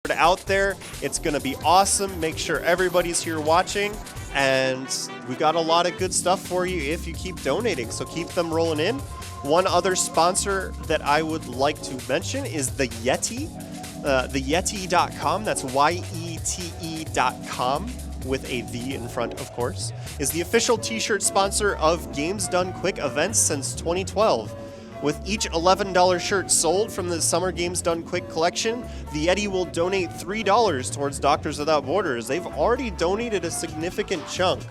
out there. It's going to be awesome. Make sure everybody's here watching. And we got a lot of good stuff for you if you keep donating. So keep them rolling in. One other sponsor that I would like to mention is the Yeti. The Yeti.com, that's YETE.com with a V in front, of course, is the official t-shirt sponsor of Games Done Quick events since 2012. With each $11 shirt sold from the Summer Games Done Quick collection, the Yeti will donate $3 towards Doctors Without Borders. They've already donated a significant chunk,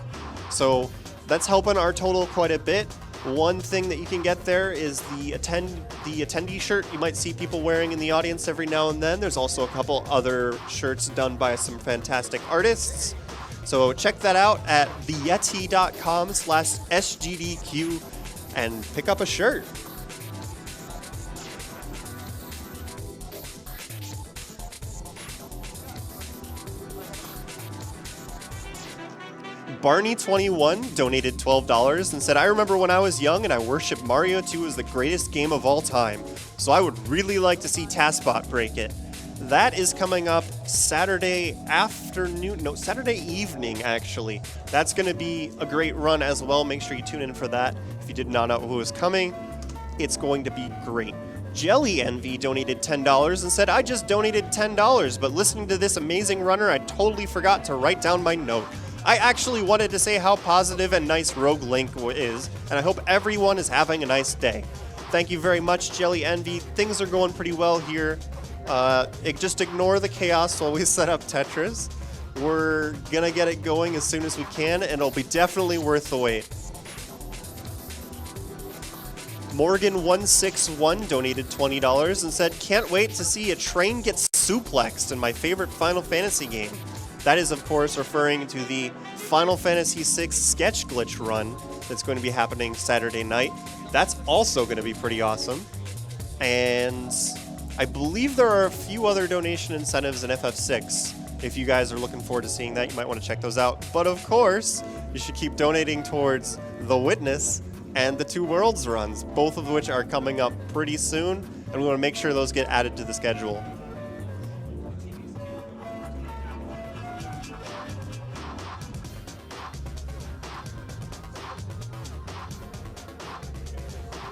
so that's helping our total quite a bit. One thing that you can get there is the attendee shirt you might see people wearing in the audience every now and then. There's also a couple other shirts done by some fantastic artists. So check that out at theyeti.com/SGDQ and pick up a shirt. Barney21 donated $12 and said, I remember when I was young and I worshipped Mario 2 as the greatest game of all time, so I would really like to see TASBot break it. That is coming up Saturday evening, actually. That's going to be a great run as well. Make sure you tune in for that. If you did not know who was coming, it's going to be great. Jelly Envy donated $10 and said, I just donated $10, but listening to this amazing runner, I totally forgot to write down my note. I actually wanted to say how positive and nice Rogue Link is, and I hope everyone is having a nice day. Thank you very much, Jelly Envy. Things are going pretty well here. Just ignore the chaos while we set up Tetris. We're gonna get it going as soon as we can, and it'll be definitely worth the wait. Morgan161 donated $20 and said, can't wait to see a train get suplexed in my favorite Final Fantasy game. That is, of course, referring to the Final Fantasy VI sketch glitch run that's going to be happening Saturday night. That's also going to be pretty awesome. And I believe there are a few other donation incentives in FF6. If you guys are looking forward to seeing that, you might want to check those out. But of course, you should keep donating towards The Witness and the Two Worlds runs, both of which are coming up pretty soon, and we want to make sure those get added to the schedule.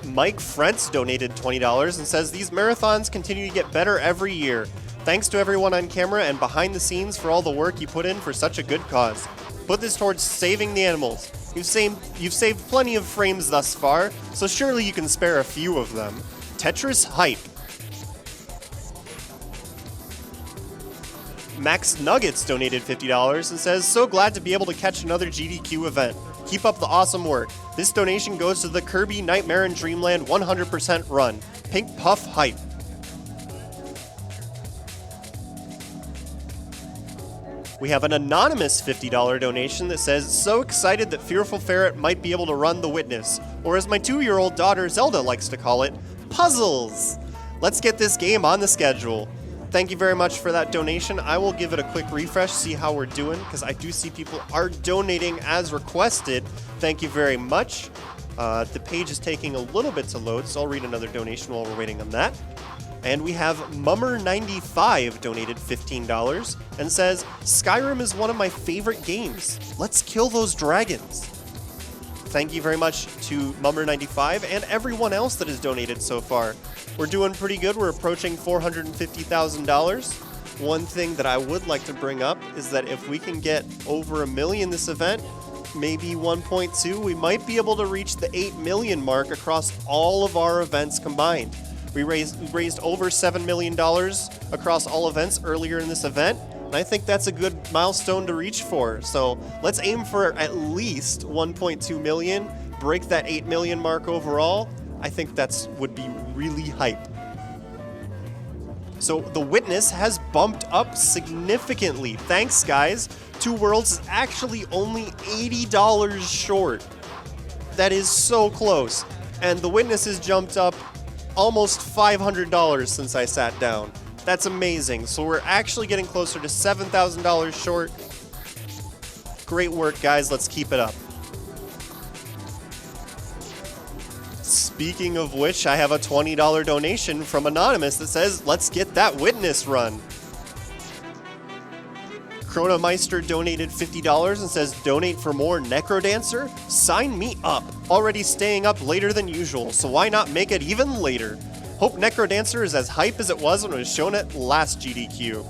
Mike Frentz donated $20 and says, these marathons continue to get better every year. Thanks to everyone on camera and behind the scenes for all the work you put in for such a good cause. Put this towards saving the animals. You've saved plenty of frames thus far, so surely you can spare a few of them. Tetris hype. Max Nuggets donated $50 and says, so glad to be able to catch another GDQ event. Keep up the awesome work. This donation goes to the Kirby Nightmare in Dreamland 100% run. Pink Puff hype. We have an anonymous $50 donation that says, so excited that Fearful Ferret might be able to run The Witness, or as my 2-year-old daughter Zelda likes to call it, puzzles. Let's get this game on the schedule. Thank you very much for that donation. I will give it a quick refresh, see how we're doing, because I do see people are donating as requested. Thank you very much. The page is taking a little bit to load, so I'll read another donation while we're waiting on that. And we have Mummer95 donated $15 and says, Skyrim is one of my favorite games. Let's kill those dragons. Thank you very much to Mummer95 and everyone else that has donated so far. We're doing pretty good. We're approaching $450,000. One thing that I would like to bring up is that if we can get over 1 million this event, maybe 1.2, we might be able to reach the 8 million mark across all of our events combined. We raised over $7 million across all events earlier in this event, and I think that's a good milestone to reach for. So let's aim for at least 1.2 million, break that 8 million mark overall. I think that's would be really hype. So The Witness has bumped up significantly. Thanks, guys. Two Worlds is actually only $80 short. That is so close. And The Witness has jumped up almost $500 since I sat down. That's amazing. So we're actually getting closer to $7,000 short. Great work, guys. Let's keep it up. Speaking of which, I have a $20 donation from Anonymous that says, let's get that Witness run. Chronomeister donated $50 and says, donate for more Necrodancer? Sign me up. Already staying up later than usual, so why not make it even later? Hope Necrodancer is as hype as it was when it was shown at last GDQ.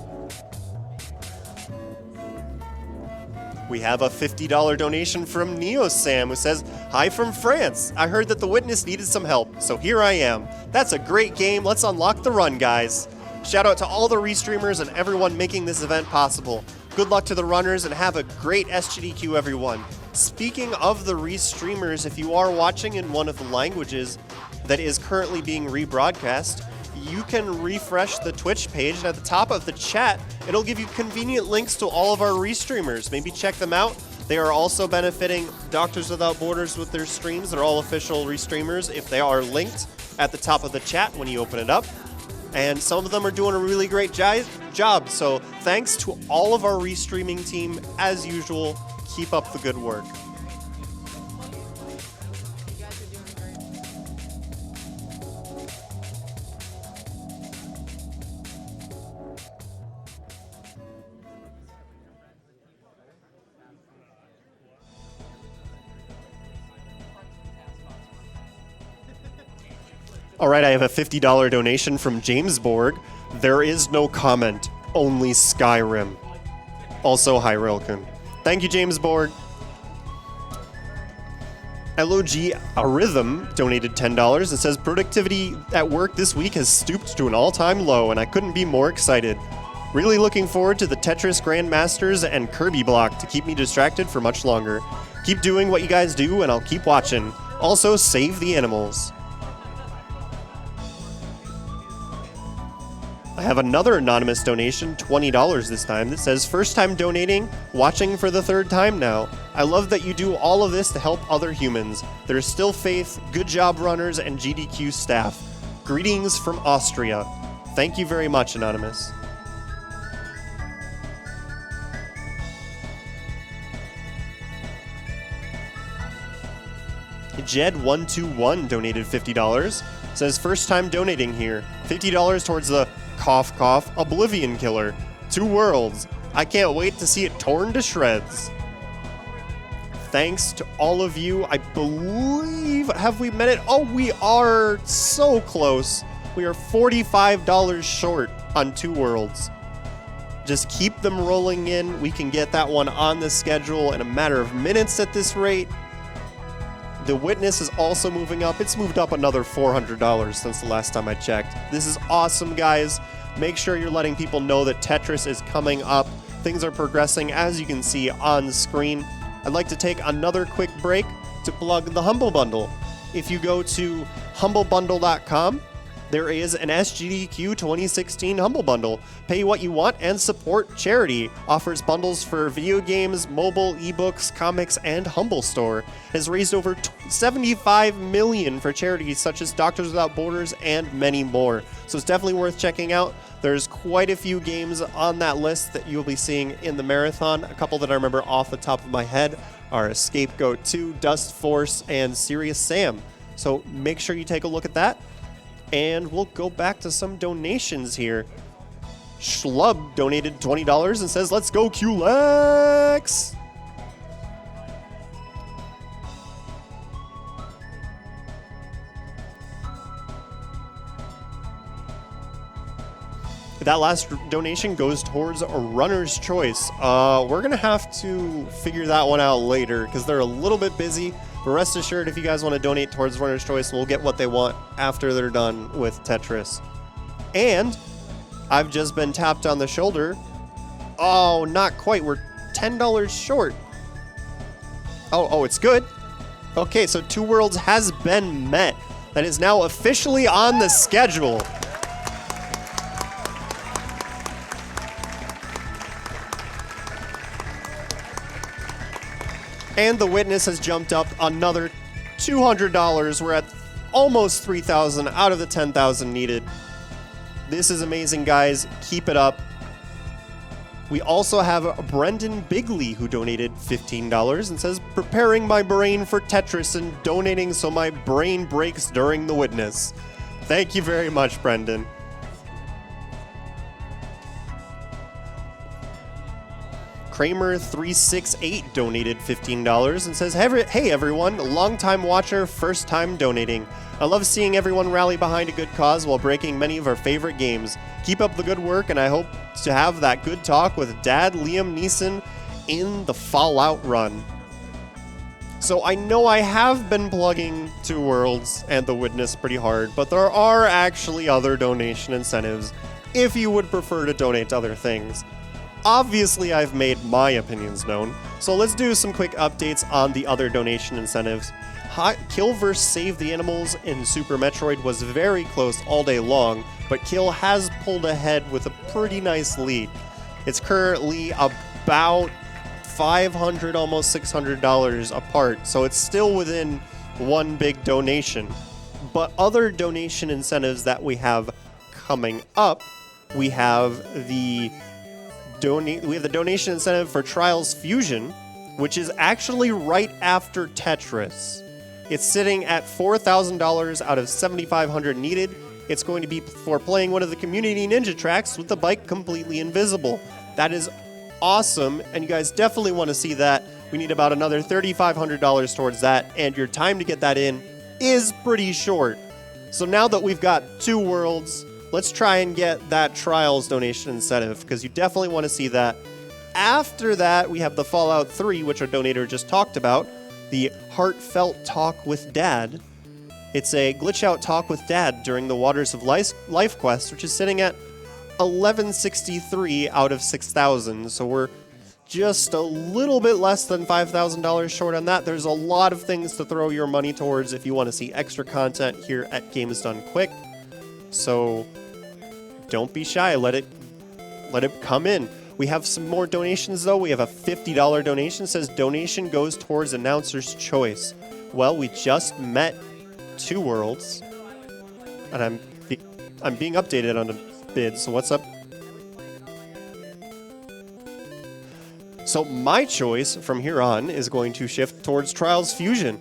We have a $50 donation from NeoSam who says, hi from France. I heard that the Witness needed some help, so here I am. That's a great game. Let's unlock the run, guys. Shout out to all the restreamers and everyone making this event possible. Good luck to the runners and have a great SGDQ, everyone. Speaking of the restreamers, if you are watching in one of the languages that is currently being rebroadcast, you can refresh the Twitch page, and at the top of the chat, it'll give you convenient links to all of our restreamers. Maybe check them out. They are also benefiting Doctors Without Borders with their streams. They're all official restreamers if they are linked at the top of the chat when you open it up. And some of them are doing a really great job. So thanks to all of our restreaming team, as usual. Keep up the good work. All right, I have a $50 donation from James Borg. There is no comment, only Skyrim. Also, hi, Rilken. Thank you, James Borg. LOG Arhythm donated $10 and says, productivity at work this week has stooped to an all-time low, and I couldn't be more excited. Really looking forward to the Tetris Grandmasters and Kirby block to keep me distracted for much longer. Keep doing what you guys do, and I'll keep watching. Also, save the animals. I have another anonymous donation, $20 this time, that says, first time donating, watching for the third time now. I love that you do all of this to help other humans. There is still faith, good job runners, and GDQ staff. Greetings from Austria. Thank you very much, Anonymous. Jed121 donated $50. Says, first time donating here. $50 towards the cough cough Oblivion Killer. 2 worlds. I can't wait to see it torn to shreds. Thanks to all of you. I believe, have we met it? Oh, we are so close. We are $45 short on 2 worlds. Just keep them rolling in. We can get that one on the schedule in a matter of minutes at this rate. The Witness is also moving up. It's moved up another $400 since the last time I checked. This is awesome, guys. Make sure you're letting people know that Tetris is coming up. Things are progressing, as you can see on screen. I'd like to take another quick break to plug the Humble Bundle. If you go to humblebundle.com, there is an SGDQ 2016 Humble Bundle. Pay what you want and support charity. Offers bundles for video games, mobile, ebooks, comics, and Humble Store. Has raised over $75 million for charities such as Doctors Without Borders and many more. So it's definitely worth checking out. There's quite a few games on that list that you'll be seeing in the marathon. A couple that I remember off the top of my head are Scapegoat 2, Dust Force, and Serious Sam. So make sure you take a look at that. And we'll go back to some donations here. Schlub donated $20 and says, let's go, QLEX! That last donation goes towards a runner's choice. We're going to have to figure that one out later because they're a little bit busy. But rest assured, if you guys want to donate towards runner's choice, we'll get what they want after they're done with Tetris. And I've just been tapped on the shoulder. Oh, not quite. We're $10 short. Oh, it's good. Okay, so 2 worlds has been met. That is now officially on the schedule. And the Witness has jumped up another $200. We're at almost 3,000 out of the 10,000 needed. This is amazing, guys. Keep it up. We also have Brendan Bigley, who donated $15 and says, preparing my brain for Tetris and donating so my brain breaks during the Witness. Thank you very much, Brendan. Kramer368 donated $15 and says, "Hey everyone, long-time watcher, first-time donating. I love seeing everyone rally behind a good cause while breaking many of our favorite games. Keep up the good work, and I hope to have that good talk with Dad Liam Neeson in the Fallout run." So I know I have been plugging Two Worlds and The Witness pretty hard, but there are actually other donation incentives if you would prefer to donate to other things. Obviously, I've made my opinions known, so let's do some quick updates on the other donation incentives. Kill vs. Save the Animals in Super Metroid was very close all day long, but Kill has pulled ahead with a pretty nice lead. It's currently about $500, almost $600 apart, so it's still within one big donation. But other donation incentives that we have coming up, we have the donation incentive for Trials Fusion, which is actually right after Tetris. It's sitting at $4,000 out of $7,500 needed. It's going to be for playing one of the community ninja tracks with the bike completely invisible. That is awesome, and you guys definitely want to see that. We need about another $3,500 towards that, and your time to get that in is pretty short. So now that we've got Two Worlds, let's try and get that Trials donation incentive, because you definitely want to see that. After that, we have the Fallout 3, which our donator just talked about, the Heartfelt Talk with Dad. It's a glitch-out talk with Dad during the Waters of Life quest, which is sitting at $1,163 out of $6,000, so we're just a little bit less than $5,000 short on that. There's a lot of things to throw your money towards if you want to see extra content here at Games Done Quick, so don't be shy. Let it come in. We have some more donations, though. We have a $50 donation. It says donation goes towards announcer's choice. Well, we just met Two Worlds, and I'm being updated on a bid, so what's up? So my choice from here on is going to shift towards Trials Fusion.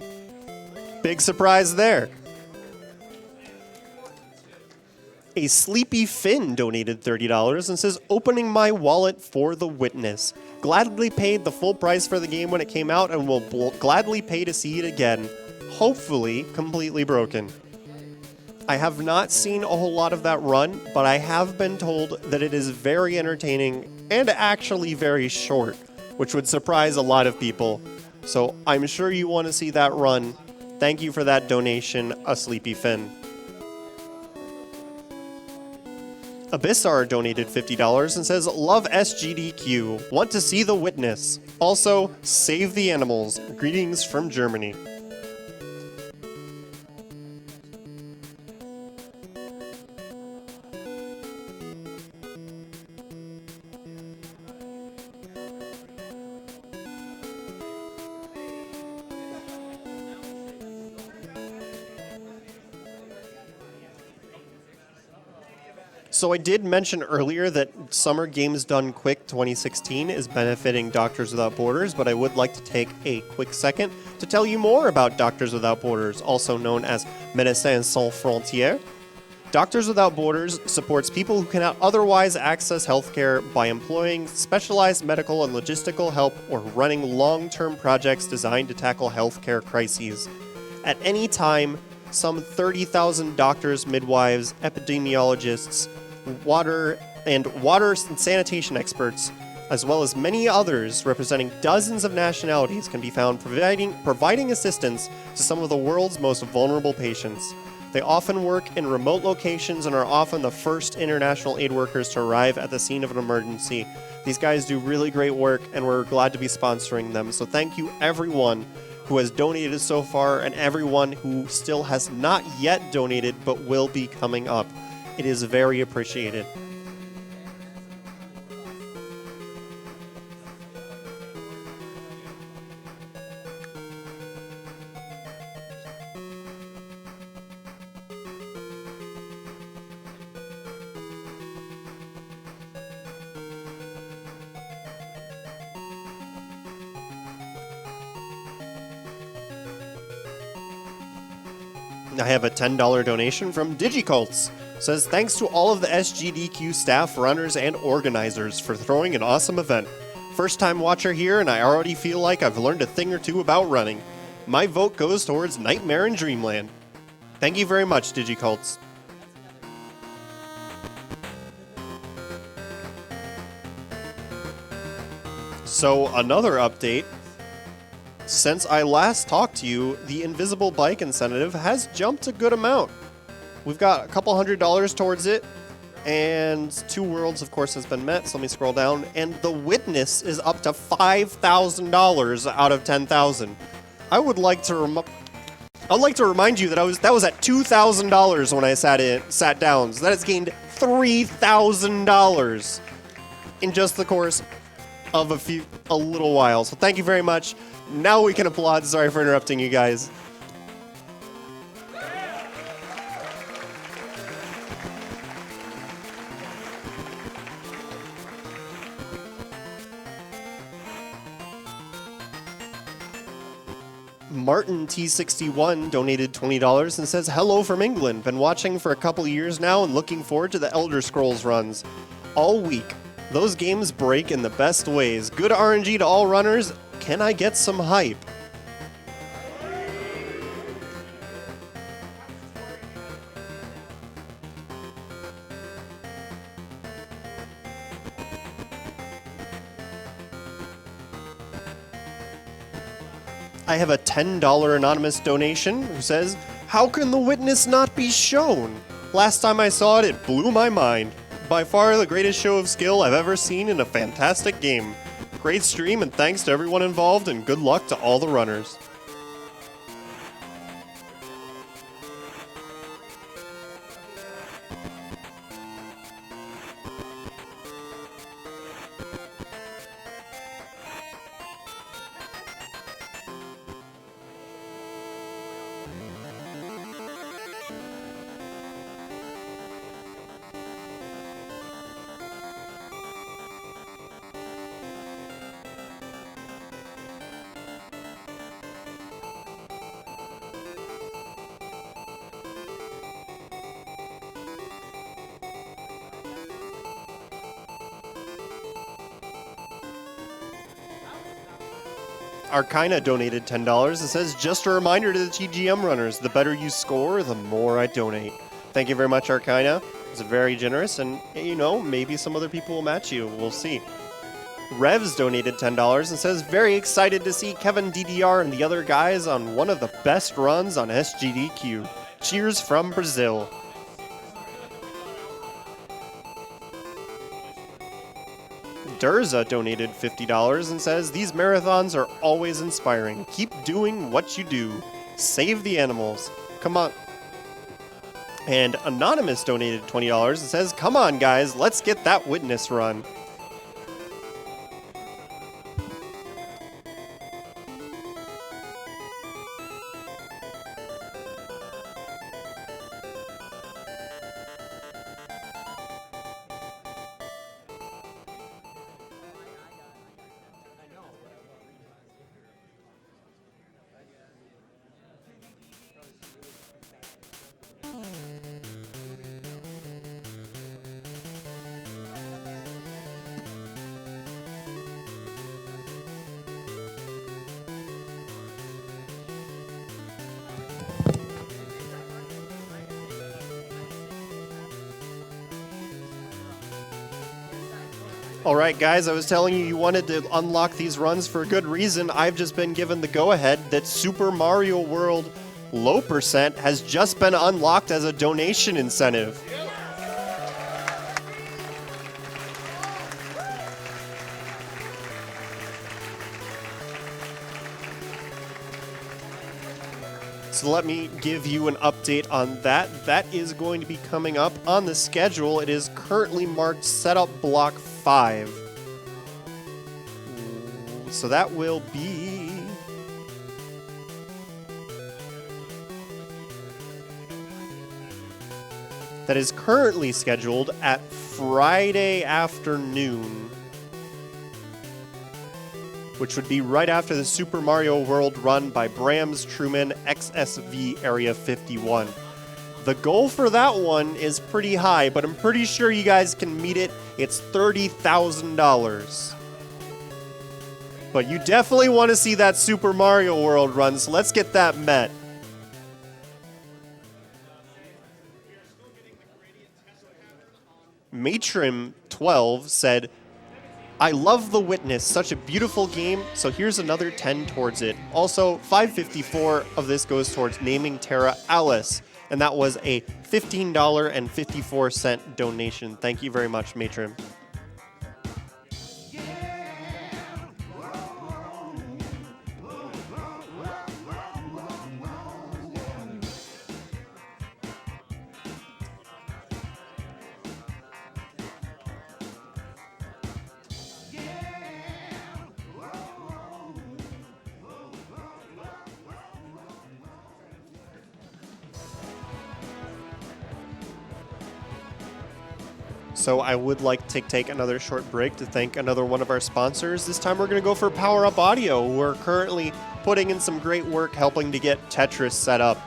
Big surprise there. A Sleepy Finn donated $30 and says, "Opening my wallet for The Witness. Gladly paid the full price for the game when it came out and will gladly pay to see it again. Hopefully completely broken." I have not seen a whole lot of that run, but I have been told that it is very entertaining and actually very short, which would surprise a lot of people. So I'm sure you want to see that run. Thank you for that donation, A Sleepy Finn. Abyssar donated $50 and says, "Love SGDQ. Want to see The Witness. Also, save the animals. Greetings from Germany." So I did mention earlier that Summer Games Done Quick 2016 is benefiting Doctors Without Borders, but I would like to take a quick second to tell you more about Doctors Without Borders, also known as Médecins Sans Frontières. Doctors Without Borders supports people who cannot otherwise access healthcare by employing specialized medical and logistical help or running long-term projects designed to tackle healthcare crises. At any time, some 30,000 doctors, midwives, epidemiologists, water and sanitation experts, as well as many others representing dozens of nationalities, can be found providing assistance to some of the world's most vulnerable patients. They often work in remote locations and are often the first international aid workers to arrive at the scene of an emergency. These guys do really great work, and we're glad to be sponsoring them. So thank you everyone who has donated so far and everyone who still has not yet donated but will be coming up. It is very appreciated. I have a $10 donation from DigiCults. Says, "Thanks to all of the SGDQ staff, runners, and organizers for throwing an awesome event. First time watcher here, and I already feel like I've learned a thing or two about running. My vote goes towards Nightmare in Dreamland. Thank you very much, DigiCults. So, another update. Since I last talked to you, the Invisible Bike incentive has jumped a good amount. We've got a couple $100 towards it, and 2 worlds, of course, has been met, so let me scroll down, and the Witness is up to $5,000 out of 10,000. I would like to remind you that that was at $2,000 when I sat down, so that has gained $3,000 in just the course of a little while. So thank you very much. Now we can applaud. Sorry for interrupting you guys. Martin T61 donated $20 and says, "Hello from England. Been watching for a couple years now and looking forward to the Elder Scrolls runs. All week. Those games break in the best ways. Good RNG to all runners. Can I get some hype?" I have a $10 anonymous donation who says, "How can the Witness not be shown? Last time I saw it, it blew my mind. By far the greatest show of skill I've ever seen in a fantastic game. Great stream and thanks to everyone involved and good luck to all the runners." Arika donated $10 and says, "Just a reminder to the TGM runners, the better you score, the more I donate." Thank you very much, Arika. It's very generous, and you know, maybe some other people will match you. We'll see. Revs donated $10 and says, "Very excited to see KevinDDR and the other guys on one of the best runs on SGDQ. Cheers from Brazil." Durza donated $50 and says, "These marathons are always inspiring. Keep doing what you do. Save the animals. Come on." And Anonymous donated $20 and says, "Come on, guys, let's get that Witness run." Alright guys, I was telling you you wanted to unlock these runs for a good reason. I've just been given the go-ahead that Super Mario World Low Percent has just been unlocked as a donation incentive. So let me give you an update on that. That is going to be coming up on the schedule. It is currently marked Setup Block 5. So that will be... that is currently scheduled at Friday afternoon, which would be right after the Super Mario World run by Brams Truman XSV Area 51. The goal for that one is pretty high, but I'm pretty sure you guys can meet it. It's $30,000. But you definitely want to see that Super Mario World run, so let's get that met. Matrim12 said, I love The Witness, such a beautiful game, so here's another 10 towards it. Also, 554 of this goes towards naming Terra Alice, and that was a $15.54 donation. Thank you very much, Matrim. So I would like to take another short break to thank another one of our sponsors. This time we're going to go for Power Up Audio, who are currently putting in some great work helping to get Tetris set up.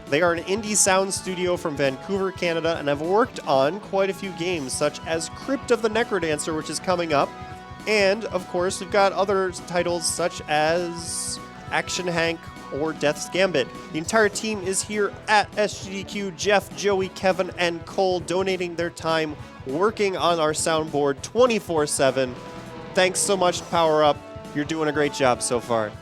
They are an indie sound studio from Vancouver, Canada, and have worked on quite a few games, such as Crypt of the Necrodancer, which is coming up. And, of course, we've got other titles such as Action Hank or Death's Gambit. The entire team is here at SGDQ. Jeff, Joey, Kevin, and Cole donating their time working on our soundboard 24/7. Thanks so much, Power Up. You're doing a great job so far.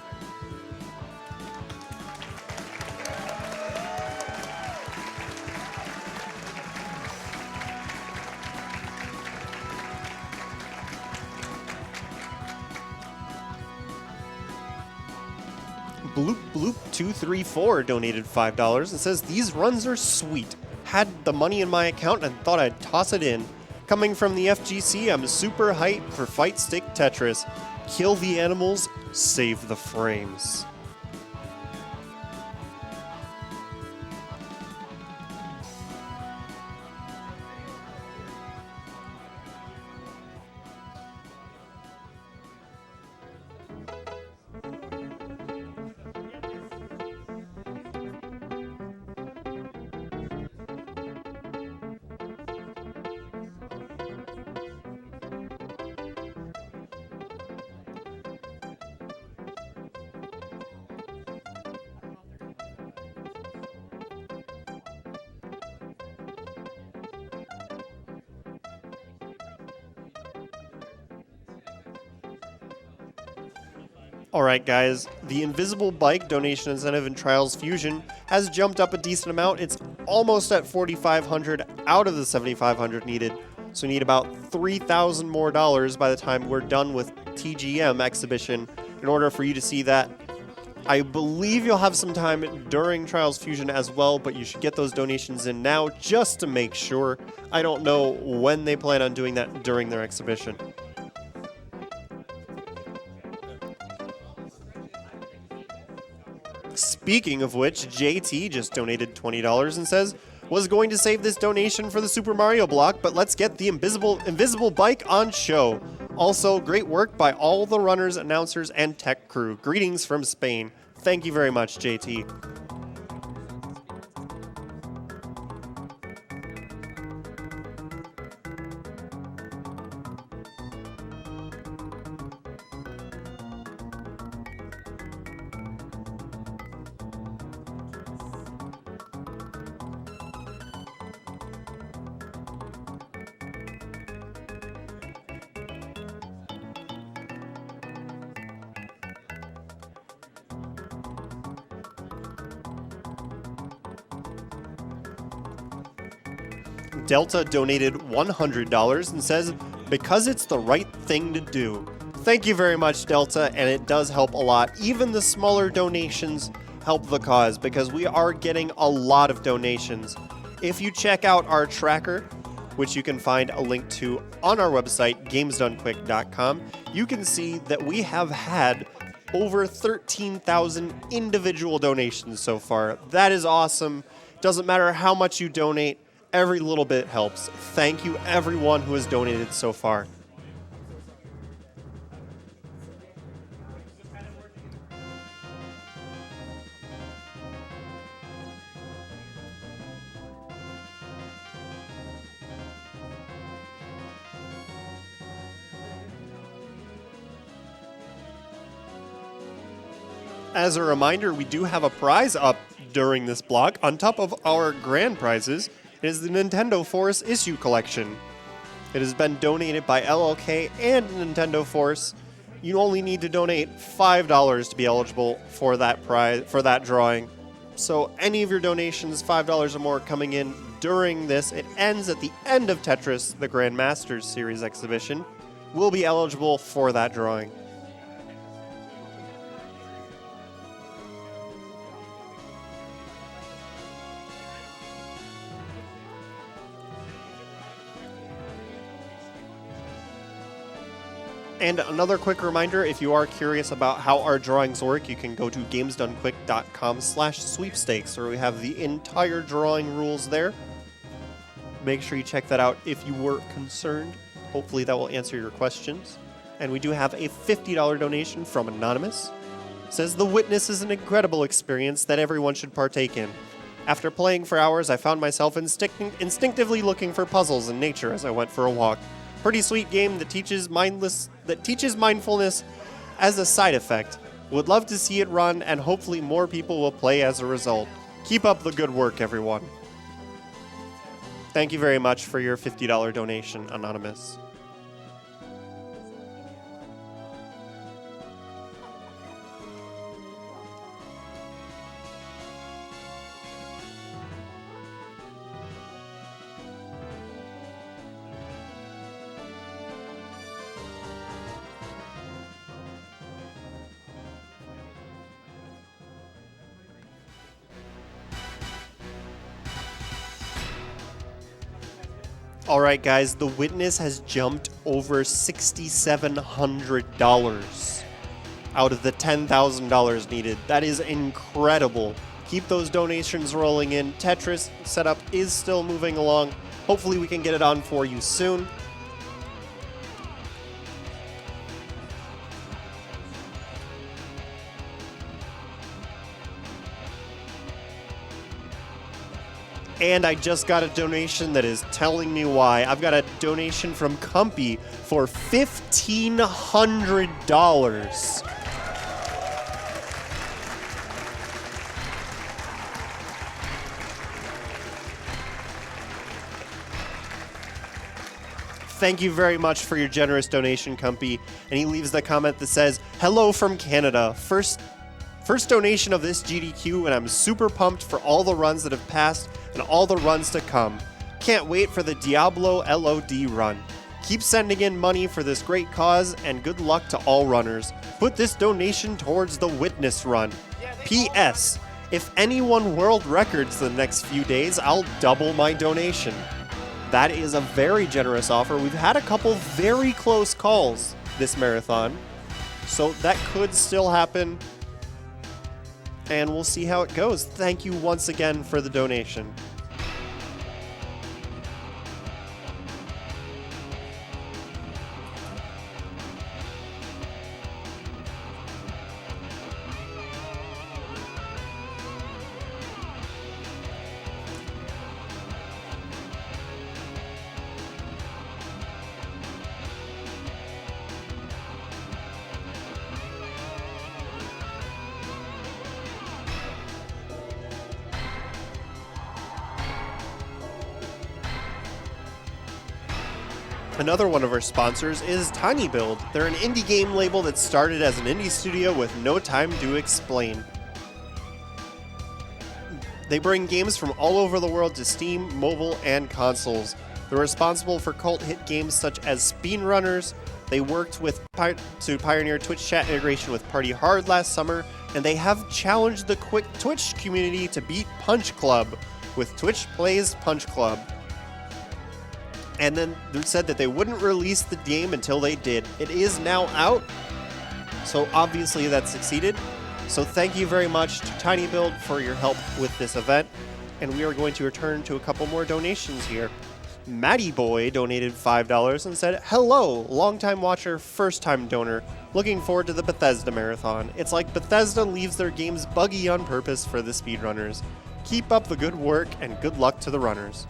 Bloop Bloop 234 donated $5 and says, these runs are sweet. Had the money in my account and thought I'd toss it in. Coming from the FGC, I'm super hyped for Fight Stick Tetris. Kill the animals, save the frames. Alright guys, the Invisible Bike donation incentive in Trials Fusion has jumped up a decent amount. It's almost at $4,500 out of the $7,500 needed. So we need about $3,000 more by the time we're done with TGM exhibition in order for you to see that. I believe you'll have some time during Trials Fusion as well, but you should get those donations in now just to make sure. I don't know when they plan on doing that during their exhibition. Speaking of which, JT just donated $20 and says, was going to save this donation for the Super Mario block, but let's get the invisible bike on show. Also, great work by all the runners, announcers, and tech crew. Greetings from Spain. Thank you very much, JT. Delta donated $100 and says, because it's the right thing to do. Thank you very much, Delta, and it does help a lot. Even the smaller donations help the cause because we are getting a lot of donations. If you check out our tracker, which you can find a link to on our website, gamesdonequick.com, you can see that we have had over 13,000 individual donations so far. That is awesome. Doesn't matter how much you donate. Every little bit helps. Thank you, everyone who has donated so far. As a reminder, we do have a prize up during this block. On top of our grand prizes is the Nintendo Force Issue Collection. It has been donated by LLK and Nintendo Force. You only need to donate $5 to be eligible for that prize, for that drawing. So any of your donations, $5 or more, coming in during this, it ends at the end of Tetris, the Grand Masters Series exhibition, will be eligible for that drawing. And another quick reminder, if you are curious about how our drawings work, you can go to gamesdonequick.com/sweepstakes, where we have the entire drawing rules there. Make sure you check that out if you were concerned. Hopefully that will answer your questions. And we do have a $50 donation from Anonymous. It says, "The Witness is an incredible experience that everyone should partake in. After playing for hours, I found myself instinctively looking for puzzles in nature as I went for a walk. Pretty sweet game that teaches mindfulness as a side effect. Would love to see it run, and hopefully more people will play as a result. Keep up the good work, everyone." Thank you very much for your $50 donation, Anonymous. Alright guys, The Witness has jumped over $6,700 out of the $10,000 needed. That is incredible. Keep those donations rolling in. Tetris setup is still moving along. Hopefully we can get it on for you soon. And I just got a donation that is telling me why. I've got a donation from Cumpy for $1,500. Thank you very much for your generous donation, Cumpy. And he leaves the comment that says, "Hello from Canada. First donation of this GDQ, and I'm super pumped for all the runs that have passed and all the runs to come. Can't wait for the Diablo LOD run. Keep sending in money for this great cause, and good luck to all runners. Put this donation towards the Witness run. P.S. If anyone world records the next few days, I'll double my donation." That is a very generous offer. We've had a couple very close calls this marathon, so that could still happen. And we'll see how it goes. Thank you once again for the donation. Another one of our sponsors is TinyBuild. They're an indie game label that started as an indie studio with no time to explain. They bring games from all over the world to Steam, mobile, and consoles. They're responsible for cult hit games such as Speedrunners. They worked to pioneer Twitch chat integration with Party Hard last summer, and they have challenged the Twitch community to beat Punch Club with Twitch Plays Punch Club. And then they said that they wouldn't release the game until they did. It is now out, so obviously that succeeded. So thank you very much to TinyBuild for your help with this event. And we are going to return to a couple more donations here. Matty Boy donated $5 and said, "Hello, longtime watcher, first-time donor. Looking forward to the Bethesda Marathon. It's like Bethesda leaves their games buggy on purpose for the speedrunners. Keep up the good work and good luck to the runners."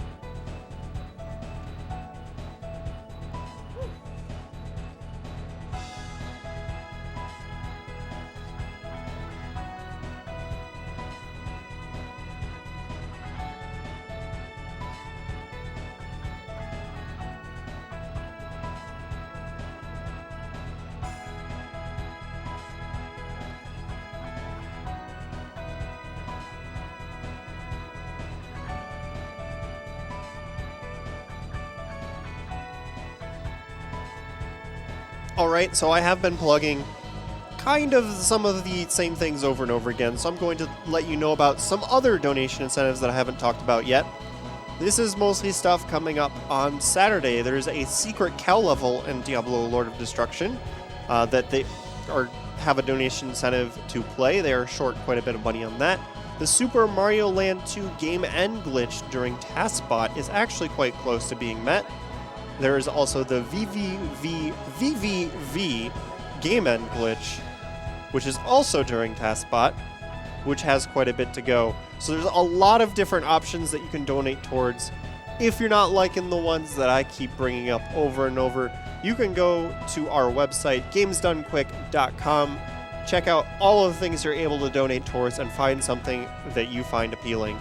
Alright, so I have been plugging kind of some of the same things over and over again, so I'm going to let you know about some other donation incentives that I haven't talked about yet. This is mostly stuff coming up on Saturday. There's a secret cow level in Diablo Lord of Destruction that they have a donation incentive to play. They are short quite a bit of money on that. The Super Mario Land 2 game end glitch during TaskBot is actually quite close to being met. There is also the VVV game end glitch, which is also during TaskBot, which has quite a bit to go. So there's a lot of different options that you can donate towards. If you're not liking the ones that I keep bringing up over and over, you can go to our website, gamesdonequick.com, check out all of the things you're able to donate towards, and find something that you find appealing.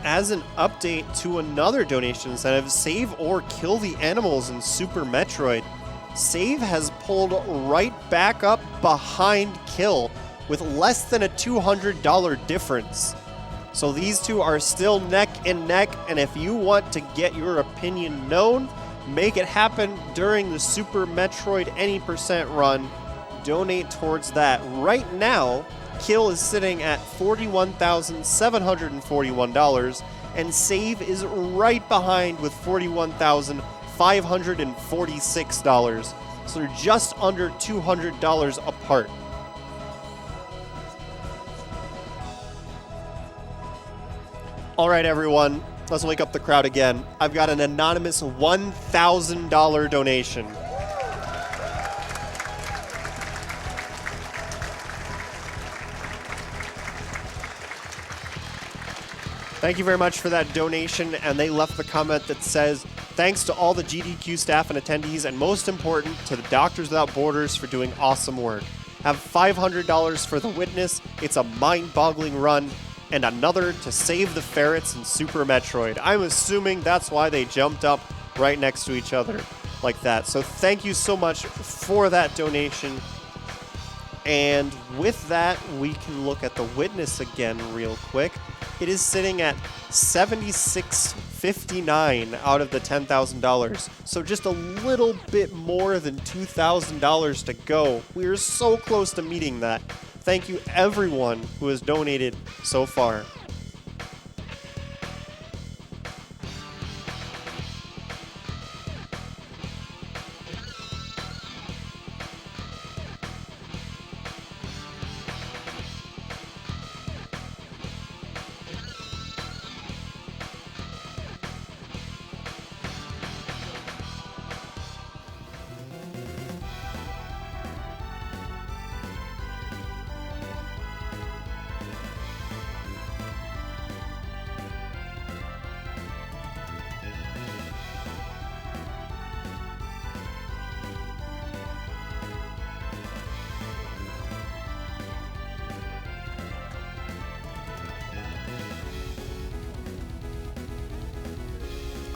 As an update to another donation incentive, Save or Kill the Animals in Super Metroid. Save has pulled right back up behind Kill with less than a $200 difference. So these two are still neck and neck, and if you want to get your opinion known, make it happen during the Super Metroid Any Percent run. Donate towards that. Right now, Kill is sitting at $41,741, and Save is right behind with $41,546. So they're just under $200 apart. All right, everyone, let's wake up the crowd again. I've got an anonymous $1,000 donation. Thank you very much for that donation, and they left the comment that says, thanks to all the GDQ staff and attendees, and most important, to the Doctors Without Borders for doing awesome work. Have $500 for The Witness, it's a mind-boggling run, and another to save the ferrets in Super Metroid. I'm assuming that's why they jumped up right next to each other like that. So thank you so much for that donation. And with that, we can look at The Witness again real quick. It is sitting at $76.59 out of the $10,000. So just a little bit more than $2,000 to go. We are so close to meeting that. Thank you everyone who has donated so far.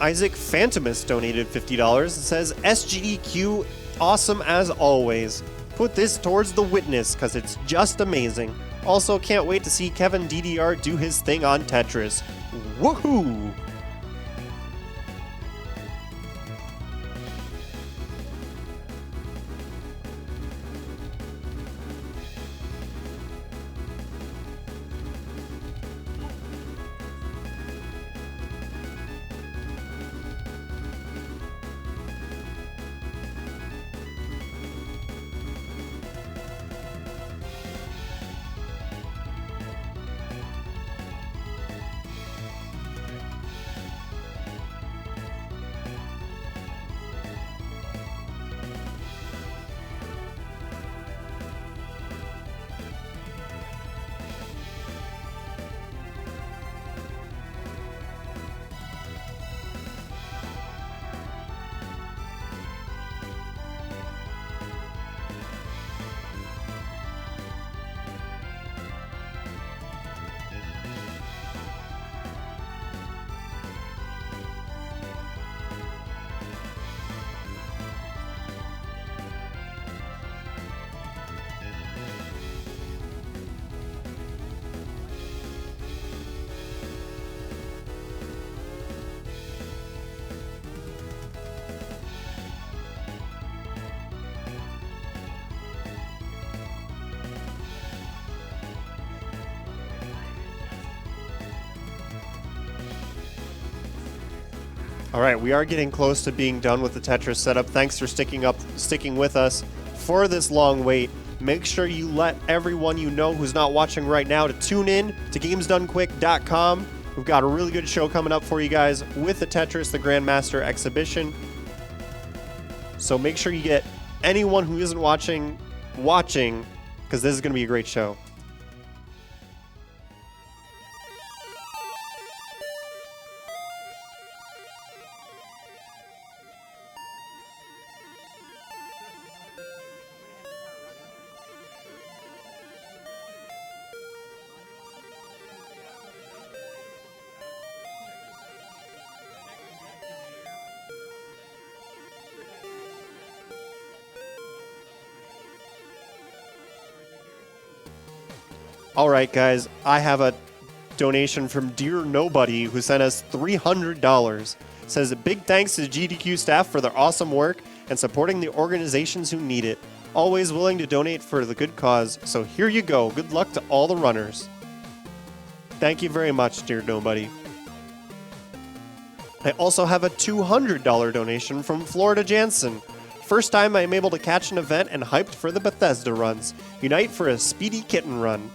Isaac Phantomus donated $50 and says, SGDQ, awesome as always. Put this towards The Witness, cause it's just amazing. Also, can't wait to see KevinDDR do his thing on Tetris. Woohoo! All right, we are getting close to being done with the Tetris setup. Thanks for sticking with us for this long wait. Make sure you let everyone you know who's not watching right now to tune in to GamesDoneQuick.com. We've got a really good show coming up for you guys with the Tetris, the Grandmaster exhibition. So make sure you get anyone who isn't watching, because this is going to be a great show. All right, guys, I have a donation from Dear Nobody who sent us $300. Says, a big thanks to the GDQ staff for their awesome work and supporting the organizations who need it. Always willing to donate for the good cause. So here you go. Good luck to all the runners. Thank you very much, Dear Nobody. I also have a $200 donation from Florida Jansen. First time I'm able to catch an event and hyped for the Bethesda runs. Unite for a speedy kitten run.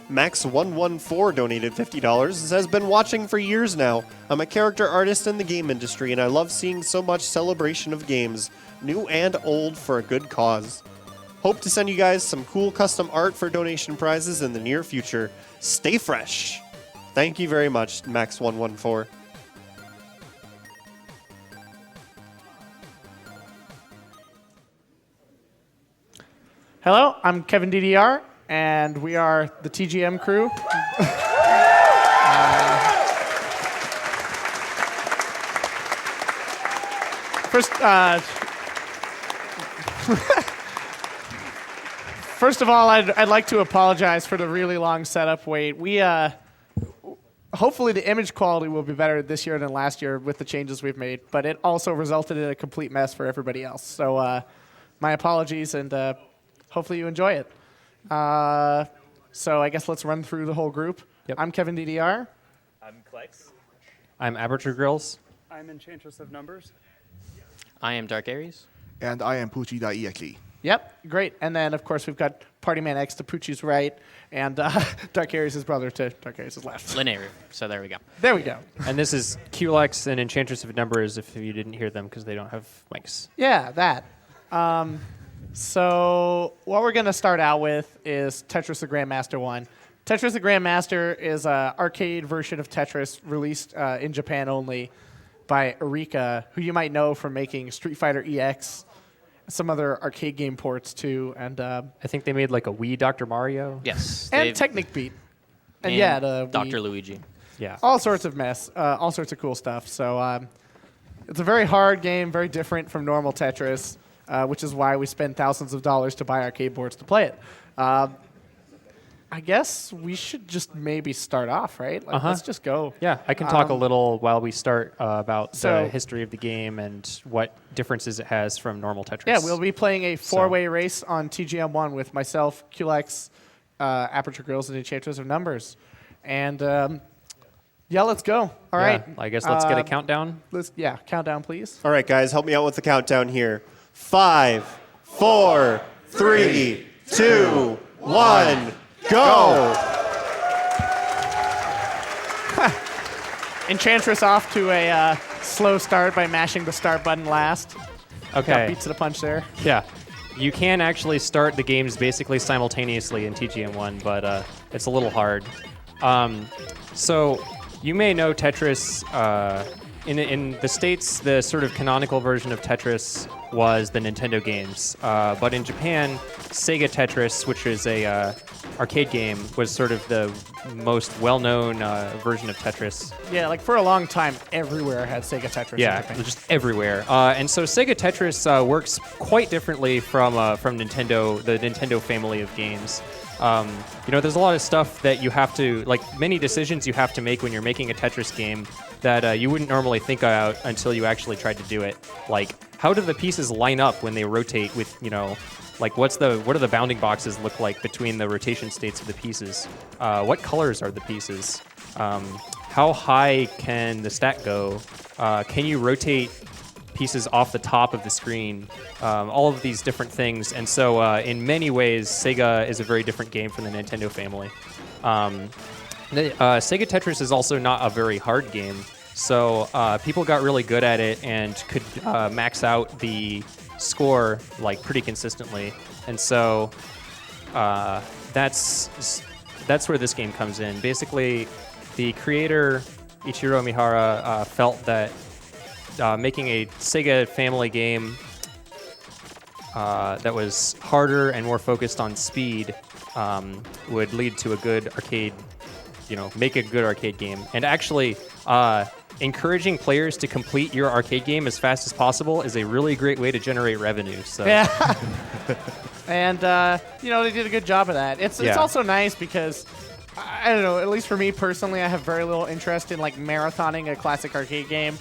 Max114 donated $50 and says, been watching for years now. I'm a character artist in the game industry and I love seeing so much celebration of games, new and old, for a good cause. Hope to send you guys some cool custom art for donation prizes in the near future. Stay fresh. Thank you very much, Max114. Hello, I'm KevinDDR, and we are the TGM crew. First of all, I'd like to apologize for the really long setup wait. Hopefully the image quality will be better this year than last year with the changes we've made, but it also resulted in a complete mess for everybody else. So my apologies, and hopefully you enjoy it. So I guess let's run through the whole group. Yep. I'm KevinDDR. I'm KevinDDR. I'm Aperture Grills. I'm Enchantress of Numbers. I am Dark Aries. And I am POOCHE.EXE. Yep, great. And then, of course, we've got Partyman X to Poochie's right, and Dark Aries' brother to Dark Aries' left. Linear. So there we go. There we go. And this is QLEX and Enchantress of Numbers if you didn't hear them because they don't have mics. Yeah, that. So what we're going to start out with is Tetris the Grandmaster 1. Tetris the Grandmaster is an arcade version of Tetris released in Japan only by Arika, who you might know from making Street Fighter EX, some other arcade game ports too, and I think they made like a Wii Dr. Mario. Yes. and Technic Beat. And yeah, the Dr. Wii. Luigi. Yeah. All sorts of mess, all sorts of cool stuff. So it's a very hard game, very different from normal Tetris, which is why we spend thousands of dollars to buy arcade boards to play it. I guess we should just maybe start off, right? Like, let's just go. Yeah, I can talk a little while we start about so- the history of the game and what differences it has from normal Tetris. Yeah, we'll be playing a four-way race on TGM1 with myself, QLEX, Aperture Grills, and Enchantress of Numbers. And yeah, let's go. All right. I guess let's get a countdown. Countdown, please. All right, guys, help me out with the countdown here. 5, 4, 3, 2, 1, go! Enchantress off to a slow start by mashing the start button last. Got Okay. beat to the punch there. Yeah. You can actually start the games basically simultaneously in TGM1, but it's a little hard. So you may know Tetris. In the States, the sort of canonical version of Tetris was the Nintendo games. But in Japan, Sega Tetris, which is a arcade game, was sort of the most well-known version of Tetris. Yeah, like for a long time, everywhere had Sega Tetris. Yeah, in Japan. just everywhere. And so Sega Tetris works quite differently from Nintendo, the Nintendo family of games. There's a lot of stuff that you have to, like many decisions you have to make when you're making a Tetris game that you wouldn't normally think about until you actually tried to do it. Like, how do the pieces line up when they rotate with, Like, what are the bounding boxes look like between the rotation states of the pieces? What colors are the pieces? How high can the stack go? Can you rotate pieces off the top of the screen? All of these different things. And so in many ways, Sega is a very different game from the Nintendo family. Sega Tetris is also not a very hard game. So people got really good at it and could max out the score like pretty consistently. And so that's where this game comes in. Basically, the creator, Ichiro Mihara, felt that making a Sega family game that was harder and more focused on speed would lead to a good arcade, make a good arcade game. And actually, encouraging players to complete your arcade game as fast as possible is a really great way to generate revenue. So. Yeah. And, they did a good job of that. It's also nice because, I don't know, at least for me personally, I have very little interest in, like, marathoning a classic arcade game.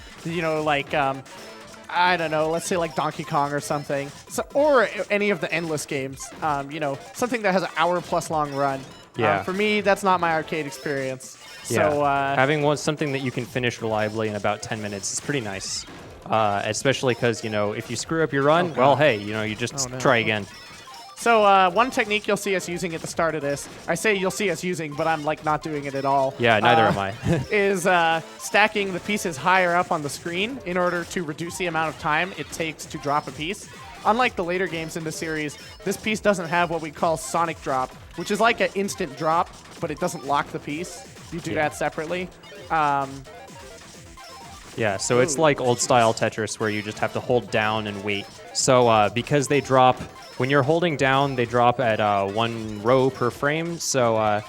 I don't know, let's say like Donkey Kong or something. Or any of the endless games. Something that has an hour-plus long run. Yeah. For me, that's not my arcade experience. Yeah. So, having something that you can finish reliably in about 10 minutes is pretty nice. Especially because, if you screw up your run, well, hey, you just try again. So one technique you'll see us using at the start of this, I say you'll see us using, but I'm like not doing it at all. Yeah, neither am I. Is stacking the pieces higher up on the screen in order to reduce the amount of time it takes to drop a piece. Unlike the later games in the series, this piece doesn't have what we call sonic drop, which is like an instant drop, but it doesn't lock the piece. You do that separately. Yeah, so it's like old-style Tetris where you just have to hold down and wait. So because they drop, when you're holding down, they drop at 1 row per frame. So,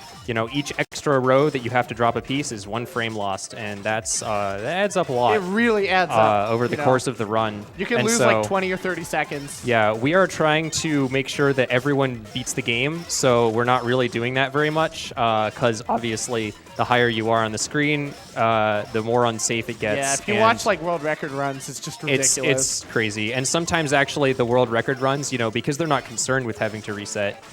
each extra row that you have to drop a piece is 1 frame lost, and that adds up a lot. It really adds up. Over the course of the run. You can lose like 20 or 30 seconds. Yeah, we are trying to make sure that everyone beats the game, so we're not really doing that very much, because obviously the higher you are on the screen, the more unsafe it gets. Yeah, if you watch like world record runs, it's just ridiculous. It's crazy. And sometimes actually the world record runs, because they're not concerned with having to reset,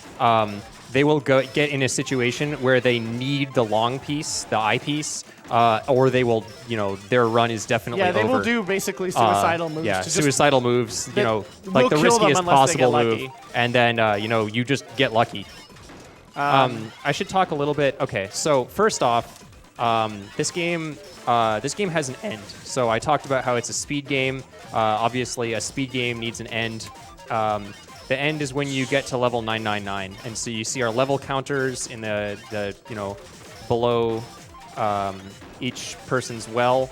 they will get in a situation where they need the long piece, the eyepiece, or they will, their run is definitely over. Yeah, they will do basically suicidal moves. Yeah, to suicidal moves, like the kill them riskiest unless they get possible move. lucky. And then, you just get lucky. I should talk a little bit. Okay, so first off, this game has an end. So I talked about how it's a speed game. Obviously, a speed game needs an end. The end is when you get to level 999, and so you see our level counters in the below each person's well.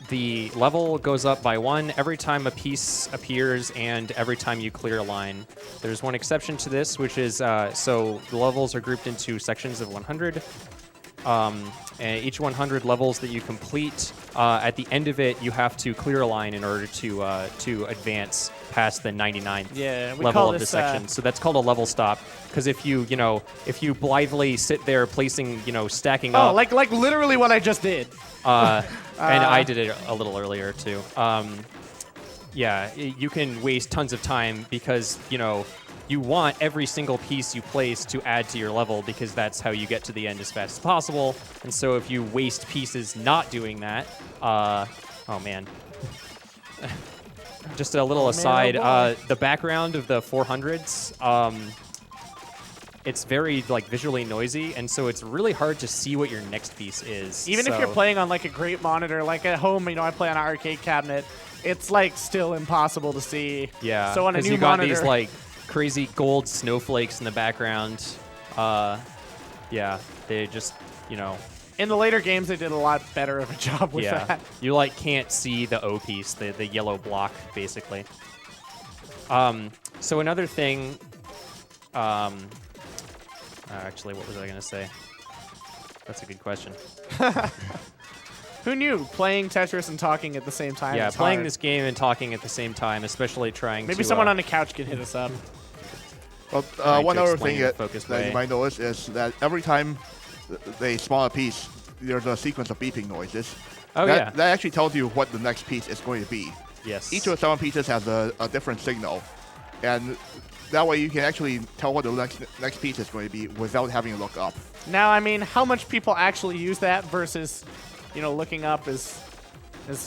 The level goes up by 1 every time a piece appears and every time you clear a line. There's one exception to this, which is so the levels are grouped into sections of 100. And each 100 levels that you complete, at the end of it, you have to clear a line in order to advance past the 99th level of the section. So that's called a level stop. Because if you blithely sit there placing, stacking up. Oh, like literally what I just did. And I did it a little earlier too. Yeah, you can waste tons of time because, you want every single piece you place to add to your level because that's how you get to the end as fast as possible. And so if you waste pieces not doing that, oh man. Just a little aside, the background of the 400s, it's very visually noisy, and so it's really hard to see what your next piece is. Even if you're playing on like a great monitor, like at home, I play on an arcade cabinet, it's still impossible to see. Yeah, so on a new you got monitor, these crazy gold snowflakes in the background. Yeah, they just, in the later games, they did a lot better of a job with that. You can't see the O piece, the yellow block, basically. So another thing, actually, what was I gonna say? That's a good question. Who knew playing Tetris and talking at the same time? Yeah, is playing hard. this game and talking at the same time, especially trying Maybe to... someone on the couch can hit us up. Well, one to other explain thing in a that focused you way. might notice is that every time they spawn a piece, there's a sequence of beeping noises. Oh, That actually tells you what the next piece is going to be. Yes. Each of the 7 pieces has a different signal. And that way you can actually tell what the next piece is going to be without having to look up. Now, I mean, how much people actually use that versus, looking up is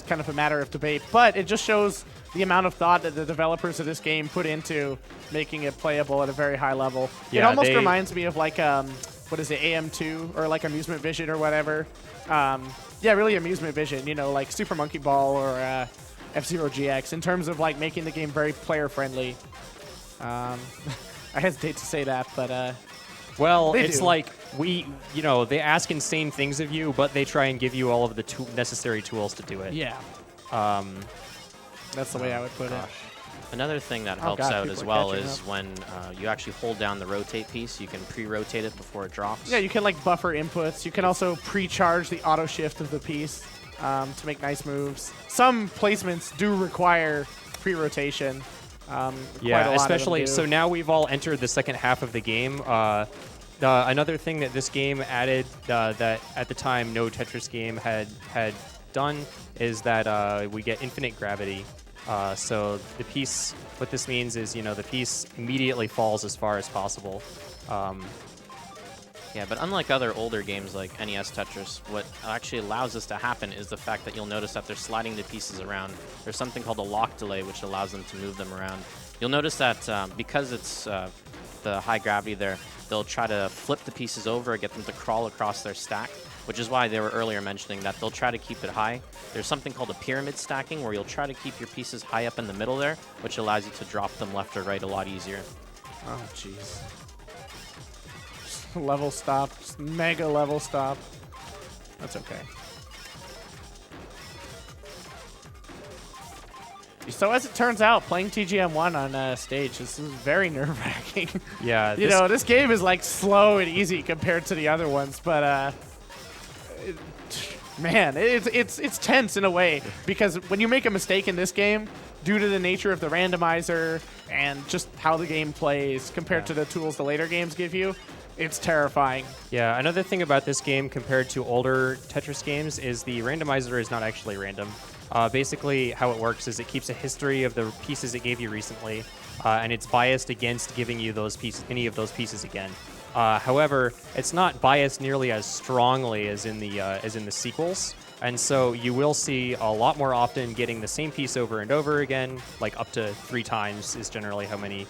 kind of a matter of debate. But it just shows the amount of thought that the developers of this game put into making it playable at a very high level. Yeah, it almost reminds me of like, what is it, AM2 or like Amusement Vision or whatever. Yeah, really Amusement Vision, like Super Monkey Ball or F-Zero GX in terms of like making the game very player friendly. I hesitate to say that, but well, they it's do. like they ask insane things of you, but they try and give you all of the necessary tools to do it. yeah, that's the way I would put it. Another thing that helps God, out people as are well catching is up. when you actually hold down the rotate piece, you can pre-rotate it before it drops. Yeah, you can like buffer inputs. You can also pre-charge the auto shift of the piece to make nice moves. Some placements do require pre-rotation. Yeah, especially so now we've all entered the second half of the game. Another thing that this game added that at the time no Tetris game had done is that we get infinite gravity. So the piece, what this means is the piece immediately falls as far as possible. Yeah, but unlike other older games like NES Tetris, what actually allows this to happen is the fact that you'll notice that they're sliding the pieces around. There's something called a lock delay, which allows them to move them around. You'll notice that because it's the high gravity there, they'll try to flip the pieces over and get them to crawl across their stack, which is why they were earlier mentioning that they'll try to keep it high. There's something called a pyramid stacking, where you'll try to keep your pieces high up in the middle there, which allows you to drop them left or right a lot easier. Oh, jeez. Level stop. Just mega level stop. That's okay. So as it turns out, playing TGM1 on stage is very nerve-wracking. Yeah, This game is like slow and easy compared to the other ones, but man, it's tense in a way because when you make a mistake in this game, due to the nature of the randomizer and just how the game plays compared to the tools the later games give you, it's terrifying. Yeah, another thing about this game compared to older Tetris games is the randomizer is not actually random. Basically, how it works is it keeps a history of the pieces it gave you recently, and it's biased against giving you any of those pieces again. However, it's not biased nearly as strongly as in the sequels, and so you will see a lot more often getting the same piece over and over again, like up to 3 times is generally how many.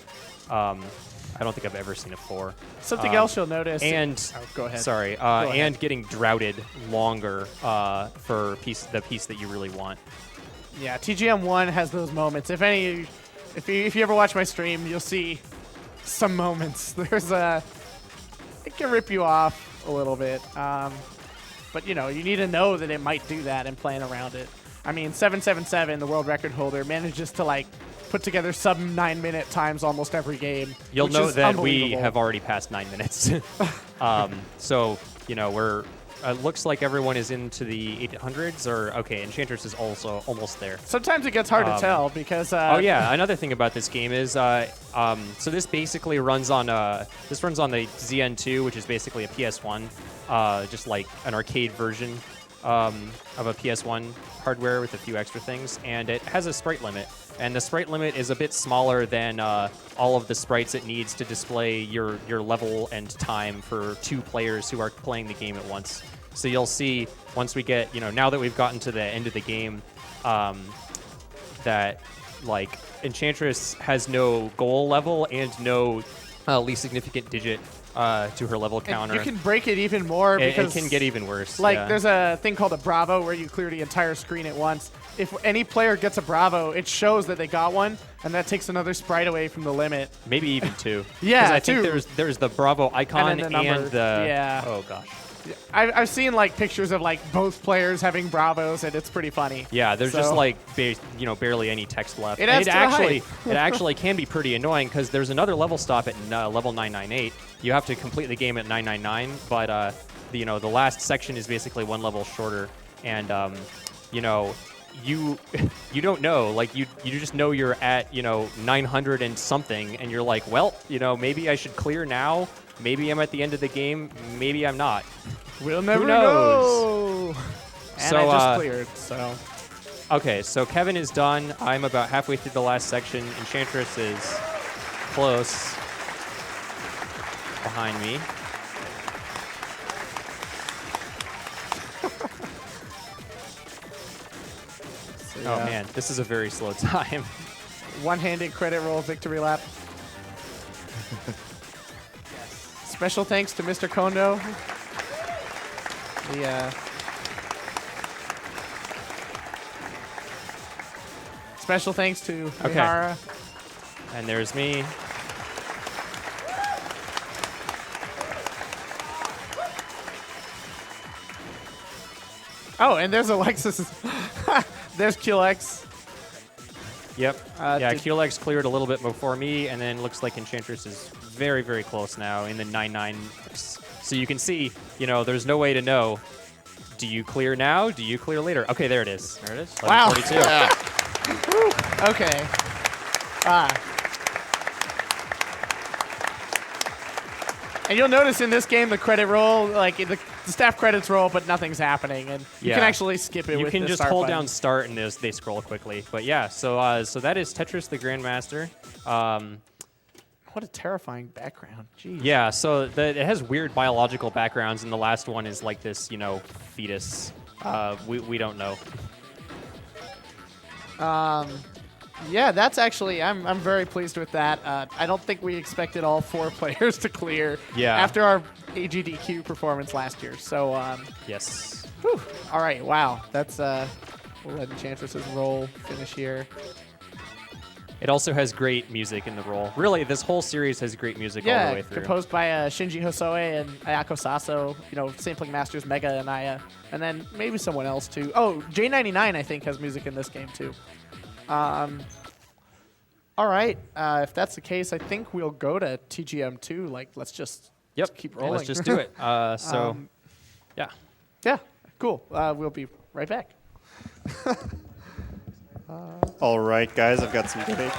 I don't think I've ever seen a 4. Something else you'll notice. And go ahead. Sorry, Go ahead. and getting droughted longer for the piece that you really want. Yeah, TGM1 has those moments. If you ever watch my stream, you'll see some moments. It can rip you off a little bit. But you need to know that it might do that and plan around it. I mean, 777, the world record holder, manages to put together sub 9-minute times almost every game. You'll which know is that we unbelievable. have already passed 9 minutes. So we're. It looks like everyone is into the 800s, or okay, Enchantress is also almost there. Sometimes it gets hard to tell because. Oh yeah, another thing about this game is so this basically runs on the ZN2, which is basically a PS1, just like an arcade version of a PS1 hardware with a few extra things, and it has a sprite limit. And the sprite limit is a bit smaller than all of the sprites it needs to display your level and time for 2 players who are playing the game at once. So you'll see once we get, now that we've gotten to the end of the game, that Enchantress has no goal level and no least significant digit to her level counter. You can break it even more because it can get even worse. There's a thing called a Bravo where you clear the entire screen at once. If any player gets a Bravo, it shows that they got one, and that takes another sprite away from the limit. Maybe even 2. Yeah, 'Cause I think 2. there's the Bravo icon And then the number. Yeah. Oh gosh. I've seen pictures of both players having Bravos, and it's pretty funny. Yeah, there's So- just barely any text left. It adds to the it actually can be pretty annoying because there's another level stop at level 998. You have to complete the game at 999, but the last section is basically 1 level shorter, and you don't know, you just know you're at 900 and something, and you're like, well, maybe I should clear now. Maybe I'm at the end of the game. Maybe I'm not. We'll never knows? know. And So, I just cleared, so. Okay, so Kevin is done. I'm about halfway through the last section. Enchantress is close behind me. Oh man, this is a very slow time. One-handed credit roll victory lap. Special thanks to Mr. Kondo. Special thanks to Mihara. And there's me. Oh, and there's Alexis. There's QX. Yep. Yeah, did- QLX cleared a little bit before me, and then looks like Enchantress is very, very close now in the 9-9. So you can see, you know, there's no way to know. Do you clear now? Do you clear later? Okay, there it is. There it is. Wow. 11:42. Okay. And you'll notice in this game the credit roll, like the staff credits roll, but nothing's happening, and you can actually skip it. You with can the just start hold button. down start and they scroll quickly. But yeah, so so that is Tetris the Grandmaster. What a terrifying background. Jeez. Yeah, so it has weird biological backgrounds, and the last one is like this, you know, fetus. We don't know. Yeah, that's actually I'm very pleased with that. I don't think we expected all 4 players to clear. Yeah. After our AGDQ performance last year. So Yes. whew. All right. Wow. That's we'll let Enchantress's roll finish here. It also has great music in the roll. Really, this whole series has great music all the Yeah, way through. composed by Shinji Hosoe and Ayako Saso. You know, sampling masters Mega and Aya, and then maybe someone else too. Oh, J99 I think has music in this game too. All right. If that's the case, I think we'll go to TGM2. Like, let's just keep rolling. Let's just do it. So, yeah. Yeah, cool. We'll be right back. All right, guys, I've got some debate.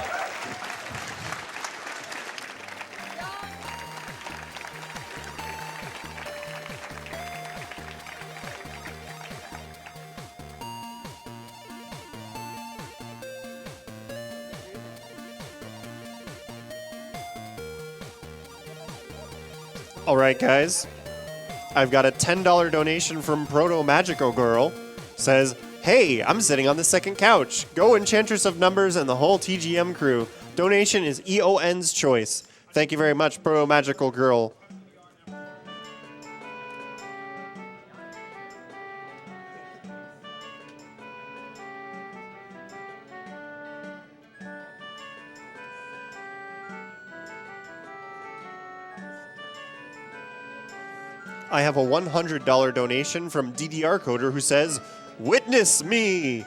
All right, guys. I've got a $10 donation from Proto Magico Girl. Says, hey, I'm sitting on the second couch. Go Enchantress of Numbers and the whole TGM crew. Donation is EON's choice. Thank you very much, Proto Magical Girl. I have a $100 donation from DDR Coder who says, witness me!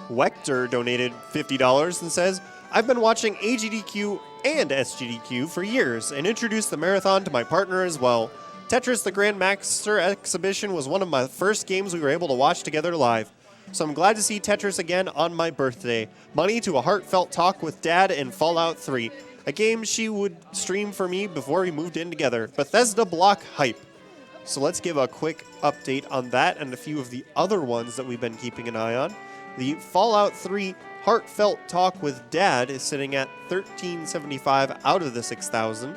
Wector donated $50 and says, I've been watching AGDQ and SGDQ for years and introduced the marathon to my partner as well. Tetris the Grandmaster exhibition was one of my first games we were able to watch together live. So I'm glad to see Tetris again on my birthday. Money to a heartfelt talk with Dad in Fallout 3, a game she would stream for me before we moved in together. Bethesda block hype. So let's give a quick update on that and a few of the other ones that we've been keeping an eye on. The Fallout 3 heartfelt talk with Dad is sitting at $1,375 out of the $6,000.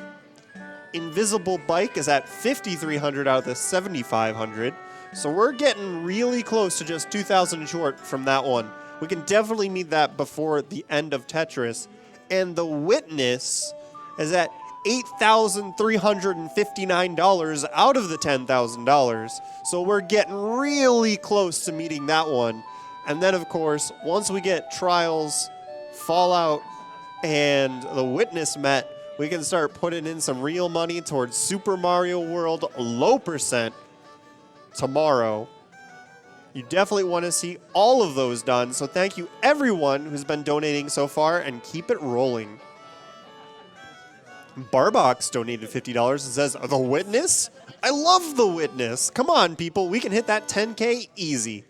Invisible Bike is at $5,300 out of the $7,500. So we're getting really close to just 2,000 short from that one. We can definitely meet that before the end of Tetris. And The Witness is at $8,359 out of the $10,000. So we're getting really close to meeting that one. And then, of course, once we get Trials, Fallout, and The Witness met, we can start putting in some real money towards Super Mario World low percent tomorrow. You definitely want to see all of those done, so thank you everyone who's been donating so far, and keep it rolling. Barbox donated $50 and says, The Witness? I love The Witness. Come on, people, we can hit that 10K easy.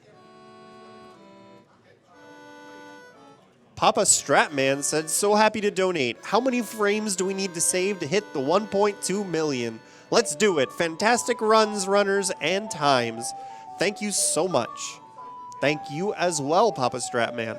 Papa Stratman said, so happy to donate. How many frames do we need to save to hit the 1.2 million? Let's do it. Fantastic runs, runners, and times. Thank you so much. Thank you as well, Papa Stratman.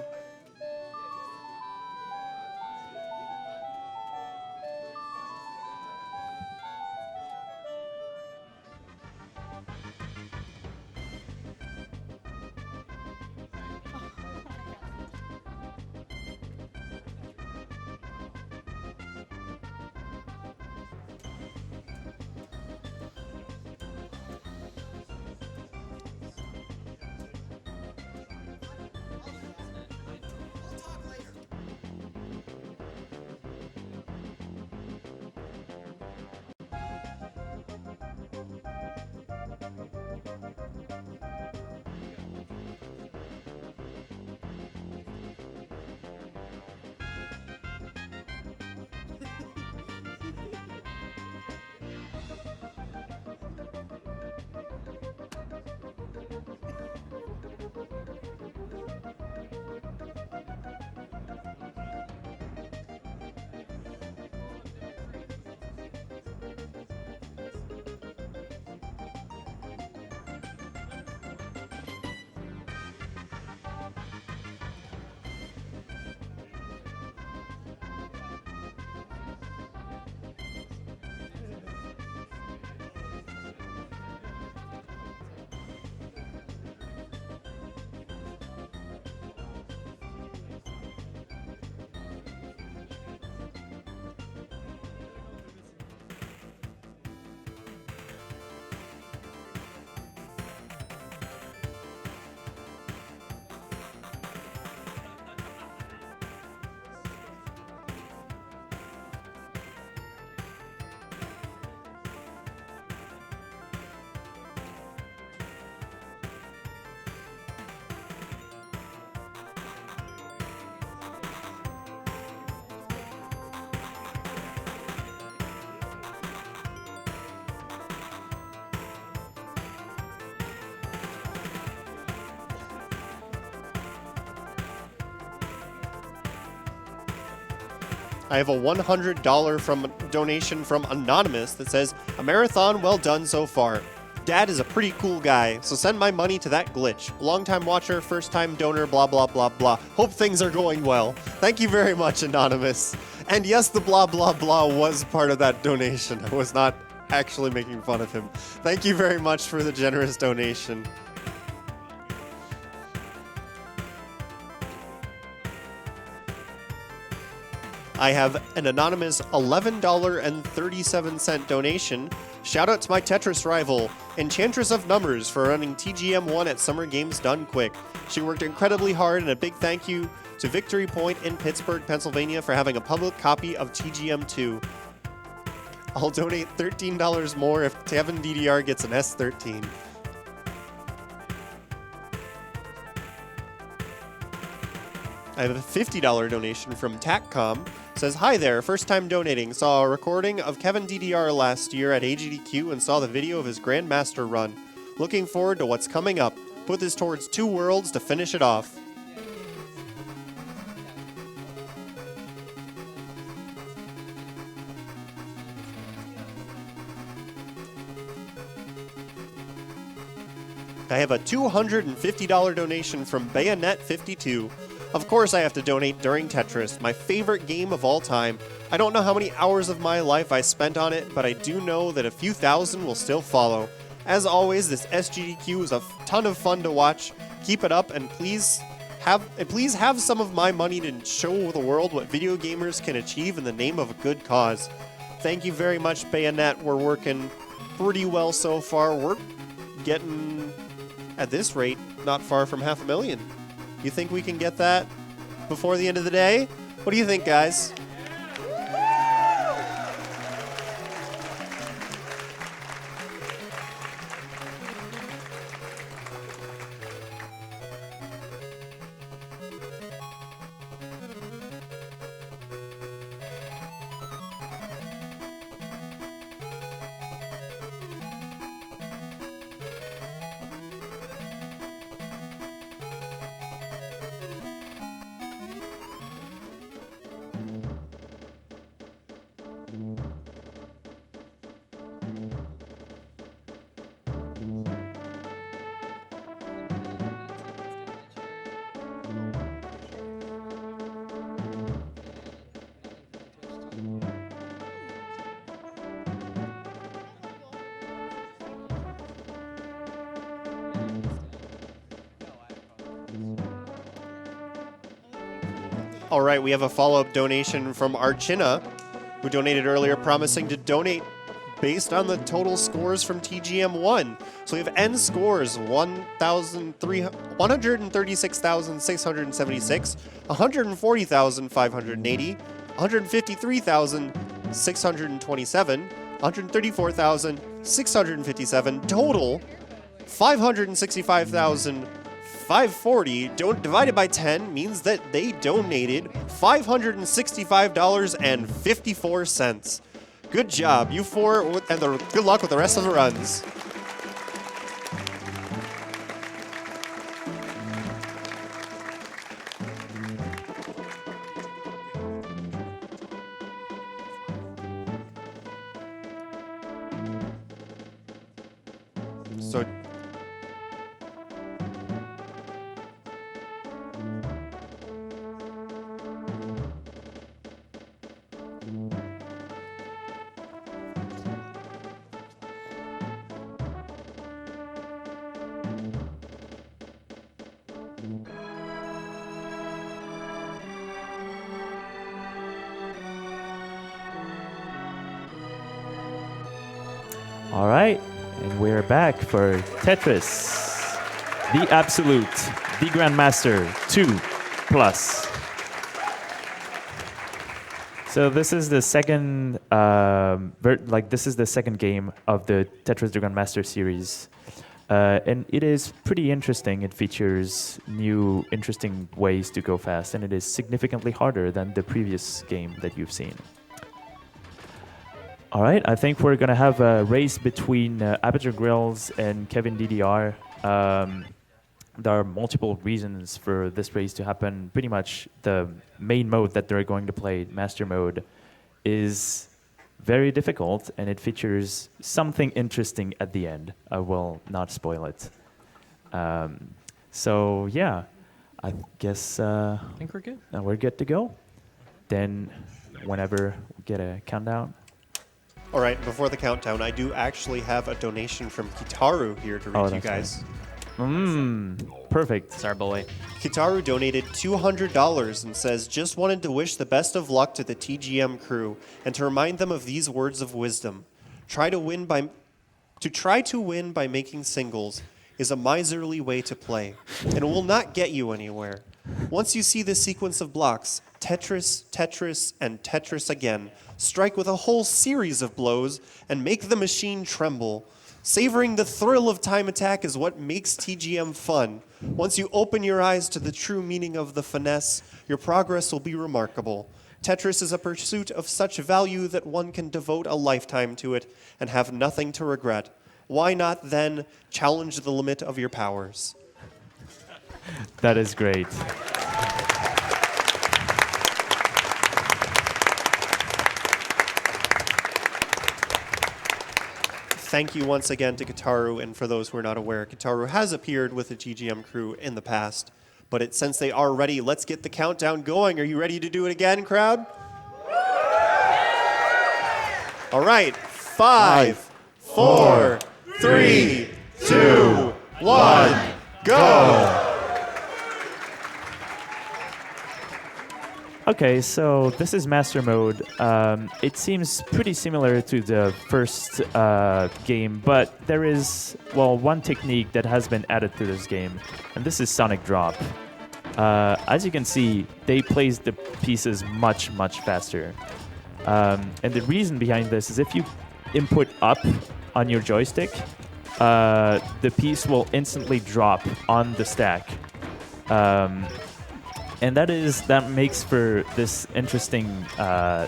I have a $100 donation from Anonymous that says, "A marathon well done so far. Dad is a pretty cool guy, so send my money to that glitch. Long-time watcher, first-time donor, blah, blah, blah, blah. Hope things are going well." Thank you very much, Anonymous. And yes, the blah, blah, blah was part of that donation. I was not actually making fun of him. Thank you very much for the generous donation. I have an anonymous $11.37 donation. Shout out to my Tetris rival, Enchantress of Numbers, for running TGM1 at Summer Games Done Quick. She worked incredibly hard, and a big thank you to Victory Point in Pittsburgh, Pennsylvania for having a public copy of TGM2. I'll donate $13 more if KevinDDR gets an S13. I have a $50 donation from TACCOM. Says, "Hi there, first time donating. Saw a recording of KevinDDR last year at SGDQ and saw the video of his Grandmaster run. Looking forward to what's coming up. Put this towards 2 worlds to finish it off." I have a $250 donation from Bayonet52. Of course I have to donate during Tetris, my favorite game of all time. I don't know how many hours of my life I spent on it, but I do know that a few thousand will still follow. As always, this SGDQ is a ton of fun to watch. Keep it up, and please have some of my money to show the world what video gamers can achieve in the name of a good cause. Thank you very much, Bayonet. We're working pretty well so far. We're getting, at this rate, not far from 500,000. You think we can get that before the end of the day? What do you think, guys? All right, we have a follow-up donation from Archina, who donated earlier, promising to donate based on the total scores from TGM1. So we have N scores, 136,676, 140,580, 153,627, 134,657, total 565,540. Divided by 10 means that they donated $565.54. Good job, you four, and good luck with the rest of the runs. So All right, and we're back for Tetris, the Absolute, the Grandmaster 2 Plus. So this is the second, this is the second game of the Tetris the Grandmaster series, and it is pretty interesting. It features new, interesting ways to go fast, and it is significantly harder than the previous game that you've seen. All right, I think we're going to have a race between Aperture Grills and KevinDDR. There are multiple reasons for this race to happen. Pretty much the main mode that they're going to play, Master Mode, is very difficult, and it features something interesting at the end. I will not spoil it. So, yeah, I guess I think we're good. we're good to go. Then whenever we get a countdown. all right, before the countdown, I do actually have a donation from Kitaru here to read to you that's guys. Perfect. It's our boy. Kitaru donated $200 and says, just wanted to wish the best of luck to the TGM crew and to remind them of these words of wisdom. Try to win by making singles is a miserly way to play and will not get you anywhere. Once you see this sequence of blocks, Tetris, Tetris, and Tetris again, strike with a whole series of blows and make the machine tremble. Savoring the thrill of time attack is what makes TGM fun. Once you open your eyes to the true meaning of the finesse, your progress will be remarkable. Tetris is a pursuit of such value that one can devote a lifetime to it and have nothing to regret. Why not then challenge the limit of your powers? That is great. Thank you once again to Kitaru, and for those who are not aware, Kitaru has appeared with the TGM crew in the past, but since they are ready, let's get the countdown going. Are you ready to do it again, crowd? All right, 5, 4, 3, 2, 1, go! Okay, so this is Master Mode. It seems pretty similar to the first game, but there is, well, one technique that has been added to this game, and this is Sonic Drop. As you can see, they place the pieces much, much faster. And the reason behind this is if you input up on your joystick, the piece will instantly drop on the stack. And that makes for this interesting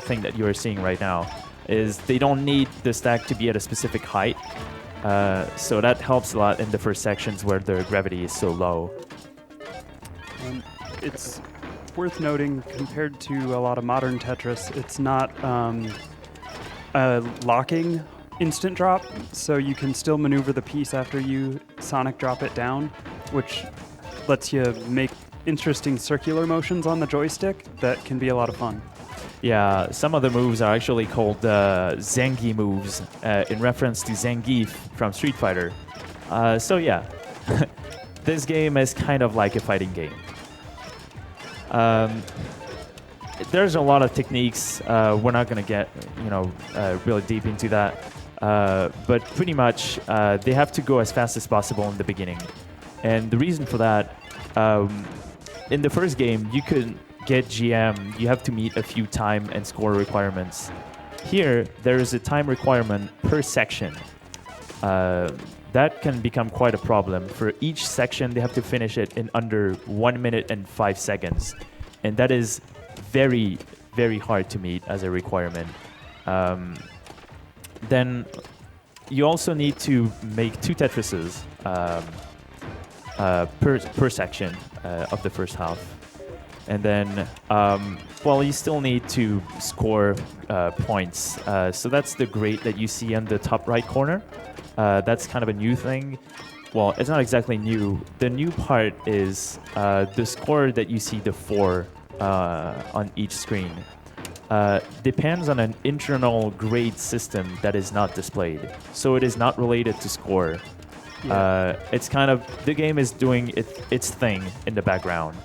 thing that you are seeing right now, is they don't need the stack to be at a specific height. So that helps a lot in the first sections where the gravity is so low. It's worth noting, compared to a lot of modern Tetris, it's not a locking instant drop, so you can still maneuver the piece after you sonic drop it down, which lets you make interesting circular motions on the joystick that can be a lot of fun. Yeah, some of the moves are actually called Zangief moves, in reference to Zangief from Street Fighter. So yeah, this game is kind of like a fighting game. there's a lot of techniques. We're not going to get really deep into that. But pretty much, they have to go as fast as possible in the beginning. And the reason for that, in the first game, you couldn't get GM. You have to meet a few time and score requirements. Here, there is a time requirement per section. That can become quite a problem. For each section, they have to finish it in under 1 minute and 5 seconds. And that is very, very hard to meet as a requirement. Then you also need to make 2 Tetrises per section of the first half. And then, you still need to score points. So that's the grade that you see on the top right corner. That's kind of a new thing. Well, it's not exactly new. The new part is the score that you see, the 4 on each screen, depends on an internal grade system that is not displayed. So it is not related to score. Yeah. It's kind of, the game is doing its thing in the background.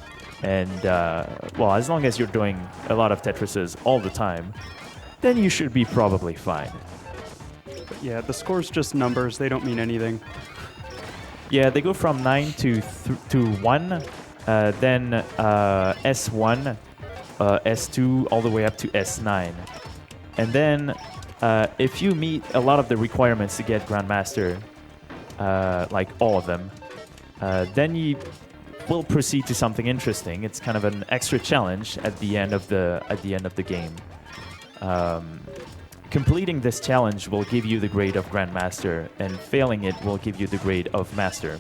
And, as long as you're doing a lot of Tetrises all the time, then you should be probably fine. Yeah, the score's just numbers. They don't mean anything. Yeah, they go from 9 to 1, then S1, S2, all the way up to S9. And then if you meet a lot of the requirements to get Grandmaster, like all of them, then you will proceed to something interesting. It's kind of an extra challenge at the end of the game. Completing this challenge will give you the grade of Grandmaster, and failing it will give you the grade of Master.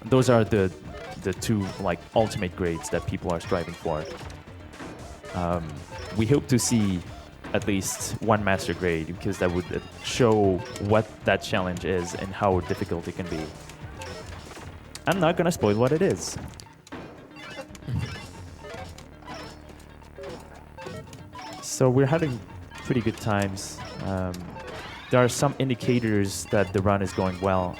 Those are the 2 ultimate grades that people are striving for. We hope to see at least 1 Master grade, because that would show what that challenge is and how difficult it can be. I'm not gonna spoil what it is. So we're having pretty good times. There are some indicators that the run is going well.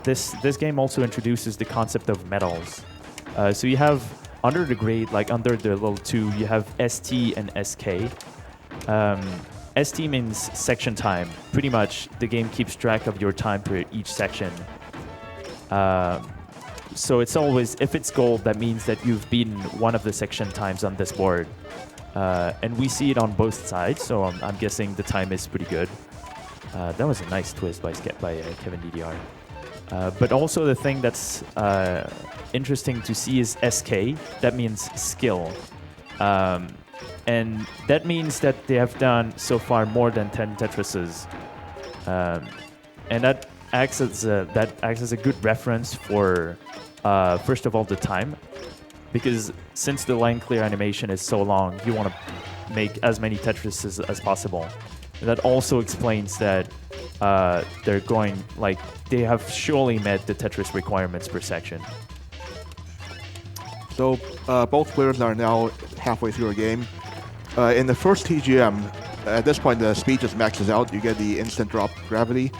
This game also introduces the concept of medals. So you have under the grade, like under the level 2, you have ST and SK. ST means section time. Pretty much the game keeps track of your time per each section. So it's always, if it's gold, that means that you've beaten one of the section times on this board. And we see it on both sides, so I'm guessing the time is pretty good. That was a nice twist by KevinDDR. But also the thing that's interesting to see is SK. That means skill. And that means that they have done so far more than 10 Tetrises. And that acts as a good reference for, first of all, the time. Because since the line clear animation is so long, you want to make as many Tetrises as possible. And that also explains that they're going, they have surely met the Tetris requirements per section. So both players are now halfway through a game. In the first TGM, at this point the speed just maxes out. You get the instant drop gravity.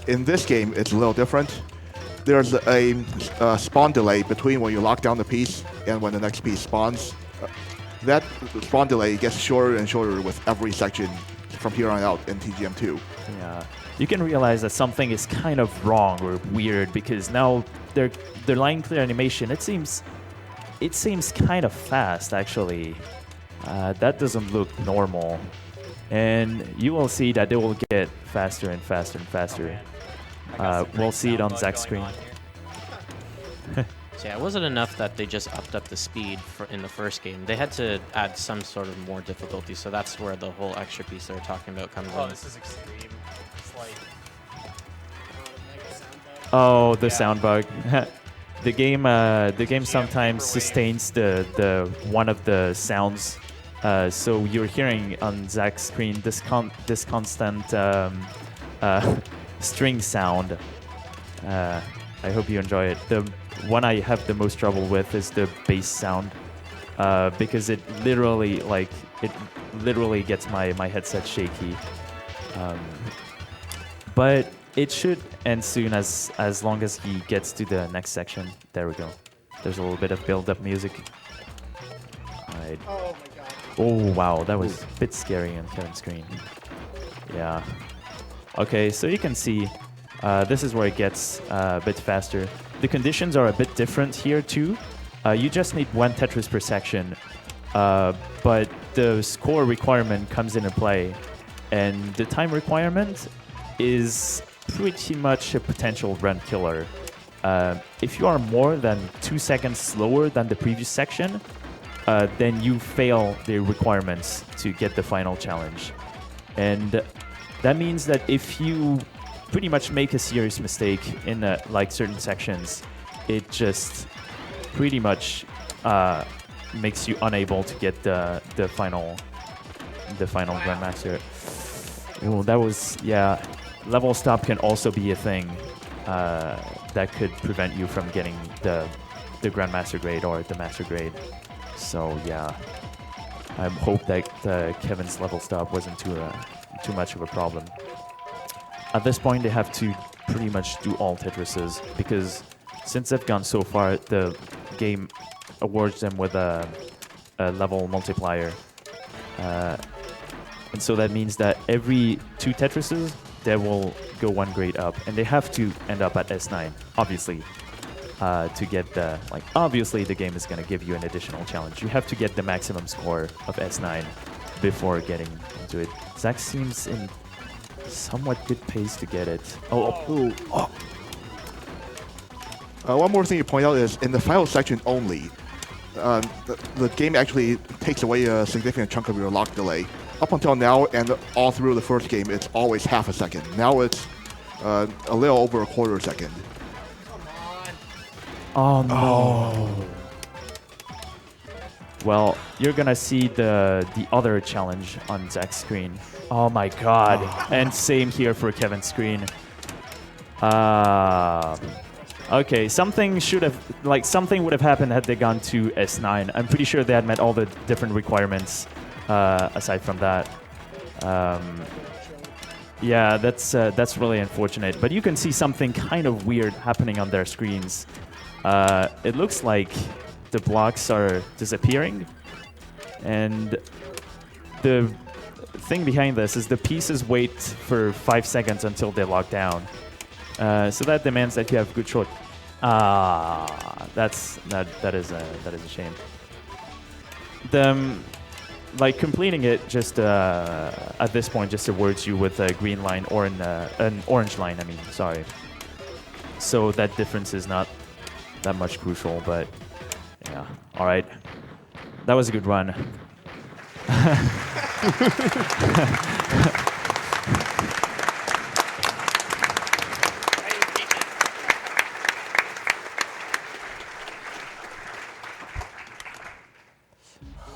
In this game, it's a little different. There's a spawn delay between when you lock down the piece and when the next piece spawns. That spawn delay gets shorter and shorter with every section from here on out in TGM2. Yeah, you can realize that something is kind of wrong or weird because now their line clear animation, it seems kind of fast actually. That doesn't look normal, and you will see that they will get faster and faster and faster. We'll see it on Zach's screen. So yeah, it wasn't enough that they just upped up the speed in the first game. They had to add some sort of more difficulty, so that's where the whole extra piece they're talking about comes in. Oh, this is extreme. It's like... Oh, the sound bug. The game sometimes sustains the one of the sounds. So you're hearing on Zach's screen this constant string sound. I hope you enjoy it. The one I have the most trouble with is the bass sound, because it literally gets my headset shaky. But it should end soon as long as he gets to the next section. There we go. There's a little bit of build-up music. right. Oh my god. Oh, wow, that was a bit scary on Kevin's screen. Yeah. Okay, so you can see this is where it gets a bit faster. The conditions are a bit different here too. You just need 1 Tetris per section, but the score requirement comes into play, and the time requirement is pretty much a potential run killer. If you are more than 2 seconds slower than the previous section, then you fail the requirements to get the final challenge. And that means that if you pretty much make a serious mistake in like certain sections, it just pretty much makes you unable to get the final Grandmaster. Oh, that was, yeah. Level stop can also be a thing that could prevent you from getting the Grandmaster grade or the Master grade. So yeah, I hope that Kevin's level stop wasn't too much of a problem. At this point, they have to pretty much do all Tetrises, because since they've gone so far, the game awards them with a level multiplier. And so that means that every 2 Tetrises, they will go 1 grade up, and they have to end up at S9, obviously, to get the, like, obviously the game is going to give you an additional challenge. You have to get the maximum score of S9 before getting into it. Zach seems in somewhat good pace to get it. One more thing to point out is in the final section only, the game actually takes away a significant chunk of your lock delay. Up until now and all through the first game, it's always half a second. Now it's a little over a quarter second. Oh no. Well, you're gonna see the other challenge on Zach's screen. Oh my god. And same here for Kevin's screen. Okay, something would have happened had they gone to S9. I'm pretty sure they had met all the different requirements aside from that. Yeah, that's really unfortunate. But you can see something kind of weird happening on their screens. It looks like the blocks are disappearing, and the thing behind this is the pieces wait for 5 seconds until they lock down. So that demands that you have good short. That is a shame. Like completing it just at this point just awards you with a green line or an orange line. I mean, sorry. So that difference is not that much crucial, but yeah. All right, that was a good run.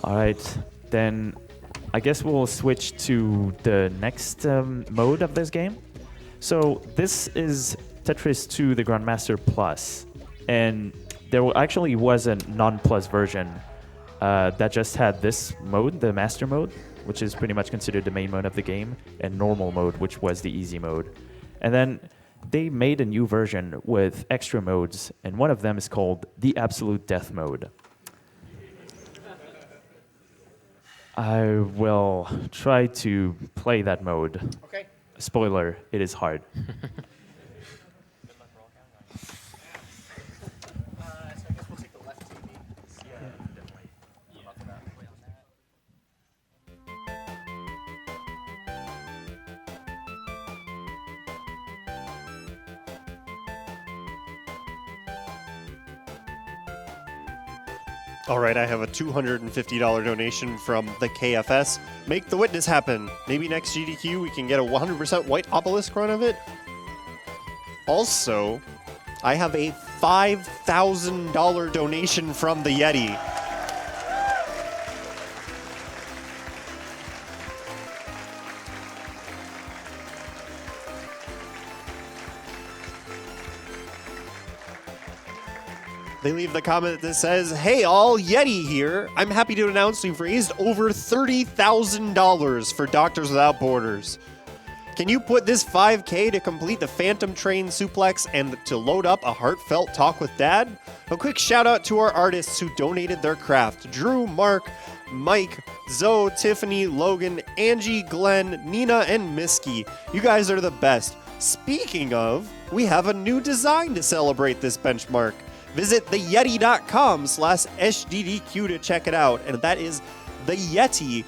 All right, then I guess we'll switch to the next mode of this game. So this is Tetris 2 the Grandmaster Plus, and there actually was a non-plus version that just had this mode, the Master Mode, which is pretty much considered the main mode of the game, and Normal Mode, which was the easy mode. And then they made a new version with extra modes, and one of them is called the Absolute Death Mode. I will try to play that mode. Okay. Spoiler, it is hard. All right, I have a $250 donation from the KFS. Make the witness happen. Maybe next GDQ we can get a 100% white obelisk run of it. Also, I have a $5,000 donation from the Yeti. They leave the comment that says, "Hey all, Yeti here. I'm happy to announce we've raised over $30,000 for Doctors Without Borders. Can you put this 5K to complete the Phantom Train suplex and to load up a heartfelt talk with Dad?" A quick shout out to our artists who donated their craft: Drew, Mark, Mike, Zoe, Tiffany, Logan, Angie, Glenn, Nina, and Misky. You guys are the best. Speaking of, we have a new design to celebrate this benchmark. Visit theyeti.com/SGDQ to check it out, and that is the Yeti,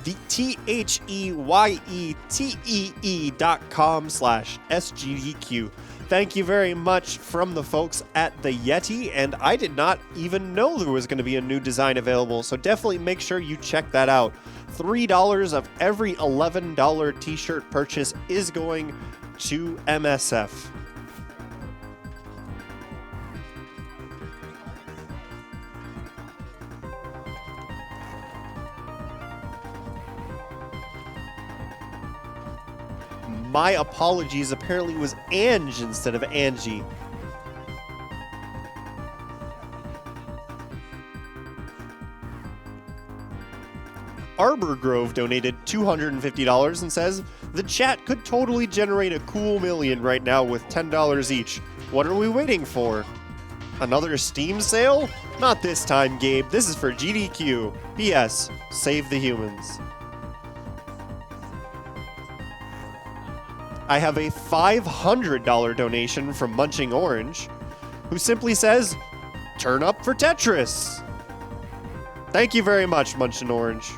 the THEYETEE.com/SGDQ. Thank you very much from the folks at the Yeti, and I did not even know there was going to be a new design available, so definitely make sure you check that out. $3 of every $11 t-shirt purchase is going to MSF. My apologies, apparently it was Ange instead of Angie. Arbor Grove donated $250 and says, the chat could totally generate a cool million right now with $10 each. What are we waiting for? Another Steam sale? Not this time, Gabe. This is for GDQ. P.S. Save the humans. I have a $500 donation from Munching Orange, who simply says, turn up for Tetris. Thank you very much, Munching Orange.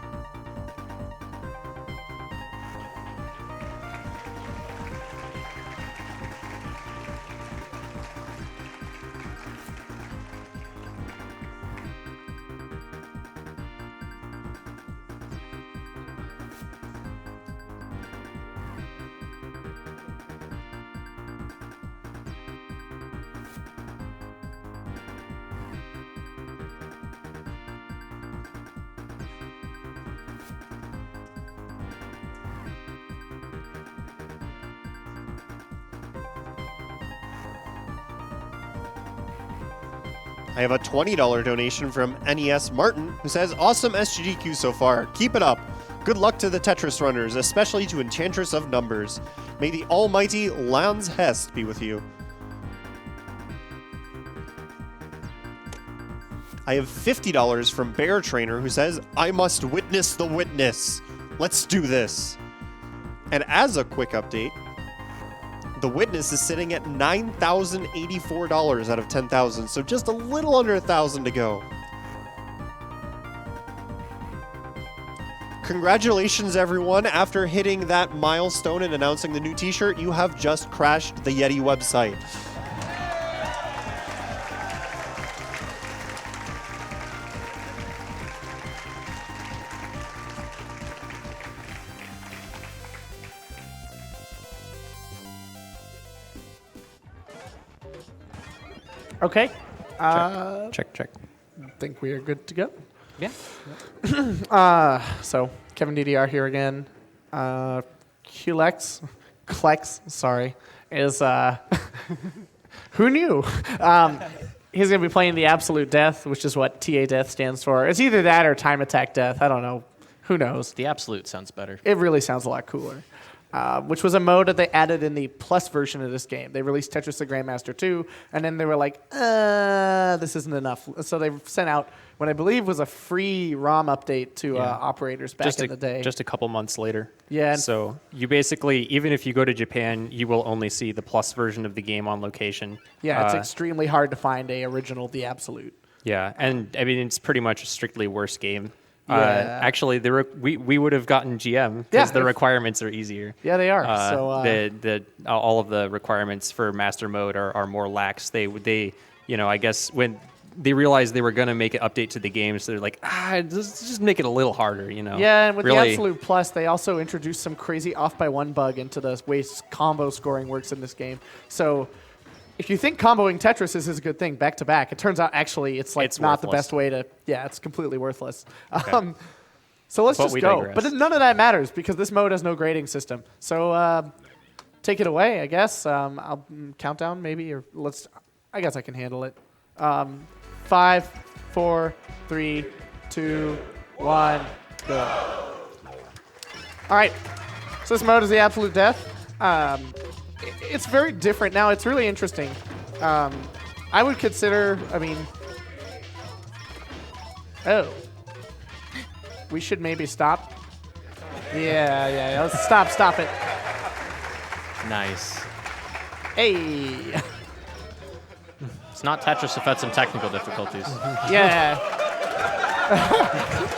I have a $20 donation from NES Martin, who says, awesome SGDQ so far. Keep it up. Good luck to the Tetris runners, especially to Enchantress of Numbers. May the almighty Lans Hest be with you. I have $50 from Bear Trainer, who says, I must witness the witness. Let's do this. And as a quick update, the witness is sitting at $9,084 out of 10,000, so just a little under 1,000 to go. Congratulations, everyone. After hitting that milestone and announcing the new t-shirt, you have just crashed the Yeti website. Okay. Check. I think we are good to go. Yeah. So KevinDDR here again. Klex, sorry, is who knew? He's gonna be playing the Absolute Death, which is what T.A.DEATH stands for. It's either that or Time Attack Death. I don't know. Who knows? The Absolute sounds better. It really sounds a lot cooler. Which was a mode that they added in the Plus version of this game. They released Tetris the Grandmaster 2, and then they were like, this isn't enough. So they sent out what I believe was a free ROM update to operators back in the day. Just a couple months later. Yeah. So you basically, even if you go to Japan, you will only see the Plus version of the game on location. Yeah, it's extremely hard to find a original The Absolute. Yeah, and I mean, it's pretty much a strictly worse game. Yeah. Actually, we would have gotten GM because the requirements are easier. Yeah, they are. All of the requirements for Master Mode are more lax. They I guess when they realized they were going to make an update to the game, so they're like, just make it a little harder, Yeah, and with the Absolute Plus, they also introduced some crazy off-by-one bug into the way combo scoring works in this game. So if you think comboing Tetris is a good thing back-to-back, it turns out actually it's not worthless. the best way to... Yeah, it's completely worthless. Okay. So let's But just we go. digress. But none of that matters because this mode has no grading system. So take it away, I guess. I'll count down maybe, or I guess I can handle it. 5, 4, 3, 2, 1, go. All right. So this mode is the Absolute Death. It's very different. Now, it's really interesting. I would consider, we should maybe stop. Yeah. Let's stop it. Nice. Hey. It's not Tetris if had some technical difficulties. Yeah.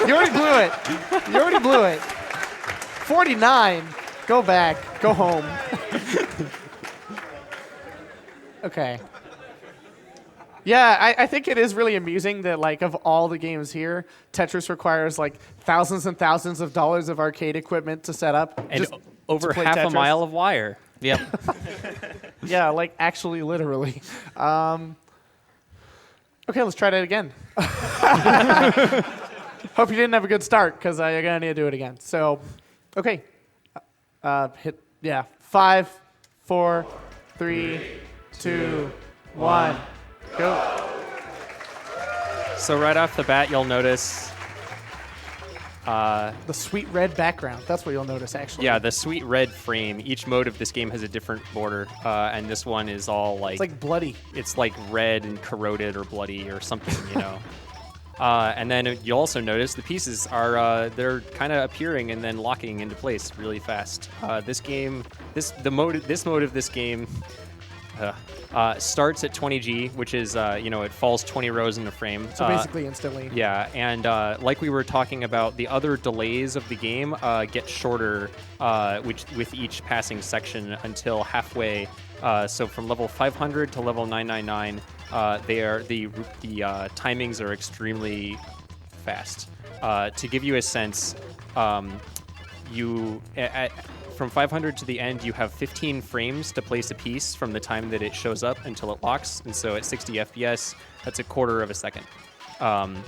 You already blew it. 49. Go back. Go home. Okay. Yeah, I think it is really amusing that, like, of all the games here, Tetris requires, like, thousands and thousands of dollars of arcade equipment to set up. And just over to play half a Tetris. mile of wire. Yep. Yeah, like, actually, literally. Okay, let's try that again. Hope you didn't have a good start, because you're going to need to do it again. So, okay. 5, 4, 3, 2, 1, go. So right off the bat, you'll notice, The sweet red background. That's what you'll notice, actually. yeah, the sweet red frame. Each mode of this game has a different border, and this one is all like It's like bloody. it's like red and corroded or bloody or something, you know. And then you'll also notice the pieces are they're kind of appearing and then locking into place really fast. This mode of this game starts at 20G, which is it falls 20 rows in the frame. So basically instantly. Yeah, and like we were talking about, the other delays of the game get shorter with each passing section until halfway. So from level 500 to level 999, the timings are extremely fast. To give you a sense, from 500 to the end, you have 15 frames to place a piece from the time that it shows up until it locks. And so at 60 FPS, that's a quarter of a second. And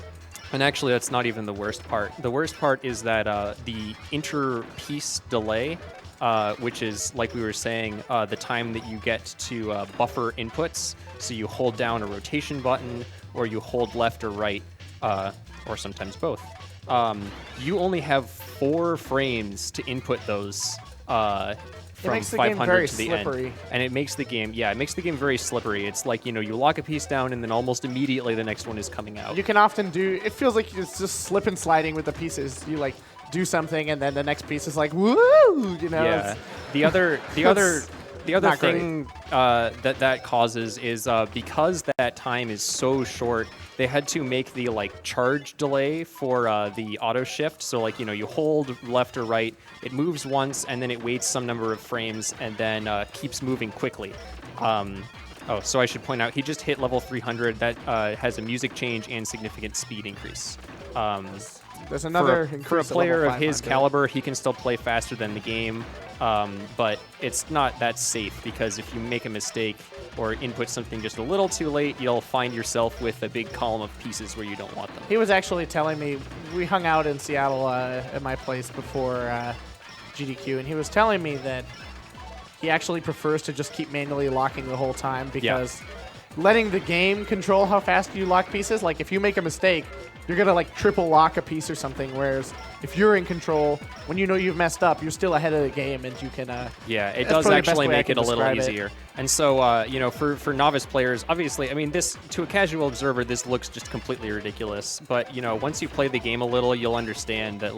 actually, that's not even the worst part. The worst part is that the inter-piece delay, which is, like we were saying, the time that you get to buffer inputs. So you hold down a rotation button, or you hold left or right, or sometimes both. You only have 4 frames to input those from 500 to the slippery. end. And it makes the game, very slippery. It's like, you lock a piece down and then almost immediately the next one is coming out. You can often it feels like it's just slip and sliding with the pieces. You like do something and then the next piece is like, woo, Yeah. The other thing that causes is because that time is so short, they had to make the charge delay for the auto shift. So you hold left or right, it moves once, and then it waits some number of frames, and then keeps moving quickly. So I should point out, he just hit level 300. That has a music change and significant speed increase. There's another for a player of his 500. caliber, he can still play faster than the game, but it's not that safe, because if you make a mistake or input something just a little too late, you'll find yourself with a big column of pieces where you don't want them. He was actually telling me, we hung out in Seattle at my place before GDQ, and he was telling me that he actually prefers to just keep manually locking the whole time, because letting the game control how fast you lock pieces, like if you make a mistake, you're going to triple lock a piece or something, whereas if you're in control, when you know you've messed up, you're still ahead of the game, and you can... it does actually make it a little easier. And so, for novice players, obviously, I mean, this, to a casual observer, this looks just completely ridiculous. But, once you play the game a little, you'll understand that,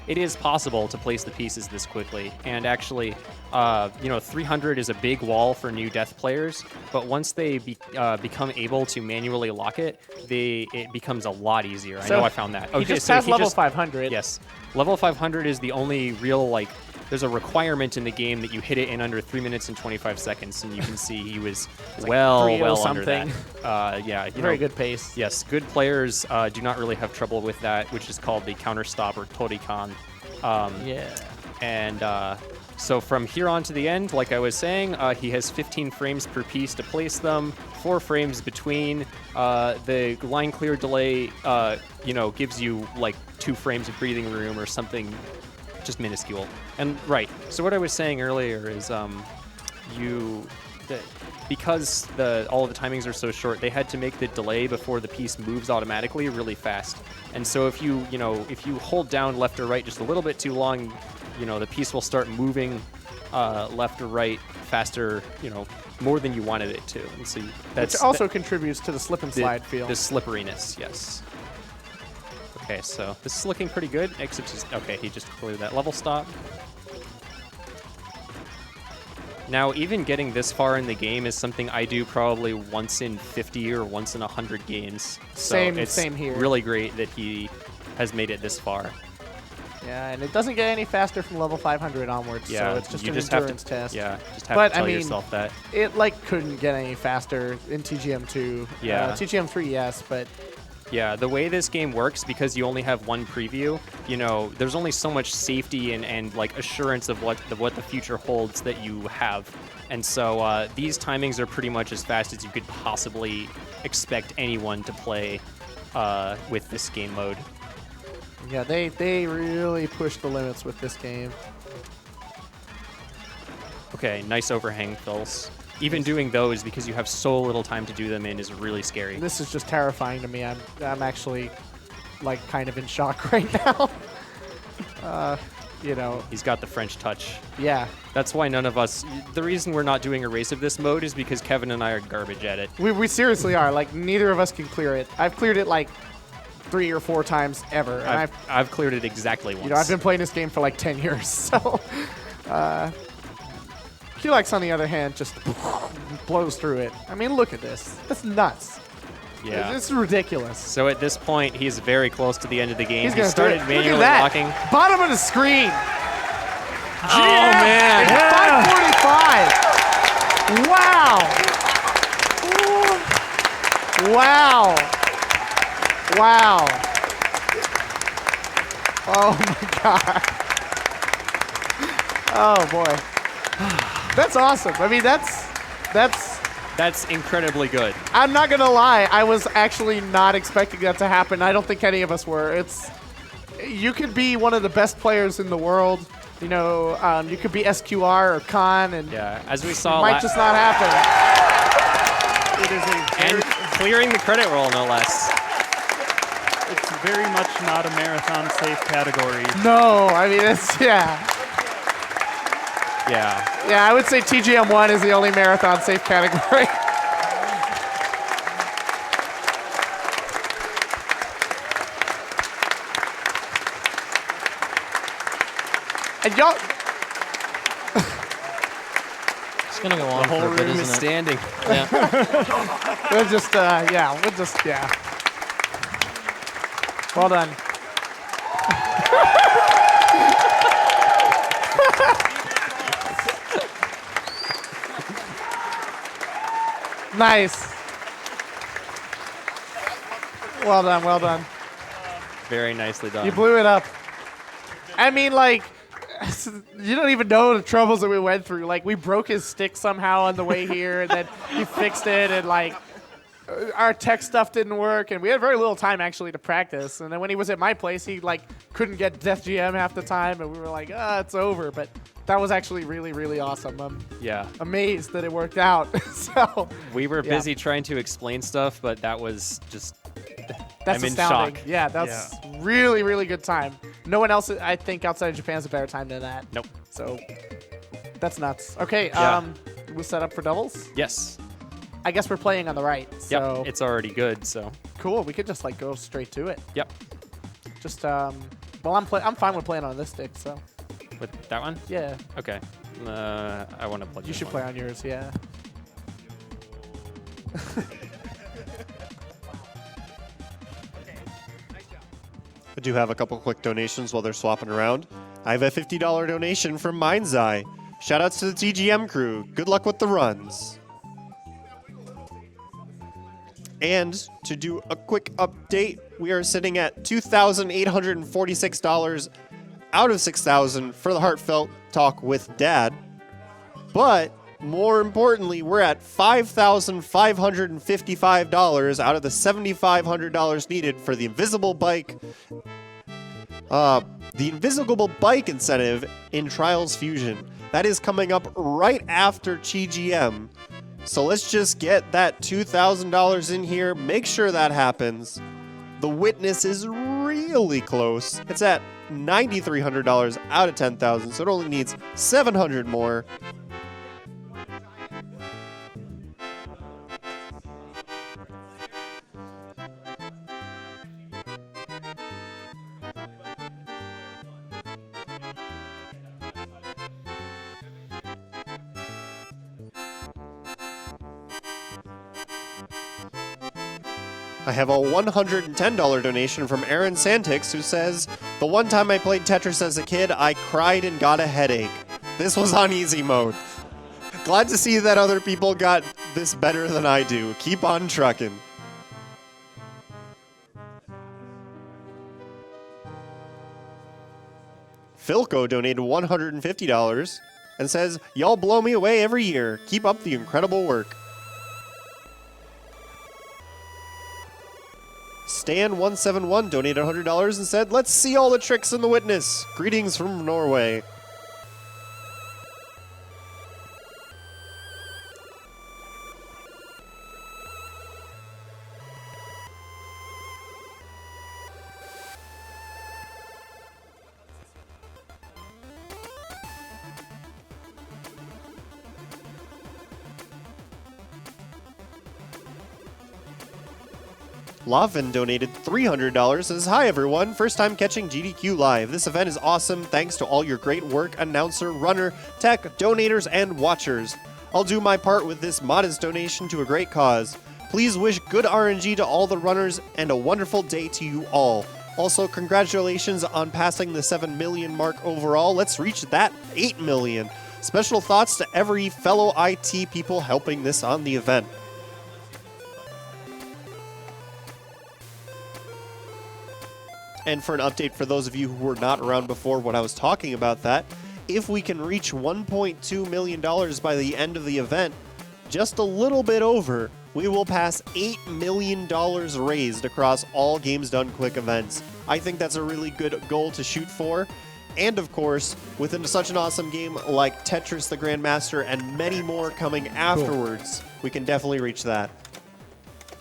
it is possible to place the pieces this quickly. And actually, 300 is a big wall for new Death players. But once they become able to manually lock it, it becomes a lot easier. So I know I found that. He just passed level 500. Yes. Level 500 is the only real, there's a requirement in the game that you hit it in under 3 minutes and 25 seconds, and you can see he was well under that. Very good pace. Yes, good players do not really have trouble with that, which is called the counter stop, or torikan. And so from here on to the end, like I was saying, he has 15 frames per piece to place them, 4 frames between. The line clear delay, gives you 2 frames of breathing room or something just minuscule. And so what I was saying earlier is because all of the timings are so short, they had to make the delay before the piece moves automatically really fast. And so if you hold down left or right just a little bit too long, the piece will start moving left or right faster, more than you wanted it to. And so Which also contributes to the slip and slide feel. The slipperiness, yes. Okay, so this is looking pretty good, except okay, he just cleared that level stop. Now, even getting this far in the game is something I do probably once in 50 or once in 100 games. So Same here. Really great that he has made it this far. Yeah, and it doesn't get any faster from level 500 onwards, Yeah, so it's just you an just have endurance to, test. Yeah, just have But, to tell I mean, yourself that. It like couldn't get any faster in TGM2. Yeah. TGM3, yes, but Yeah, the way this game works, because you only have one preview, you know, there's only so much safety and like assurance of what the future holds that you have. And so these timings are pretty much as fast as you could possibly expect anyone to play with this game mode. yeah, they really pushed the limits with this game. Okay, nice overhang fills. Even doing those, because you have so little time to do them in, is really scary. This is just terrifying to me. I'm actually like kind of in shock right now. You know, He's got the French touch. yeah. That's why none of us... The reason we're not doing a race of this mode is because Kevin and I are garbage at it. We seriously are. Like, neither of us can clear it. I've cleared it like 3 or 4 times ever. And I've cleared it exactly once. you know, I've been playing this game for like 10 years. So, QX, on the other hand, just blows through it. I mean, look at this. That's nuts. Yeah. It's ridiculous. So at this point, he's very close to the end of the game. He's He gonna started do it. Look manually at that. locking. Bottom of the screen. Oh, man. 545. Wow. Wow. Wow. Oh my God. Oh boy. That's awesome. I mean, that's. That's incredibly good. I'm not gonna lie. I was actually not expecting that to happen. I don't think any of us were. You could be one of the best players in the world. You know, you could be SQR or Khan, and Yeah, as we it saw might just not happen. It is a and clearing the credit roll, no less. it's very much not a marathon safe category. No, I mean yeah. Yeah. Yeah, I would say TGM1 is the only marathon safe category. And y'all, It's gonna go on The whole for a bit, room is isn't it? standing. Yeah. we'll just, Well done. Nice. Well done, well done. Very nicely done. You blew it up. I mean, like, you don't even know the troubles that we went through. Like, we broke his stick somehow on the way here, and then he fixed it, and, like, our tech stuff didn't work, and we had very little time, actually, to practice. And then when he was at my place, he, like, couldn't get Death GM half the time, and we were like, it's over. But that was actually really, really awesome. I'm Yeah. amazed that it worked out. So We were yeah. busy trying to explain stuff, but that was just... that's I'm in astounding. shock. Yeah, that's really, really good time. No one else, I think, outside of Japan has a better time than that. Nope. So that's nuts. Okay, Yeah. we'll set up for doubles. Yes. I guess we're playing on the right. So Yep. It's already good, so... cool. We could just like go straight to it. Yep. Just well, I'm fine with playing on this stick. So With that one? yeah, Okay. I want to plug you in should one. play on yours. Yeah. I do have a couple quick donations while they're swapping around. I have a $50 donation from Mind's Eye. Shoutouts to the TGM crew. Good luck with the runs. And to do a quick update, we are sitting at $2,846 out of $6,000 for the heartfelt talk with Dad. But more importantly, we're at $5,555 out of the $7,500 needed for the invisible bike. The invisible bike incentive in Trials Fusion. That is coming up right after TGM. So let's just get that $2,000 in here. Make sure that happens. The witness is really close. It's at $9,300 out of $10,000, so it only needs $700 more. I have a $110 donation from Aaron Santix who says, "The one time I played Tetris as a kid, I cried and got a headache. This was on easy mode. Glad to see that other people got this better than I do. Keep on trucking." Philco donated $150 and says, "Y'all blow me away every year. Keep up the incredible work." Stan171 donated $100 and said, "Let's see all the tricks in the witness. Greetings from Norway." Lavin donated $300 says, "Hi everyone, first time catching GDQ live. This event is awesome thanks to all your great work, announcer, runner, tech, donators, and watchers. I'll do my part with this modest donation to a great cause. Please wish good RNG to all the runners and a wonderful day to you all. Also, congratulations on passing the 7 million mark overall. Let's reach that 8 million. Special thoughts to every fellow IT people helping this on the event." And for an update for those of you who were not around before when I was talking about that, if we can reach $1.2 million by the end of the event, just a little bit over, we will pass $8 million raised across all Games Done Quick events. I think that's a really good goal to shoot for. And of course, within such an awesome game like Tetris the Grandmaster and many more coming afterwards, we can definitely reach that.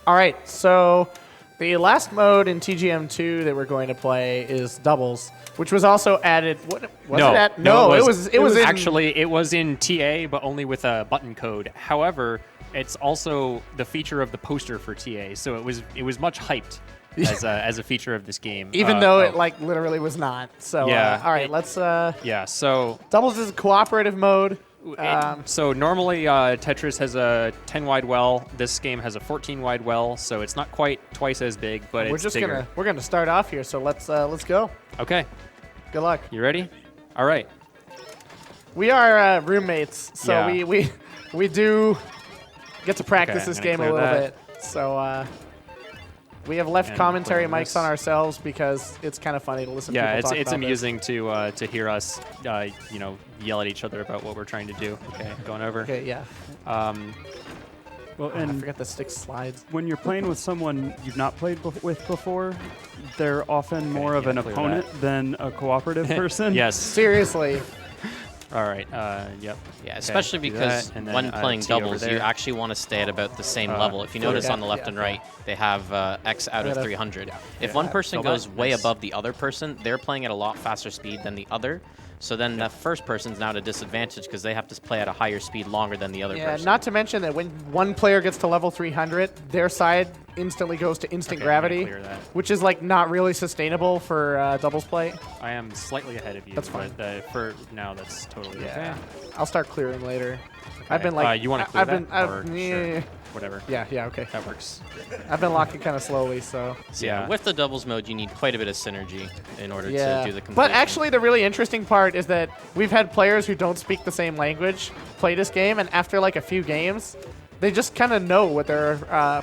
All right, so the last mode in TGM2 that we're going to play is doubles, which was also added. What was No, it at? no, it was in, actually it was in TA, but only with a button code. However, it's also the feature of the poster for TA, so it was much hyped as a feature of this game. even though it like literally was not. So Yeah, all right, let's. yeah. So Doubles is a cooperative mode. so normally Tetris has a 10 wide well. This game has a 14 wide well, so it's not quite twice as big, but we're it's just bigger. we're gonna start off here. So let's go. Okay, Good luck. you ready? All right. We are roommates, so Yeah. we do get to practice Okay, I'm this gonna game a clear little that. bit. So we have left And commentary clear mics this. on ourselves because it's kind of funny to listen to Yeah, people talk it's about this. amusing to hear us yell at each other about what we're trying to do. Okay, going over. Okay, yeah. Well, I and forgot the stick slides. when you're playing with someone you've not played with before, they're often more of yeah, an clear opponent than a cooperative person. Yes. Seriously. All right. Yep. Yeah, especially do because that, and then when playing T over doubles, there. you actually want to stay at about the same level. If you notice yeah, on the left yeah, and right, they have X out of gotta- 300. If yeah. one person Go goes back. way Nice. above the other person, they're playing at a lot faster speed than the other. So then the first person's now at a disadvantage because they have to play at a higher speed longer than the other Yeah, person. not to mention that when one player gets to level 300, their side instantly goes to instant Okay, I'm gonna gravity, clear that. which is like not really sustainable for doubles play. I am slightly ahead of you. That's fine. But, for now, that's totally Yeah. okay. I'll start clearing later. I've been Okay. like, you want to clear I've been, that? Or yeah, sure. Whatever. yeah, okay. That works. I've been locking kind of slowly, so So yeah, with the doubles mode, you need quite a bit of synergy in order yeah. to do the completion. But actually, the really interesting part is that we've had players who don't speak the same language play this game, and after like a few games, they just kind of know what their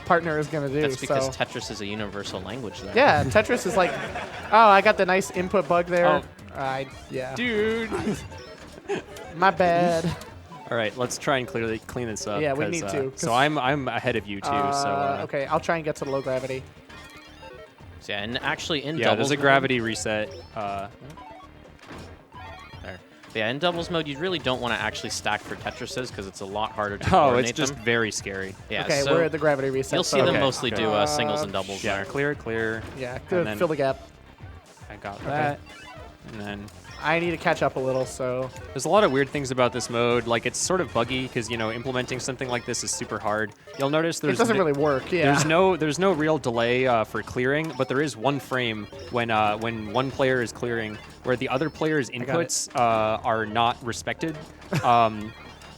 partner is going to do. that's because so. Tetris is a universal language there. Yeah, Tetris is like, oh, I got the nice input bug there. Yeah. Dude. My bad. All right, let's try and clean this up. Yeah, we 'cause, need to, 'cause- So I'm ahead of you too. So Okay, I'll try and get to the low gravity. So yeah, and actually in yeah, doubles there's a mode- gravity reset. There. Yeah, in doubles mode, you really don't want to actually stack for Tetrises because it's a lot harder to Oh, coordinate it's just them. very scary. Yeah, Okay, so we're at the gravity reset. you'll see so them Okay, mostly okay. do singles and doubles Yeah, there. clear. Yeah, and then- fill the gap. I got that. And then I need to catch up a little, so there's a lot of weird things about this mode. Like it's sort of buggy because implementing something like this is super hard. You'll notice there's it doesn't really work. Yeah. there's no real delay for clearing, but there is one frame when one player is clearing where the other player's got it. inputs are not respected.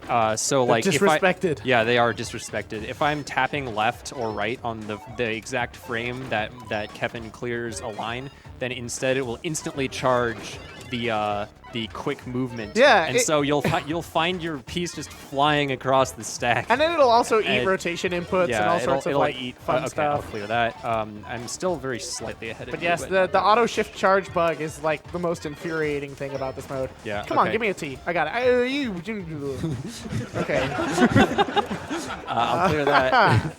So like disrespected. Yeah, they are disrespected. If I'm tapping left or right on the exact frame that Kevin clears a line, then instead it will instantly charge the quick movement. Yeah, and so you'll find your piece just flying across the stack. And then it'll also eat And- rotation inputs yeah, and all sorts of it'll like eat, fun okay, stuff. I'll clear that. I'm still very slightly ahead of But you. yes, the auto shift charge bug is like the most infuriating thing about this mode. Yeah, Come on, okay. give me a T. I got it. Okay. I'll clear that.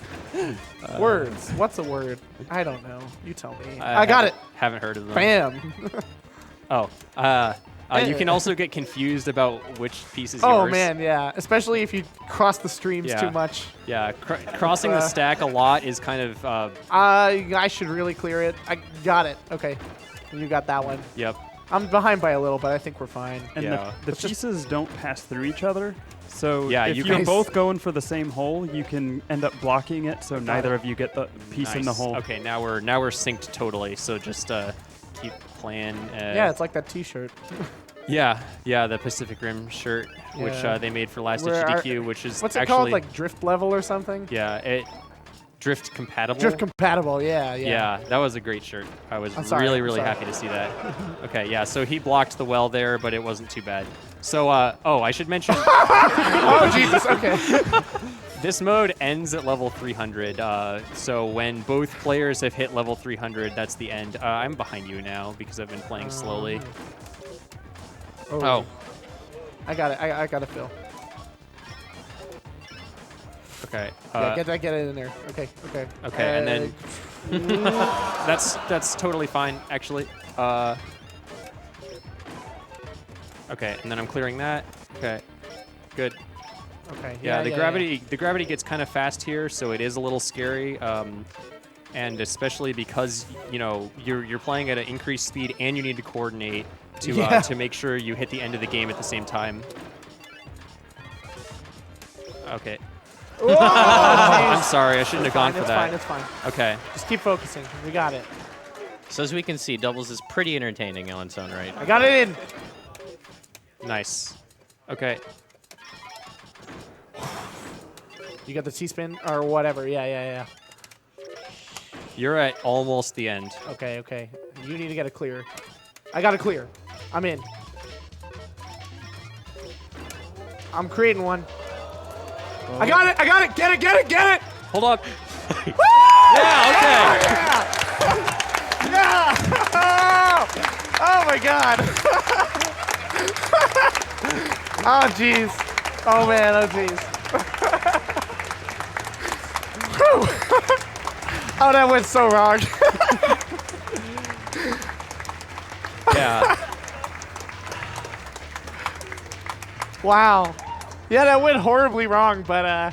Words. What's a word? I don't know. You tell me. I got it. Haven't heard of them. Bam. You can also get confused about which piece is Oh yours. man, yeah. Especially if you cross the streams Yeah. too much. Yeah, crossing the stack a lot is kind of. I should really clear it. I got it. Okay. You got that one. Yep. I'm behind by a little, but I think we're fine. And Yeah. the pieces don't pass through each other. So Yeah, if you you're can- both going for the same hole, you can end up blocking it, so neither of you get the piece in the Nice. hole. Okay, now we're synced totally. So just keep playing. Yeah, it's like that T-shirt. Yeah, the Pacific Rim shirt, which Yeah. they made for last Where SGDQ, which is What's it actually called? Like drift level or something? yeah, it drift compatible. Drift compatible. Yeah. Yeah, that was a great shirt. I was I'm sorry, really, I'm really sorry. happy to see that. Okay, yeah, so he blocked the well there, but it wasn't too bad. So, I should mention Oh Jesus. Okay. this mode ends at level 300. So when both players have hit level 300, that's the end. I'm behind you now because I've been playing slowly. Oh, I got it. I got it, Phil. okay. Yeah, get it in there. Okay. Okay, and then that's totally fine, actually. Okay, and then I'm clearing that. Okay, good. Okay. Yeah, the gravity gets kind of fast here, so it is a little scary. And especially because you're playing at an increased speed and you need to coordinate to make sure you hit the end of the game at the same time. Okay. Whoa, I'm sorry, I shouldn't have gone for it's that. fine. It's fine. Okay. Just keep focusing. We got it. So as we can see, doubles is pretty entertaining on its own right. I got it in. Nice. Okay. You got the T-spin or whatever. Yeah. You're at almost the end. Okay. You need to get a clear. I got a clear. I'm in. I'm creating one. I got it. Get it. Hold up. Woo! Yeah, okay. Yeah. Oh my God. Oh jeez. Oh man. Oh jeez. Whew. Oh, that went so wrong. Yeah. Wow. Yeah, that went horribly wrong, but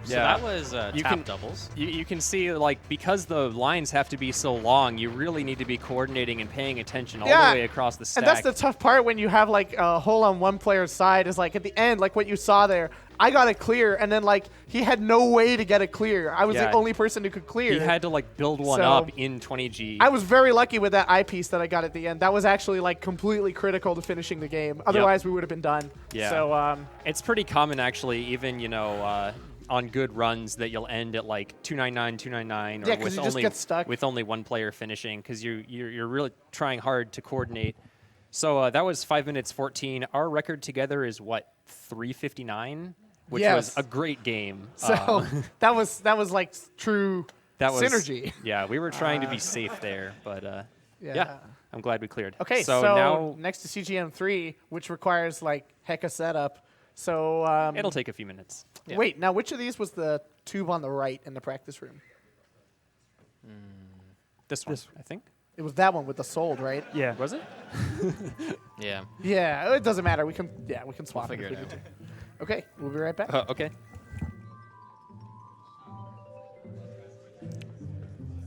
So Yeah. that was You tap can- doubles. You can see, like, because the lines have to be so long, you really need to be coordinating and paying attention all Yeah, the way across the stack. and that's the tough part when you have like a hole on one player's side is like at the end, like what you saw there. I got it clear, and then like he had no way to get it clear. I was Yeah. the only person who could clear. He had to, like, build one So- up in 20G. I was very lucky with that eyepiece that I got at the end. That was actually like completely critical to finishing the game. Otherwise, we would have been done. Yeah. So It's pretty common, actually, even, on good runs that you'll end at, like, 299, 299, or Yeah, 'cause with you just only get stuck. with only one player finishing, because you're really trying hard to coordinate. So that was 5 minutes 14. Our record together is, what, 3:59? Which Yes. was a great game. so that was like true That was synergy. Yeah, we were trying to be safe there, but yeah, I'm glad we cleared. Okay, so now next to CGM3, which requires like hecka setup. So it'll take a few minutes. Yeah. wait, now which of these was the tube on the right in the practice room? This one, I think. It was that one with the sold, right? Yeah. Was it? Yeah. Yeah, it doesn't matter. We can swap figure if we it need to. Okay, we'll be right back. Okay.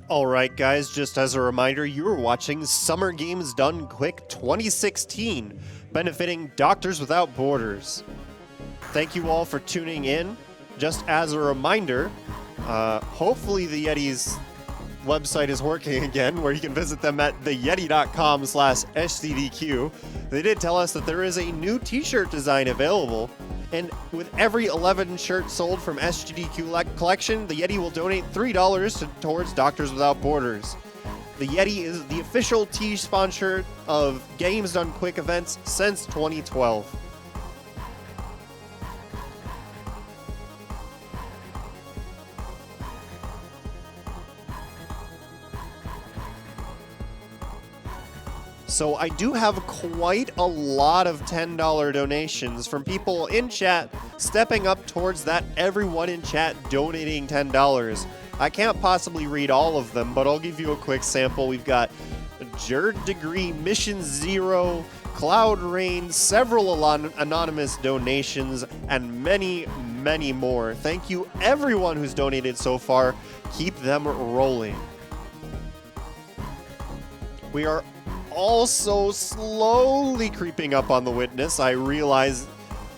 All right, guys, just as a reminder, you are watching Summer Games Done Quick 2016, benefiting Doctors Without Borders. Thank you all for tuning in. Just as a reminder, hopefully the Yeti's website is working again, where you can visit them at theyeti.com/SGDQ. They did tell us that there is a new t-shirt design available. And with every 11 shirts sold from SGDQ collection, the Yeti will donate $3 towards Doctors Without Borders. The Yeti is the official sponsor of Games Done Quick events since 2012. So I do have quite a lot of $10 donations from people in chat stepping up towards that, everyone in chat donating $10. I can't possibly read all of them, but I'll give you a quick sample. We've got Jerd Degree, Mission Zero, Cloud Rain, several anonymous donations, and many, many more. Thank you everyone who's donated so far. Keep them rolling. We are also slowly creeping up on the witness. I realize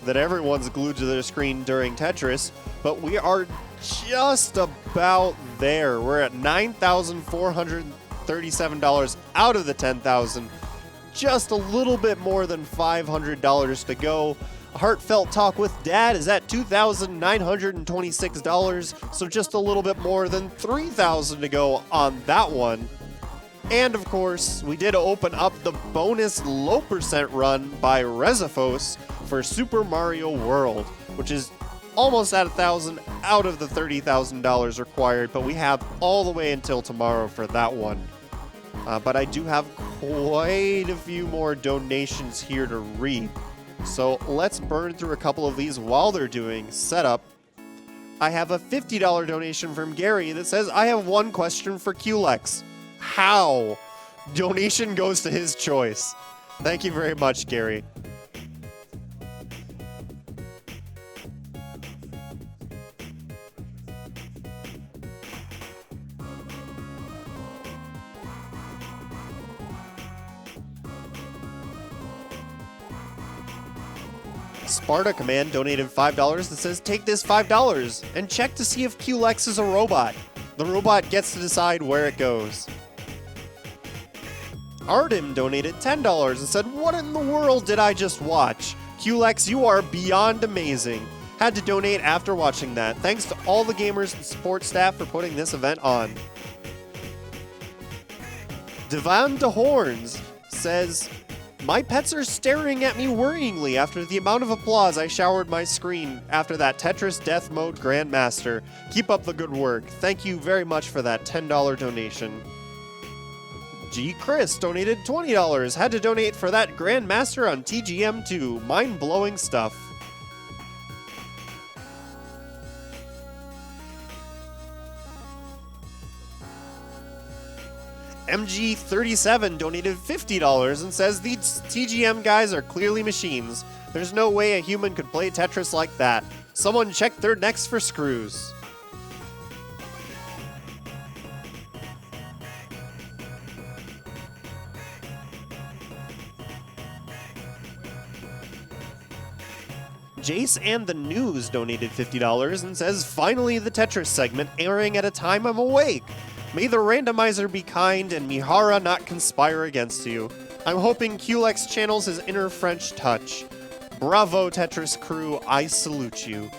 that everyone's glued to their screen during Tetris, but we are just about there. We're at $9,437 out of the $10,000. Just a little bit more than $500 to go. Heartfelt Talk with Dad is at $2,926, so just a little bit more than $3,000 to go on that one. And of course, we did open up the bonus low percent run by Rezafos for Super Mario World, which is almost at 1,000 out of the $30,000 required, but we have all the way until tomorrow for that one. But I do have quite a few more donations here to read. So let's burn through a couple of these while they're doing setup. I have a $50 donation from Gary that says, I have one question for QLEX. How? Donation goes to his choice. Thank you very much, Gary. Sparta Command donated $5 that says, take this $5 and check to see if QLEX is a robot. The robot gets to decide where it goes. Artem donated $10 and said, what in the world did I just watch? QLEX, you are beyond amazing. Had to donate after watching that. Thanks to all the gamers and support staff for putting this event on. Divan de Horns says, my pets are staring at me worryingly after the amount of applause I showered my screen after that Tetris Death Mode Grandmaster. Keep up the good work. Thank you very much for that $10 donation. G. Chris donated $20. Had to donate for that Grandmaster on TGM2. Mind-blowing stuff. MG37 donated $50 and says, these TGM guys are clearly machines. There's no way a human could play Tetris like that. Someone check their necks for screws. Jace and the News donated $50 and says, finally the Tetris segment airing at a time I'm awake. May the randomizer be kind and Mihara not conspire against you. I'm hoping QLEX channels his inner French touch. Bravo, Tetris crew, I salute you.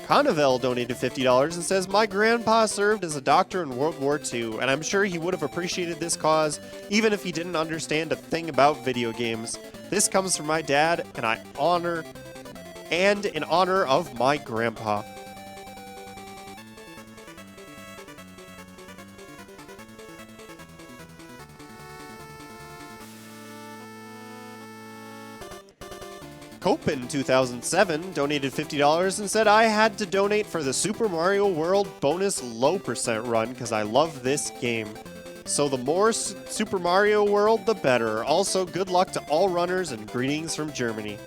Conavel donated $50 and says, my grandpa served as a doctor in World War II, and I'm sure he would have appreciated this cause, even if he didn't understand a thing about video games. This comes from my dad, and in honor of my grandpa. Copen 2007 donated $50 and said, I had to donate for the Super Mario World bonus low percent run because I love this game. So the more Super Mario World, the better. Also, good luck to all runners and greetings from Germany.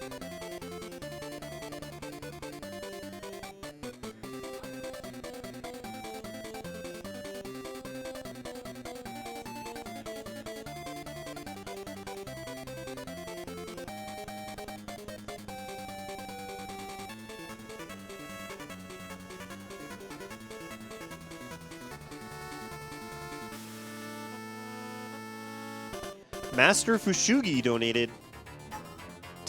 Master Fushugi donated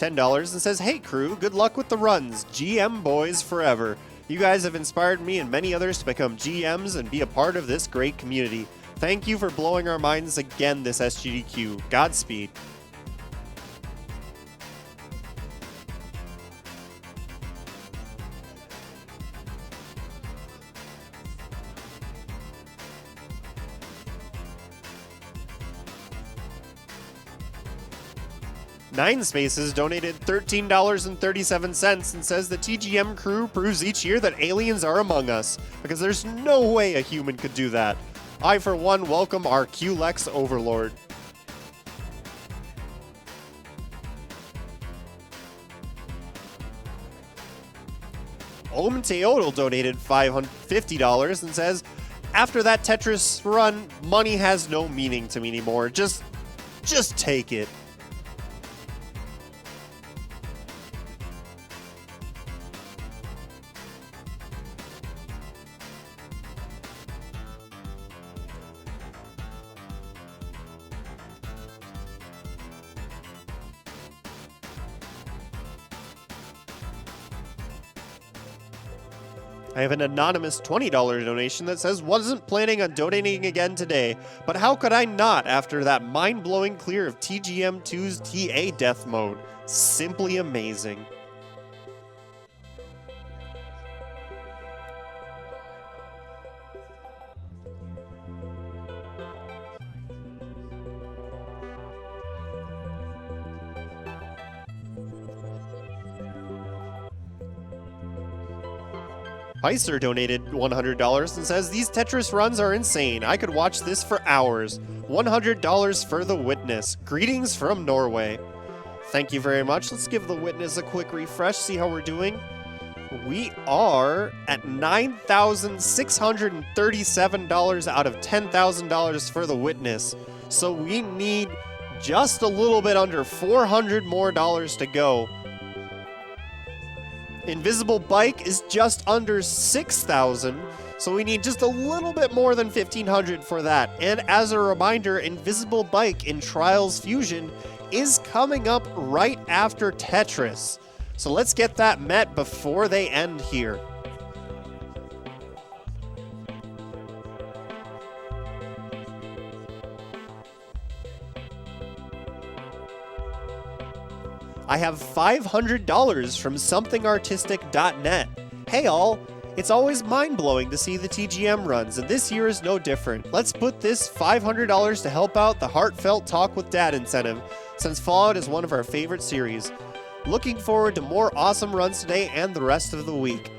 $10 and says, "Hey crew, good luck with the runs. GM boys forever. You guys have inspired me and many others to become GMs and be a part of this great community. Thank you for blowing our minds again this SGDQ. Godspeed." Nine Spaces donated $13.37 and says the TGM crew proves each year that aliens are among us, because there's no way a human could do that. I, for one, welcome our QLEX overlord. Teodal donated $550 and says, "After that Tetris run, money has no meaning to me anymore. Just take it." I have an anonymous $20 donation that says, "Wasn't planning on donating again today, but how could I not after that mind-blowing clear of TGM2's T.A.DEATH mode? Simply amazing." Heiser donated $100 and says, "These Tetris runs are insane. I could watch this for hours. $100 for the Witness. Greetings from Norway." Thank you very much. Let's give the Witness a quick refresh, see how we're doing. We are at $9,637 out of $10,000 for the Witness. So we need just a little bit under $400 more to go. Invisible Bike is just under 6,000, so we need just a little bit more than 1,500 for that. And as a reminder, Invisible Bike in Trials Fusion is coming up right after Tetris. So let's get that met before they end here. I have $500 from somethingartistic.net. Hey all, it's always mind-blowing to see the TGM runs, and this year is no different. Let's put this $500 to help out the Heartfelt Talk with Dad incentive, since Fallout is one of our favorite series. Looking forward to more awesome runs today and the rest of the week.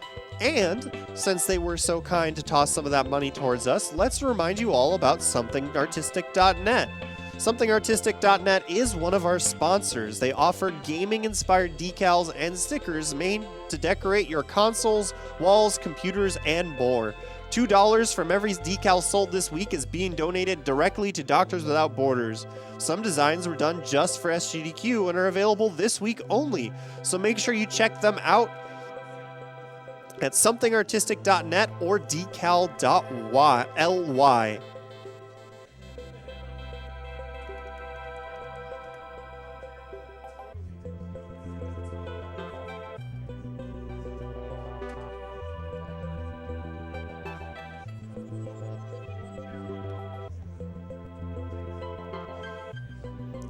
And, since they were so kind to toss some of that money towards us, let's remind you all about somethingartistic.net. SomethingArtistic.net is one of our sponsors. They offer gaming-inspired decals and stickers made to decorate your consoles, walls, computers, and more. $2 from every decal sold this week is being donated directly to Doctors Without Borders. Some designs were done just for SGDQ and are available this week only, so make sure you check them out at somethingartistic.net or decal.ly.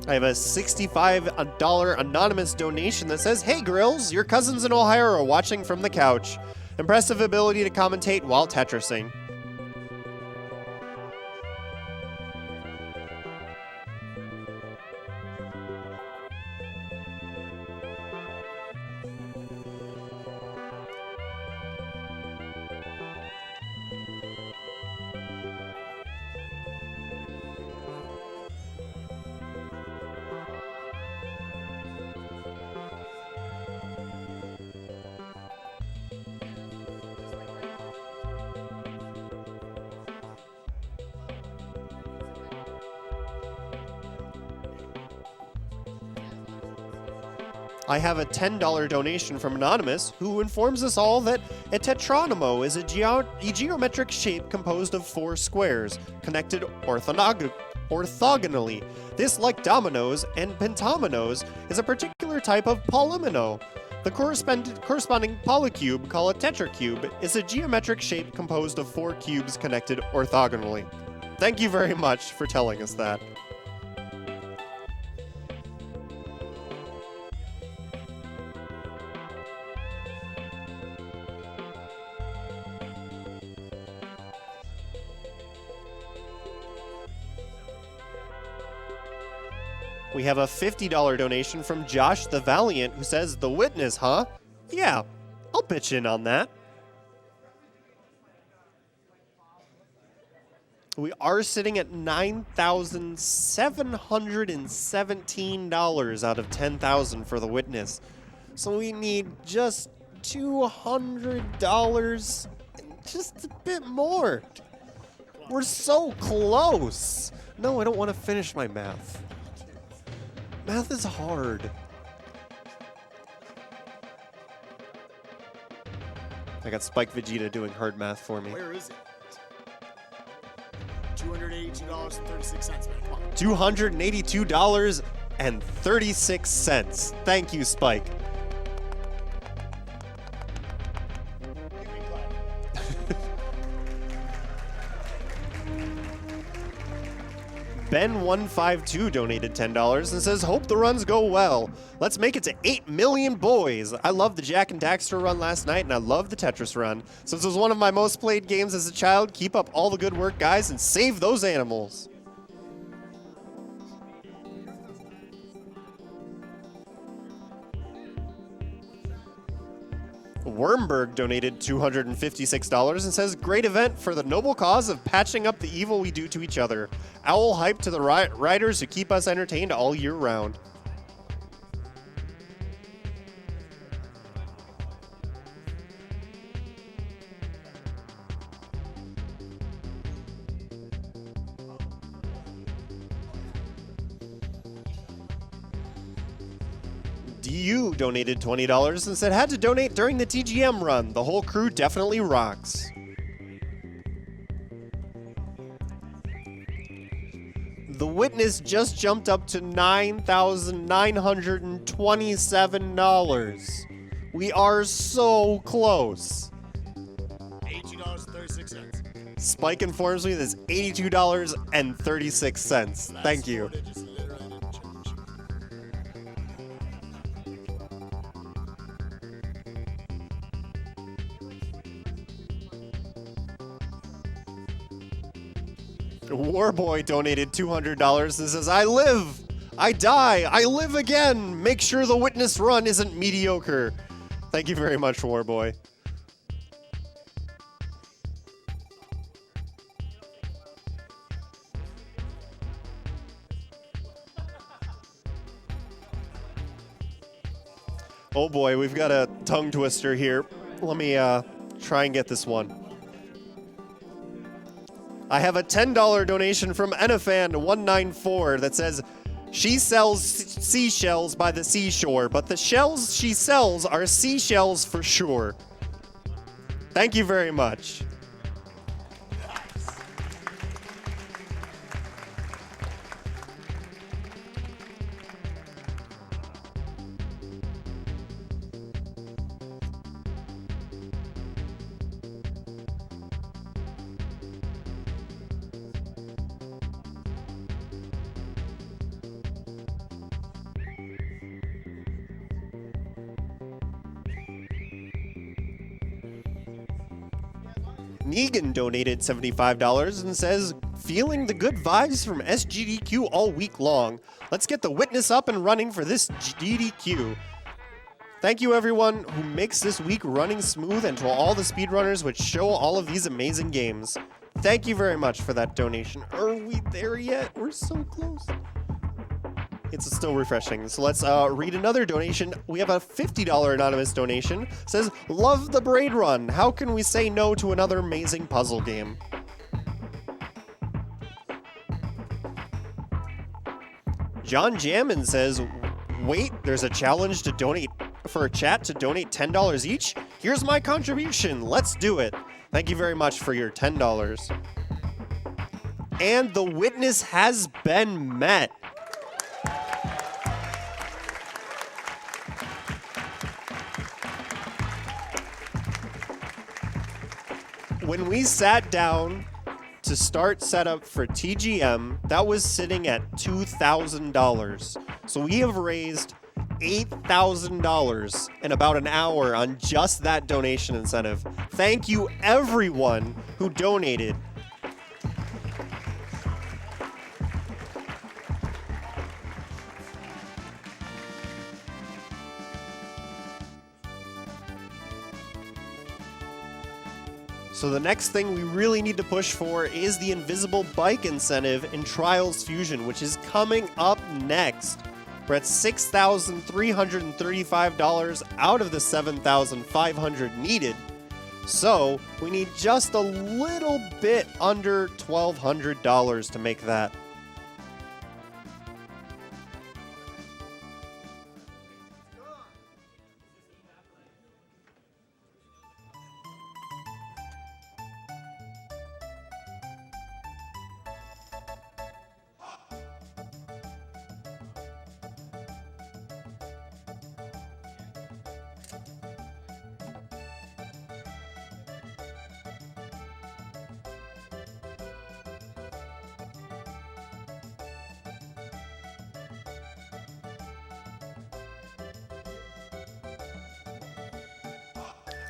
I have a $65 anonymous donation that says, "Hey Grills, your cousins in Ohio are watching from the couch. Impressive ability to commentate while Tetrising." I have a $10 donation from Anonymous, who informs us all that a tetronymo is a geometric shape composed of 4 squares, connected orthogonally. This, like dominoes and pentominoes, is a particular type of polymino. The corresponding polycube, called a tetracube, is a geometric shape composed of 4 cubes connected orthogonally. Thank you very much for telling us that. We have a $50 donation from Josh the Valiant, who says, "The Witness, huh? Yeah, I'll pitch in on that." We are sitting at $9,717 out of $10,000 for The Witness. So we need just $200 and just a bit more. We're so close. No, I don't want to finish my math. Math is hard. I got Spike Vegeta doing hard math for me. Where is it? $282.36, man. Come on. $282.36. Thank you, Spike. Ben152 donated $10 and says, "Hope the runs go well. Let's make it to 8 million boys. I love the Jack and Daxter run last night, and I love the Tetris run. Since it was one of my most played games as a child, keep up all the good work, guys, and save those animals." Wormberg donated $256 and says, "Great event for the noble cause of patching up the evil we do to each other. Owl hype to the writers who keep us entertained all year round." DU donated $20 and said, "Had to donate during the TGM run. The whole crew definitely rocks." The Witness just jumped up to $9,927. We are so close. $82.36. Spike informs me that's $82.36. Thank you. Warboy donated $200 and says, "I live, I die, I live again. Make sure the Witness run isn't mediocre." Thank you very much, Warboy. Oh boy, we've got a tongue twister here. Let me try and get this one. I have a $10 donation from Enafan194 that says, "She sells seashells by the seashore, but the shells she sells are seashells for sure." Thank you very much. Negan donated $75 and says, "Feeling the good vibes from SGDQ all week long. Let's get the Witness up and running for this GDQ." Thank you everyone who makes this week running smooth, and to all the speedrunners which show all of these amazing games. Thank you very much for that donation. Are we there yet? We're so close. It's still refreshing. So let's read another donation. We have a $50 anonymous donation. It says, "Love the Braid Run. How can we say no to another amazing puzzle game?" John Jammin says, "Wait, there's a challenge to donate for a chat to donate $10 each? Here's my contribution. Let's do it." Thank you very much for your $10. And the Witness has been met. when we sat down to start setup for TGM, that was sitting at $2,000. So we have raised $8,000 in about an hour on just that donation incentive. Thank you everyone who donated. So the next thing we really need to push for is the invisible bike incentive in Trials Fusion, which is coming up next. We're at $6,335 out of the $7,500 needed. So we need just a little bit under $1,200 to make that.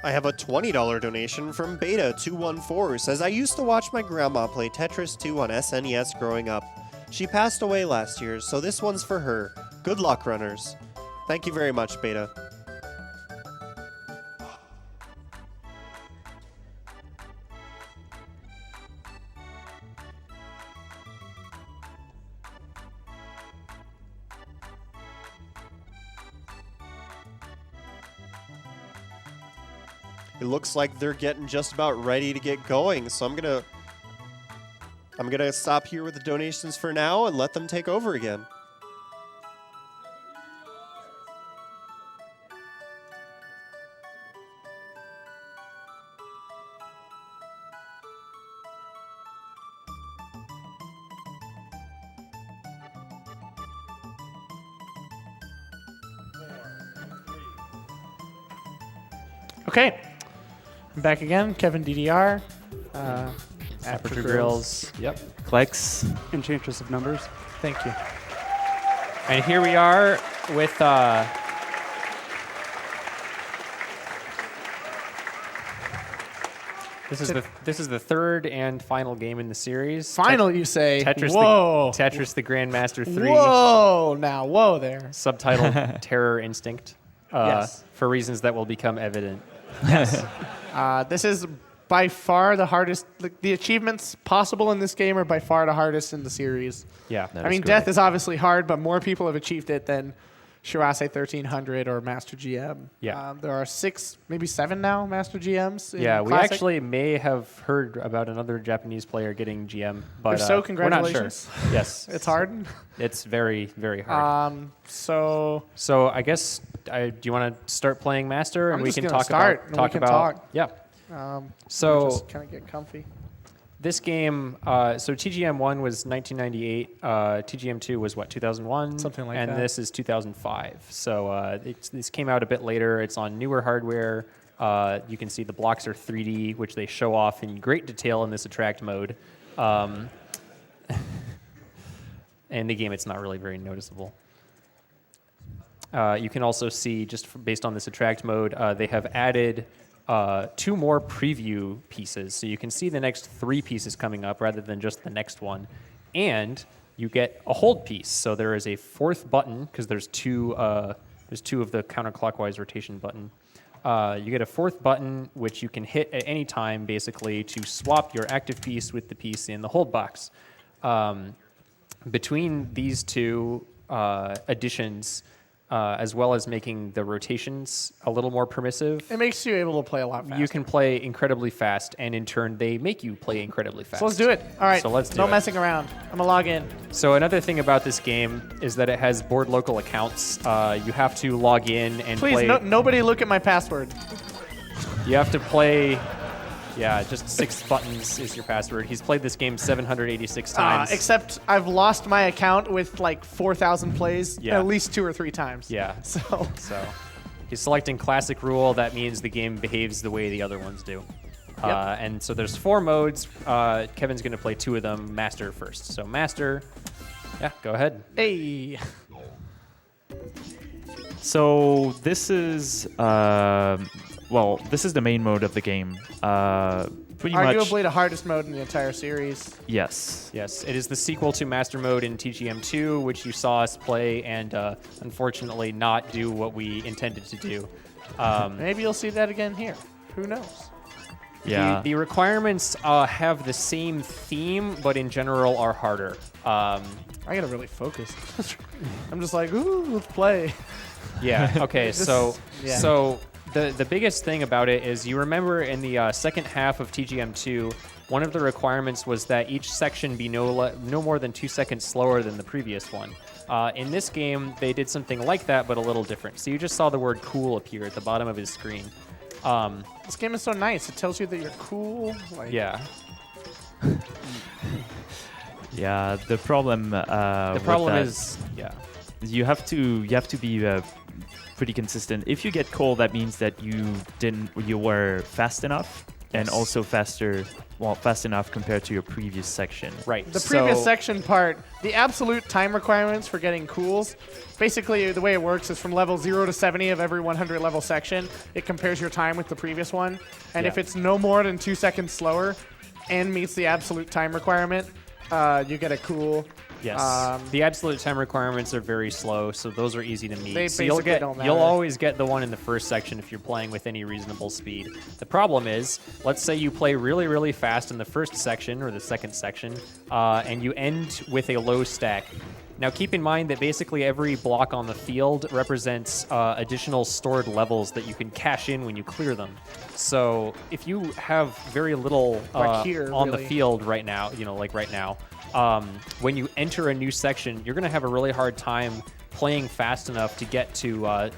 I have a $20 donation from Beta214 who says, I used to watch my grandma play Tetris 2 on SNES growing up. She passed away last year, so this one's for her. Good luck, runners. Thank you very much, Beta. It looks like they're getting just about ready to get going, so I'm gonna stop here with the donations for now and let them take over again. Okay. I'm back again. KevinDDR. Aperture Grills. Yep. Clicks. Enchantress of Numbers. Thank you. And here we are with this is the third and final game in the series. Final, you say? Tetris Whoa. Tetris the Grandmaster 3. Whoa. Now, whoa there. Subtitled Terror Instinct. Yes. For reasons that will become evident. This is by far the hardest. The achievements possible in this game are by far the hardest in the series. Yeah. I mean, Death is obviously hard, but more people have achieved it than SHIRASE 1300 or Master GM. Yeah. There are 6, maybe 7 now Master GMs. Yeah, we Classic. actually may have heard about another Japanese player getting GM, but If so, we're not sure. congratulations. Yes. It's hard. It's very, very hard. So I guess, do you want to start playing Master, and I'm we just can gonna talk start, about and we can talk. Yeah. so just kind of get comfy. This game, so TGM1 was 1998. TGM2 was what, 2001? Something like and that. And this is 2005. So this came out a bit later. It's on newer hardware. You can see the blocks are 3D, which they show off in great detail in this attract mode. In the game, it's not really very noticeable. You can also see, just based on this attract mode, they have added 2 more preview pieces. So you can see the next 3 pieces coming up rather than just the next one. And you get a hold piece. So there is a 4th button, because there's 2 of the counterclockwise rotation button. You get a 4th button, which you can hit at any time, basically, to swap your active piece with the piece in the hold box. Between these 2 additions, as well as making the rotations a little more permissive, It makes you able to play a lot faster. you can play incredibly fast, and in turn, they make you play incredibly fast. So let's do it. All right. So let's do no it. messing around. I'm going to log in. So another thing about this game is that it has board local accounts. You have to log in and Please, play. nobody look at my password. You have to play. Yeah, just 6 buttons is your password. He's played this game 786 times. Except I've lost my account with like 4,000 plays Yeah. at least 2 or 3 times. Yeah. So He's selecting classic rule. That means the game behaves the way the other ones do. And so there's 4 modes. Kevin's going to play 2 of them. Master first. So Master, yeah, go ahead. Hey. So this is this is the main mode of the game. Pretty much. Arguably the hardest mode in the entire series. Yes. Yes, it is the sequel to Master Mode in TGM2, which you saw us play and unfortunately not do what we intended to do. Maybe you'll see that again here. Who knows? Yeah. The requirements have the same theme, but in general are harder. I gotta really focus. I'm just like, ooh, let's play. Yeah. Okay. This- so yeah. so the biggest thing about it is you remember in the second half of TGM2, one of the requirements was that each section be no more than 2 seconds slower than the previous one. In this game, they did something like that, but a little different. So you just saw the word "cool" appear at the bottom of his screen. This game is so nice. It tells you that you're cool. Like, Yeah. Yeah. The problem. The problem is, yeah. you have to be pretty consistent. If you get cold, that means that you were fast enough, and also fast enough compared to your previous section. Right. The previous section part, the absolute time requirements for getting cools, basically the way it works is from level 0 to 70 of every 100 level section, it compares your time with the previous one. And if it's no more than 2 seconds slower and meets the absolute time requirement, you get a cool. Yes. The absolute time requirements are very slow, so those are easy to meet. They So you'll basically don't matter. you'll always get the one in the first section if you're playing with any reasonable speed. The problem is, let's say you play really, really fast in the first section or the second section, and you end with a low stack. Now keep in mind that basically every block on the field represents additional stored levels that you can cash in when you clear them. So if you have very little Like here, on the really. field right now, like right now, when you enter a new section, you're going to have a really hard time playing fast enough to get to,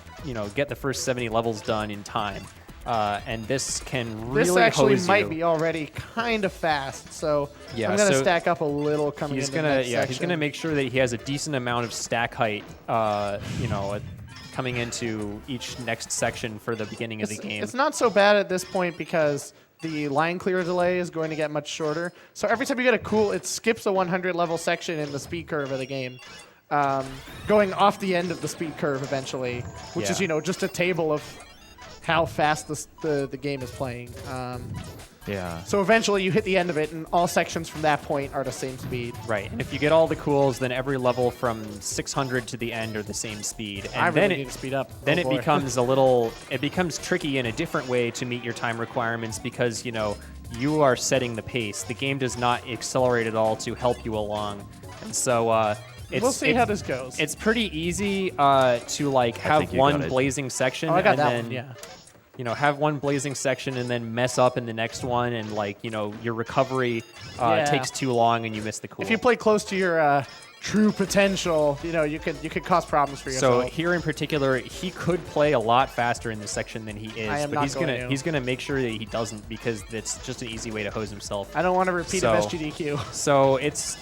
get the first 70 levels done in time. And this can really This actually hose might you. be already kind of fast, so Yeah, I'm going to so stack up a little coming He's into gonna, the next he's section. gonna make sure that he has a decent amount of stack height, coming into each next section for the beginning of the game. It's not so bad at this point because the line clear delay is going to get much shorter. So every time you get a cool, it skips a 100 level section in the speed curve of the game, going off the end of the speed curve eventually, which is just a table of how fast the game is playing. Yeah. So eventually you hit the end of it, and all sections from that point are the same speed. Right, and if you get all the cools, then every level from 600 to the end are the same speed. And I then really need to speed up. Then Oh, it boy. becomes tricky in a different way to meet your time requirements because, you are setting the pace. The game does not accelerate at all to help you along. And so We'll see how this goes. It's pretty easy to have think you one got it. blazing section Oh, I got and that then one, yeah. Have one blazing section and then mess up in the next one, and your recovery takes too long and you miss the cool. If you play close to your true potential, you could cause problems for So yourself. here in particular, he could play a lot faster in this section than he is, I am but not he's going gonna to. he's gonna make sure that he doesn't because it's just an easy way to hose himself. I don't want to repeat So- of SGDQ. So it's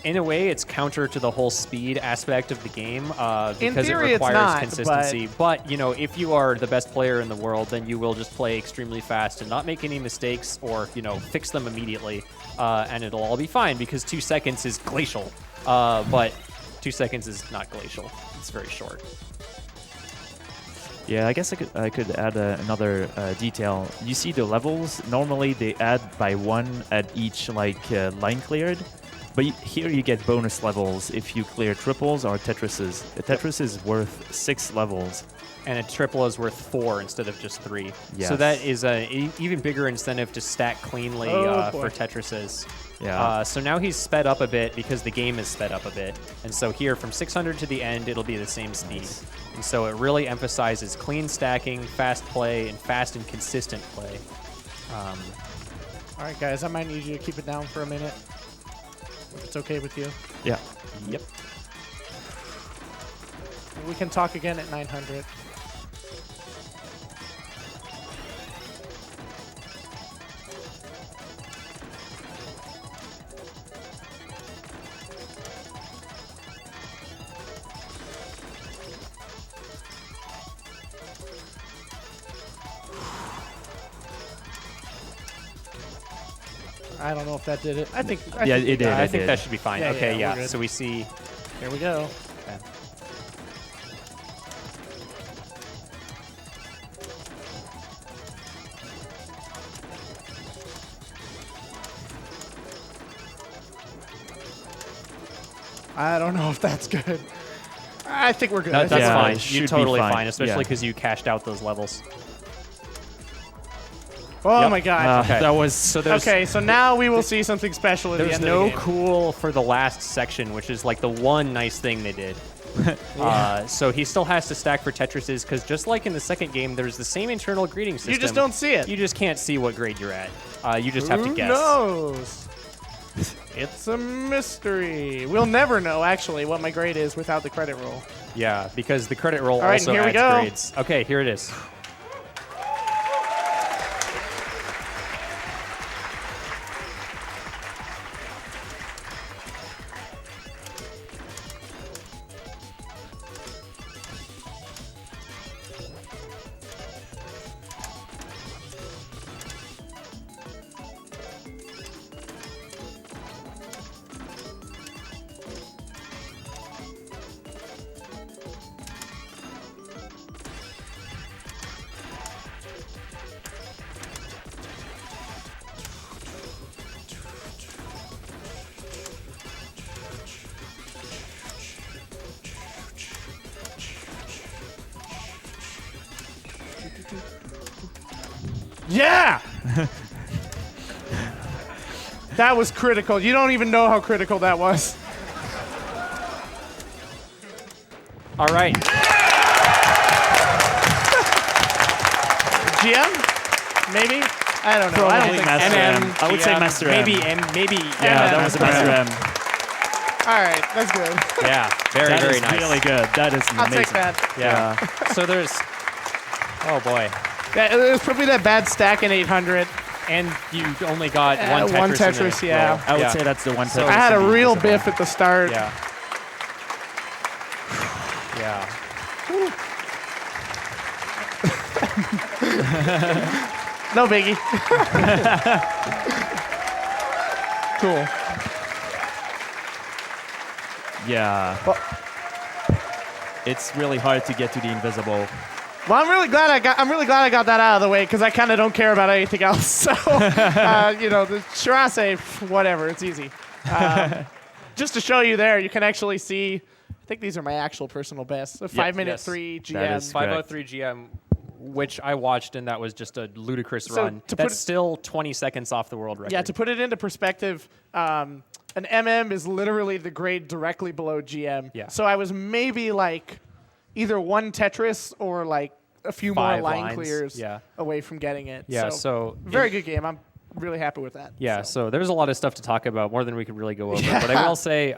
in a way, it's counter to the whole speed aspect of the game because theory, it it's requires not, consistency. But if you are the best player in the world, then you will just play extremely fast and not make any mistakes or fix them immediately, and it'll all be fine because 2 seconds is glacial. But 2 seconds is not glacial; it's very short. Yeah, I guess I could add another detail. You see the levels. Normally they add by 1 at each line cleared. But here you get bonus levels if you clear triples or Tetrises. A Tetris is worth 6 levels. And a triple is worth 4 instead of just 3. Yes. So that is an even bigger incentive to stack cleanly Oh, boy. for Tetrises. Yeah. So now he's sped up a bit because the game is sped up a bit. And so here from 600 to the end, it'll be the same speed. And so it really emphasizes clean stacking, fast play, and fast and consistent play. All right, guys, I might need you to keep it down for a minute. If it's okay with you. Yeah. Yep. We can talk again at 900. I don't know if that did it. I think. Yeah, it did. I it think did. that should be fine. Yeah, Okay, yeah, we're yeah. good. So we see. Here we go. Okay. I don't know if that's good. I think we're good. That's Yeah, fine. it should You're be totally fine. fine, especially Yeah. because you cashed out those levels. Oh Yep. my god. Okay. That was So there's Okay, so now we will see something special at the there's end no of the game. cool for the last section, which is like the one nice thing they did. So he still has to stack for Tetrises because just like in the second game, there's the same internal grading system. You just don't see it. You just can't see what grade you're at. You just have to Who guess. knows? It's a mystery. We'll never know, actually, what my grade is without the credit roll. Yeah, because the credit roll All right, also here we adds go. grades. Okay, here it is. Yeah! That was critical. You don't even know how critical that was. All right. GM? Maybe? I don't know. I don't Probably think Master MM, M. I would say GM, Master M. maybe M, maybe. Yeah, that was a Master M. All right, that's good. Yeah, very, That very is nice. really good. That is I'll amazing. take that. Yeah. So there's. Oh boy. It was probably that bad stack in 800. And you only got one Tetris. one in the Tetris, yeah. roll. I would say that's the one. So- Tetris I had a to be real visible. biff at the start. Yeah. Yeah. No biggie. Cool. Yeah. Well- It's really hard to get to the invisible. Well, I'm really glad I got that out of the way because I kind of don't care about anything else. So, you know, the SHIRASE, whatever, it's easy. Just to show you there, you can actually see. I think these are my actual personal bests. A 5-minute yes. 3 GM. That is 503 GM, which I watched, and that was just a ludicrous So run. to That's put- still 20 seconds off the world record. Yeah, to put it into perspective, an MM is literally the grade directly below GM. Yeah. So I was maybe like either one Tetris or like a few more 5 line lines, clears yeah. away from getting it. Yeah, so very good game. I'm really happy with that. Yeah, so there's a lot of stuff to talk about, more than we could really go over. But I will say,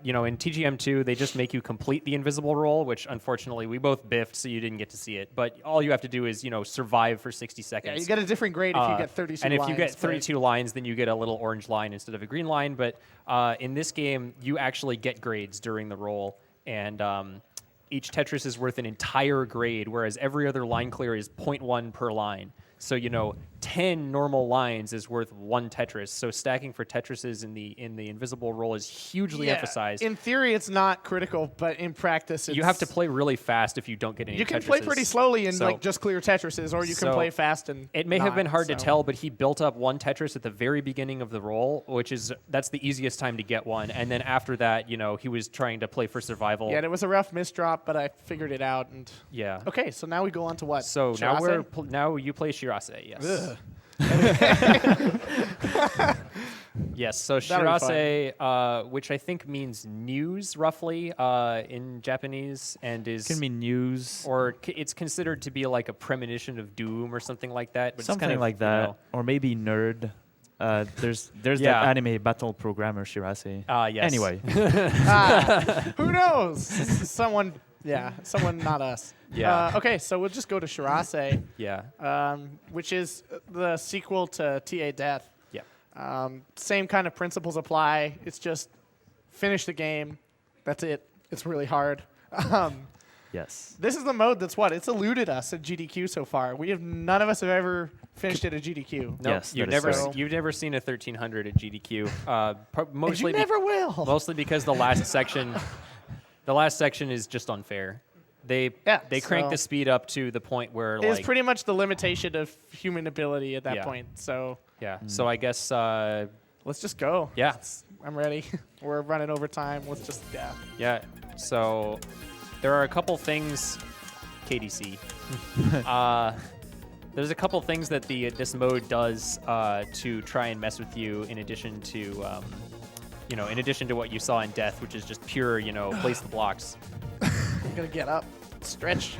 you know, in TGM2, they just make you complete the invisible roll, which unfortunately we both biffed, so you didn't get to see it. But all you have to do is, you know, survive for 60 seconds. Yeah, you get a different grade if you get 32 And if lines. you get but- 32 lines, then you get a little orange line instead of a green line. But in this game, you actually get grades during the roll. And each Tetris is worth an entire grade, whereas every other line clear is 0.1 per line. So, you know, 10 normal lines is worth 1 Tetris. So stacking for Tetrises in the invisible roll is hugely Yeah, emphasized. In theory, it's not critical, but in practice, it's, You have to play really fast if you don't get any You can Tetrises. play pretty slowly and So- like just clear Tetrises, or you can so play fast and. It may have been not, hard to so. tell, but he built up 1 Tetris at the very beginning of the roll, that's the easiest time to get one. And then after that, you know, he was trying to play for survival. Yeah, it was a rough misdrop, but I figured it out. And Yeah. okay, so now we go on to what? So now SHIRASE? now you play SHIRASE, yes. Ugh. Yes, so That'll be SHIRASE, which I think means news roughly in Japanese, and is Can mean news. or it's considered to be like a premonition of doom or something like that. But it's Something kind of, like you that. know, Or maybe nerd. There's Yeah. that anime battle programmer SHIRASE. yes. Anyway. Who knows? Someone not us. Yeah. Okay, so we'll just go to SHIRASE, Yeah. which is the sequel to T.A.DEATH. Yeah. Same kind of principles apply. It's just finish the game. That's it. It's really hard. Yes. This is the mode that's what? It's eluded us at GDQ so far. None of us have ever finished it at GDQ. Nope, Yes, you've that is never correct. you've never seen a 1300 at GDQ. Mostly And you never will. Mostly because the last section is just unfair. They crank the speed up to the point where It's like pretty much the limitation of human ability at that Yeah. point. So yeah. So I guess let's just go. yeah. I'm ready. We're running over time. Let's just Yeah. So there are a couple things, KDC. There's a couple things that this mode does to try and mess with you, in addition to in addition to what you saw in Death, which is just pure, place the blocks. I'm gonna get up, stretch.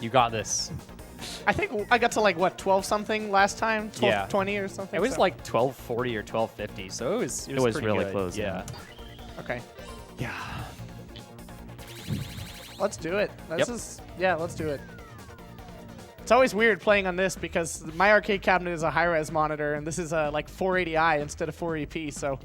You got this. I think I got to like what 12 something last time, 12:20 or something. It was so- like 12:40 or 12:50, so it was was pretty really good. close, Yeah. okay. Yeah. Let's do it. Yep. Let's do it. It's always weird playing on this because my arcade cabinet is a high-res monitor, and this is like 480i instead of 480p, so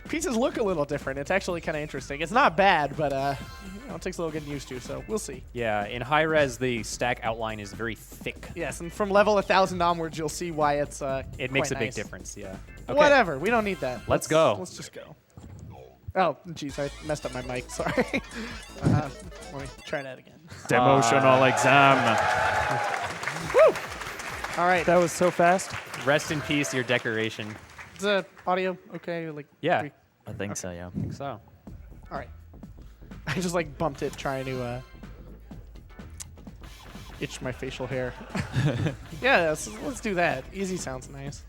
pieces look a little different. It's actually kind of interesting. It's not bad, but it takes a little getting used to, so we'll see. Yeah, in high res, the stack outline is very thick. Yes, and from level 1000 onwards, you'll see why it's It makes a quite big nice. difference, yeah. Okay. Whatever, we don't need that. Let's go. Let's just go. Oh, jeez, I messed up my mic. Sorry. Let me try that again. Demotional exam. All right. That was so fast. Rest in peace, your decoration. Is the audio okay? Like Yeah. I think so, yeah. So, All right. I just like bumped it trying to itch my facial hair. Yeah, let's do that. Easy sounds nice.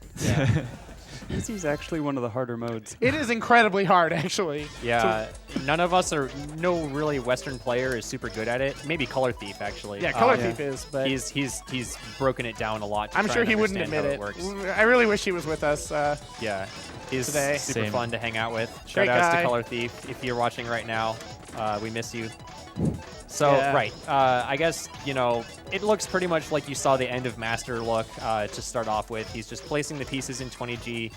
This is actually one of the harder modes. It is incredibly hard, actually. yeah, no really Western player is super good at it. Maybe Color Thief, actually. Yeah, Color yeah. Thief is, but He's broken it down a lot. To I'm try sure and he wouldn't understand admit how it. works. I really wish he was with us. Yeah, he's Today. super Same. fun to hang out with. Great Shout outs guy. to Color Thief. If you're watching right now, we miss you. So, Yeah. right, I guess, it looks pretty much like you saw the end of Master look to start off with. He's just placing the pieces in 20G.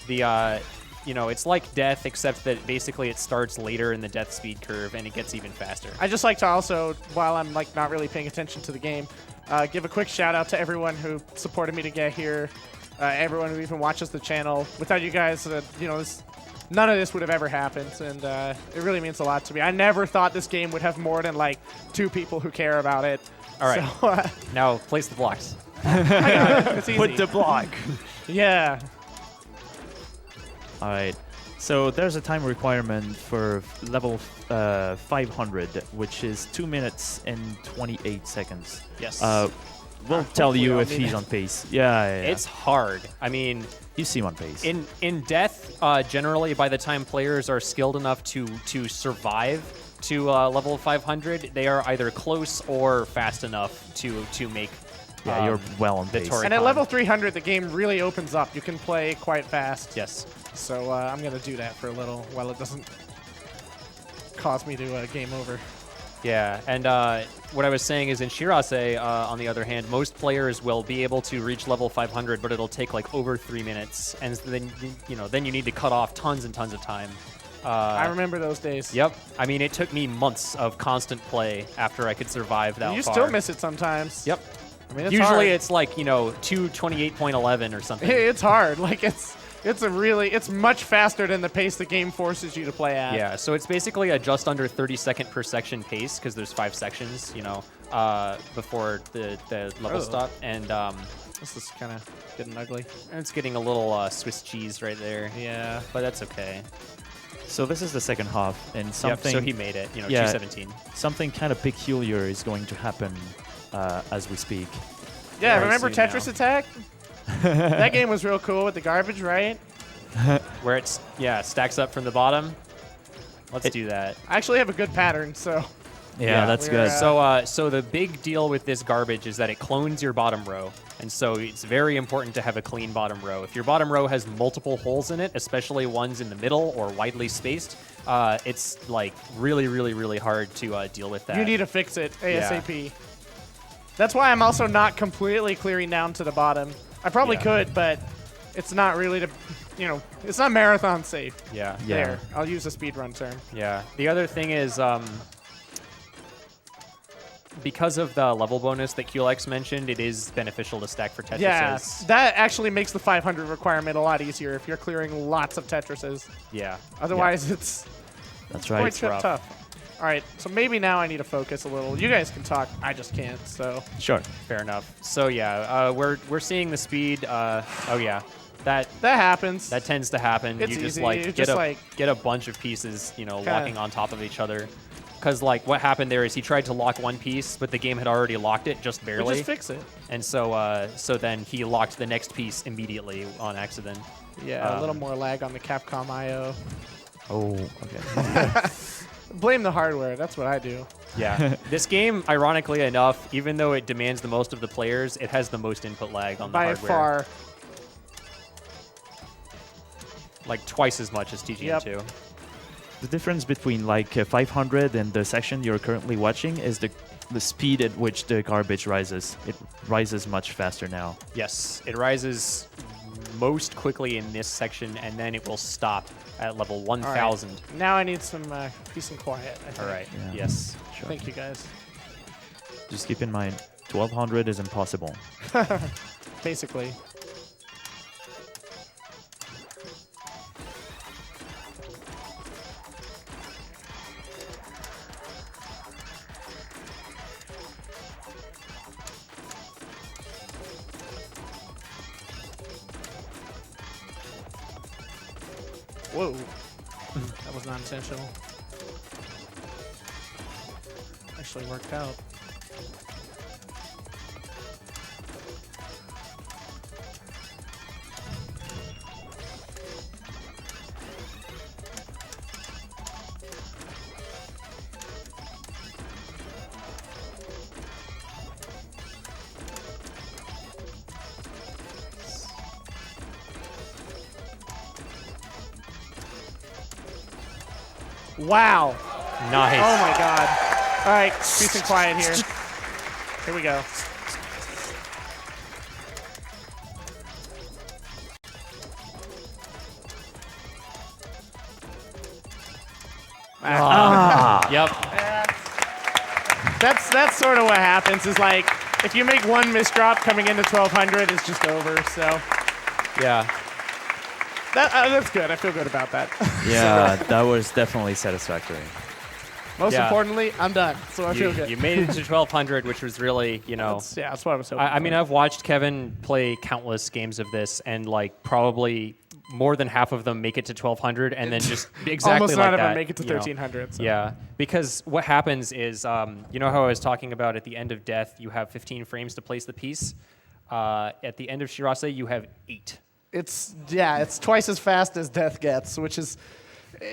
It's like Death, except that basically it starts later in the Death speed curve and it gets even faster. I just like to also, while I'm like not really paying attention to the game, give a quick shout out to everyone who supported me to get here. Everyone who even watches the channel. Without you guys, none of this would have ever happened, and it really means a lot to me. I never thought this game would have more than like 2 people who care about it. All right. So, Now, place the blocks. I got it. It's easy. Put the block. Yeah. All right. So there's a time requirement for level 500, which is 2 minutes and 28 seconds. Yes. We'll tell hopefully you I'll if need he's it. on pace. Yeah. It's hard. I mean, You see him on pace. in Death, generally, by the time players are skilled enough to survive to level 500, they are either close or fast enough to make. Yeah, you're well on the pace. Tori- And at Recon. level 300, the game really opens up. You can play quite fast. Yes. So I'm going to do that for a little while it doesn't cause me to game over. Yeah, and what I was saying is in SHIRASE, on the other hand, most players will be able to reach level 500, but it'll take like over 3 minutes, and then then you need to cut off tons and tons of time. I remember those days. Yep. I mean, it took me months of constant play after I could survive that You far. still miss it sometimes. Yep. I mean, it's Usually hard. it's like 228.11 or something. It's hard. Like it's much faster than the pace the game forces you to play at. Yeah, so it's basically a just under 30-second per section pace because there's 5 sections, before the level Oh. stop, and This is kind of getting ugly. it's getting a little Swiss cheese right there. Yeah. But that's okay. So this is the second half, and something. Yep, so he made it. Yeah. 217. Something kind of peculiar is going to happen as we speak. Yeah, Very remember soon Tetris now. Attack? That game was real cool with the garbage, right? Where it's stacks up from the bottom. Let's do that. I actually have a good pattern, so Yeah, that's we're, good. So the big deal with this garbage is that it clones your bottom row, and so it's very important to have a clean bottom row. If your bottom row has multiple holes in it, especially ones in the middle or widely spaced, it's like really, really, really hard to deal with that. you need to fix it ASAP. That's why I'm also not completely clearing down to the bottom. I probably Yeah. could, but it's not really it's not marathon safe. Yeah. Yeah. There, I'll use a speedrun term. Yeah. The other thing is, because of the level bonus that QLX mentioned, it is beneficial to stack for Tetrises. Yeah, that actually makes the 500 requirement a lot easier if you're clearing lots of Tetrises. Yeah. Otherwise, it's That's quite right. tough. All right, so maybe now I need to focus a little. You guys can talk. I just can't. So Sure. Fair enough. So yeah, we're seeing the speed. Oh yeah, that happens. that tends to happen. It's you just easy. like You get just, get a bunch of pieces, Kinda- locking on top of each other. Because like what happened there is he tried to lock one piece, but the game had already locked it just we barely. just fix it. And so then he locked the next piece immediately on accident. Yeah, a little more lag on the Capcom I/O. Oh, okay. Blame the hardware. That's what I do. Yeah. This game, ironically enough, even though it demands the most of the players, it has the most input lag on the By hardware. far. Like twice as much as TGM2. The difference between like 500 and the section you're currently watching is the speed at which the garbage rises. It rises much faster now. Yes, it rises most quickly in this section, and then it will stop at level 1,000. Now I need some peace and quiet. I think. All right. Yeah. Yes. Sure. Thank you, guys. Just keep in mind, 1200 is impossible. Basically. Whoa. That was not intentional. Actually worked out. Wow. Nice. Oh my god. All right, peace and quiet here. Here we go. Yep. That's sort of what happens. Is like if you make one misdrop coming into 1200, it's just over. So Yeah. that's good. I feel good about that. Yeah, that was definitely satisfactory. Most Yeah. importantly, I'm done. So I feel good. You made it to 1,200, which was really, That's what I was hoping. I mean, for. I've watched Kevin play countless games of this, and like probably more than half of them make it to 1,200, and then just exactly almost like none of that. them make it to you know. 1,300. So. Yeah, because what happens is, you know how I was talking about at the end of Death, you have 15 frames to place the piece. At the end of SHIRASE, you have 8. It's twice as fast as Death gets, which is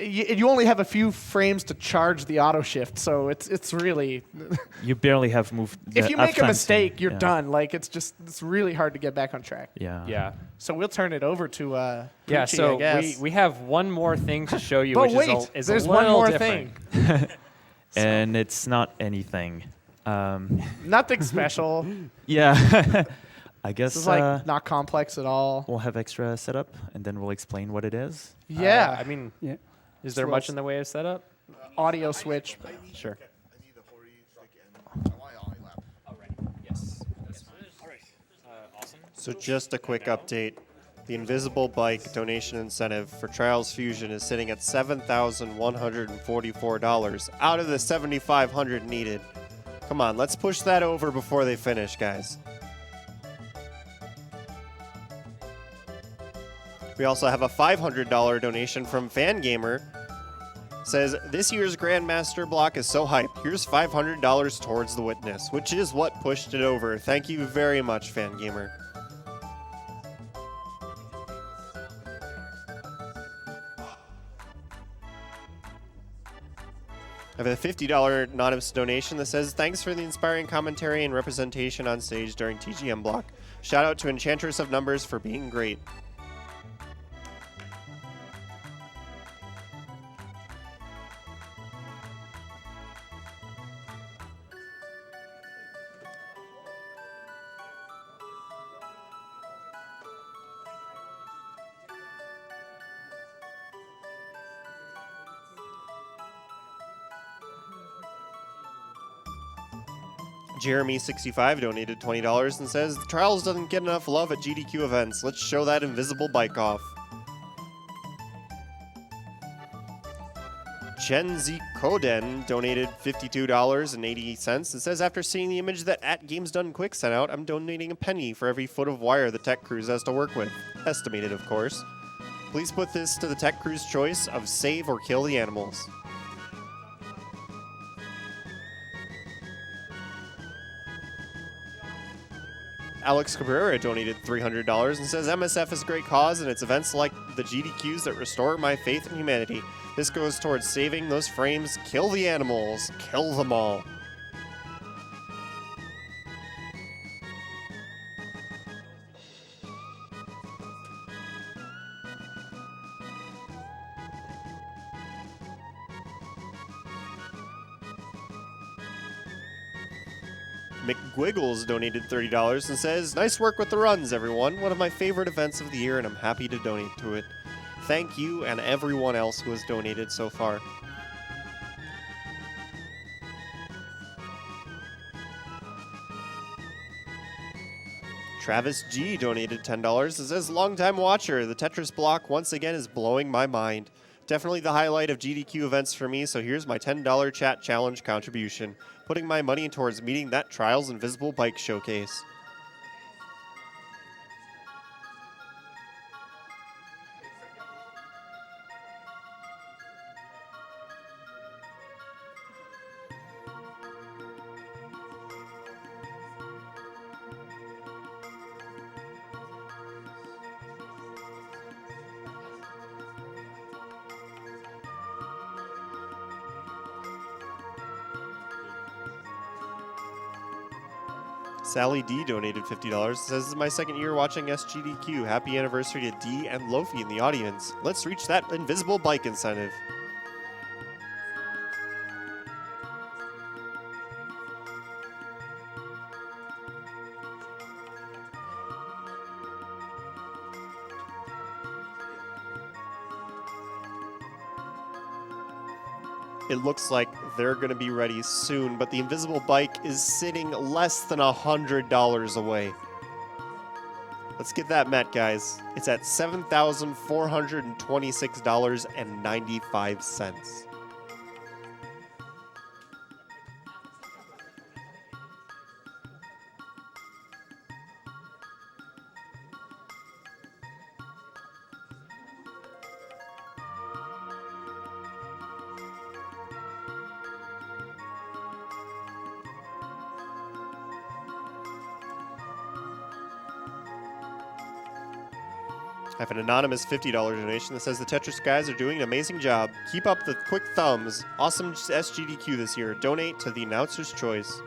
you only have a few frames to charge the auto shift, so it's really You barely have moved. if you make a advancing. mistake, you're Yeah. done. Like it's really hard to get back on track. Yeah. Yeah. So we'll turn it over to Yeah, POOCHE, so I guess. we have one more thing to show you, But which wait, is there's a one little more different. thing. And it's not anything. Nothing special. Yeah. I guess This is like not complex at all. we'll have extra setup, and then we'll explain what it is. Yeah, I mean, Yeah. is there much in the way of setup? audio switch. Sure. So just a quick update. The Invisible Bike donation incentive for Trials Fusion is sitting at $7,144 out of the $7,500 needed. Come on, let's push that over before they finish, guys. We also have a $500 donation from Fangamer. Says, this year's Grandmaster block is so hype. Here's $500 towards the witness, which is what pushed it over. Thank you very much, Fangamer. I have a $50 anonymous donation that says, thanks for the inspiring commentary and representation on stage during TGM block. Shout out to Enchantress of Numbers for being great. Jeremy65 donated $20 and says, the Trials doesn't get enough love at GDQ events. Let's show that invisible bike off. Chenzi Koden donated $52.80 and says, after seeing the image that @GamesDoneQuick sent out, I'm donating a penny for every foot of wire the tech crews has to work with. Estimated, of course. Please put this to the tech crew's choice of save or kill the animals. Alex Cabrera donated $300 and says, MSF is a great cause, and it's events like the GDQs that restore my faith in humanity. This goes towards saving those frames. Kill the animals. Kill them all. McGwiggles donated $30 and says, nice work with the runs, everyone. One of my favorite events of the year, and I'm happy to donate to it. Thank you and everyone else who has donated so far. Travis G donated $10 and says, longtime watcher, the Tetris block once again is blowing my mind. Definitely the highlight of GDQ events for me, so here's my $10 chat challenge contribution, putting my money towards meeting that Trials Invisible Bike showcase. Sally D donated $50. Says, this is my second year watching SGDQ. Happy anniversary to D and Lofi in the audience. Let's reach that invisible bike incentive. It looks like they're going to be ready soon, but the invisible bike is sitting less than $100 away. Let's get that met, guys. It's at $7,426.95. I have an anonymous $50 donation that says the Tetris guys are doing an amazing job. Keep up the quick thumbs. Awesome SGDQ this year. Donate to the announcer's choice.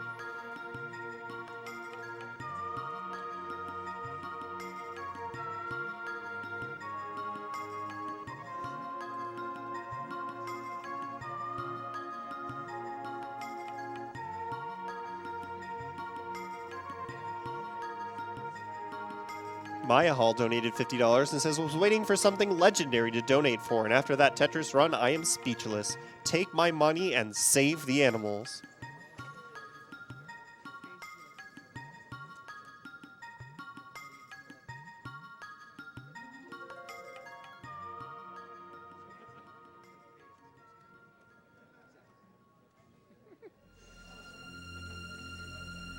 Maya Hall donated $50 and says, was waiting for something legendary to donate for, and after that Tetris run, I am speechless. Take my money and save the animals.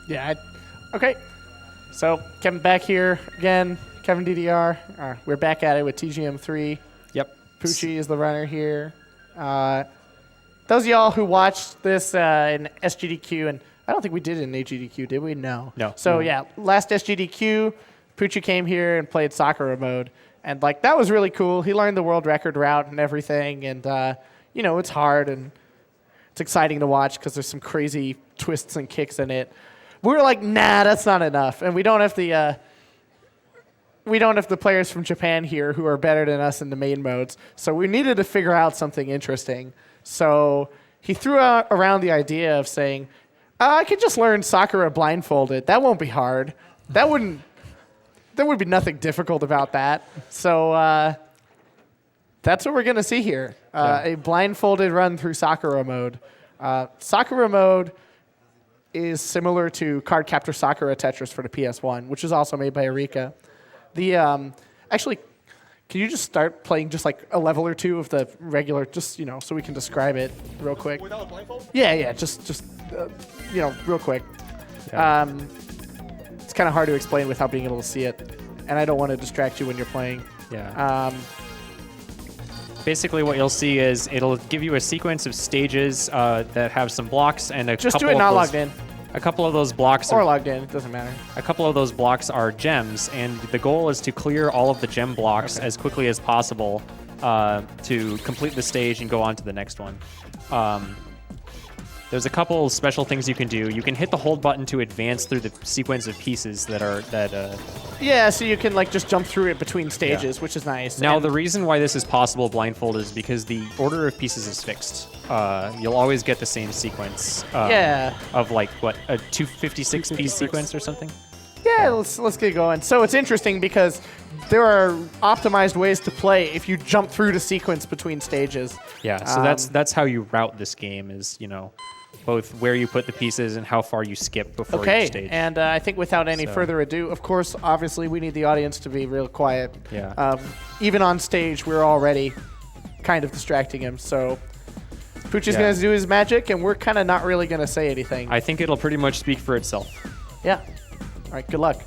Yeah. Okay. So Kevin back here again. KevinDDR. We're back at it with TGM3. Yep. POOCHE is the runner here. Those of y'all who watched this in SGDQ, and I don't think we did it in AGDQ, did we? No. No. So yeah, last SGDQ, POOCHE came here and played SAKURA mode, and like that was really cool. He learned the world record route and everything, and you know, it's hard and it's exciting to watch because there's some crazy twists and kicks in it. We were like, nah, that's not enough, and we don't have the players from Japan here who are better than us in the main modes. So we needed to figure out something interesting. So he threw around the idea of saying, I could just learn Sakura blindfolded. That won't be hard. There would be nothing difficult about that. So that's what we're going to see here. A blindfolded run through Sakura mode. Sakura mode is similar to Card Captor Sakura Tetris for the PS1, which is also made by Arika. The actually, can you just start playing just like a level or two of the regular, just so we can describe it real quick? Without a blindfold? Yeah, just real quick. Yeah. It's kind of hard to explain without being able to see it, and I don't want to distract you when you're playing. Yeah. Basically, what you'll see is it'll give you a sequence of stages that have some blocks and a Just couple do it of not those, logged in A couple of those blocks or are logged in. It doesn't matter. a couple of those blocks are gems, and the goal is to clear all of the gem blocks as quickly as possible to complete the stage and go on to the next one. There's a couple special things you can do. You can hit the hold button to advance through the sequence of pieces that are Yeah, so you can like just jump through it between stages, which is nice. Now, And the reason why this is possible blindfolded is because the order of pieces is fixed. You'll always get the same sequence. Of like, what, a 256-piece sequence or something? Yeah, let's get going. So it's interesting because there are optimized ways to play if you jump through the sequence between stages. Yeah, so that's how you route this game is, both where you put the pieces and how far you skip before each stage. And I think without any further ado, of course, obviously, we need the audience to be real quiet. Yeah. Even on stage, we're already kind of distracting him. So Pooch is going to do his magic, and we're kind of not really going to say anything. I think it'll pretty much speak for itself. Yeah. All right, good luck.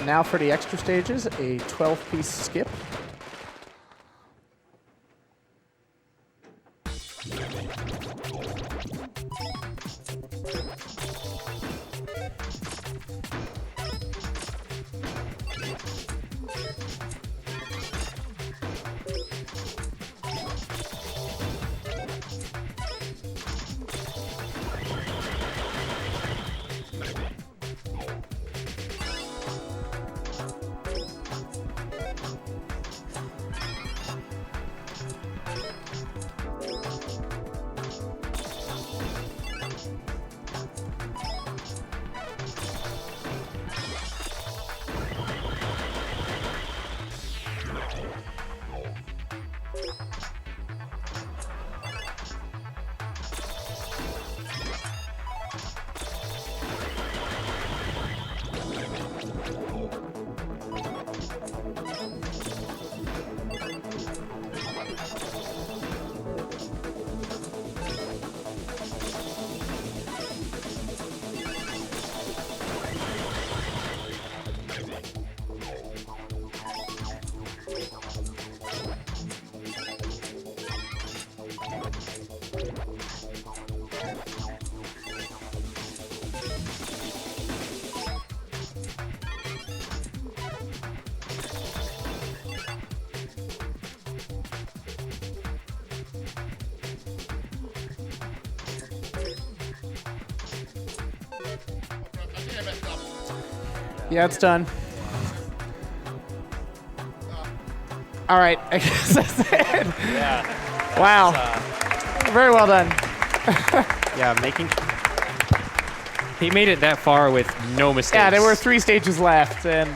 Now for the extra stages, a 12-piece skip. Yeah, it's done. All right, I guess that's it. Yeah. Wow. Very well done. Yeah, he made it that far with no mistakes. Yeah, there were 3 stages left, and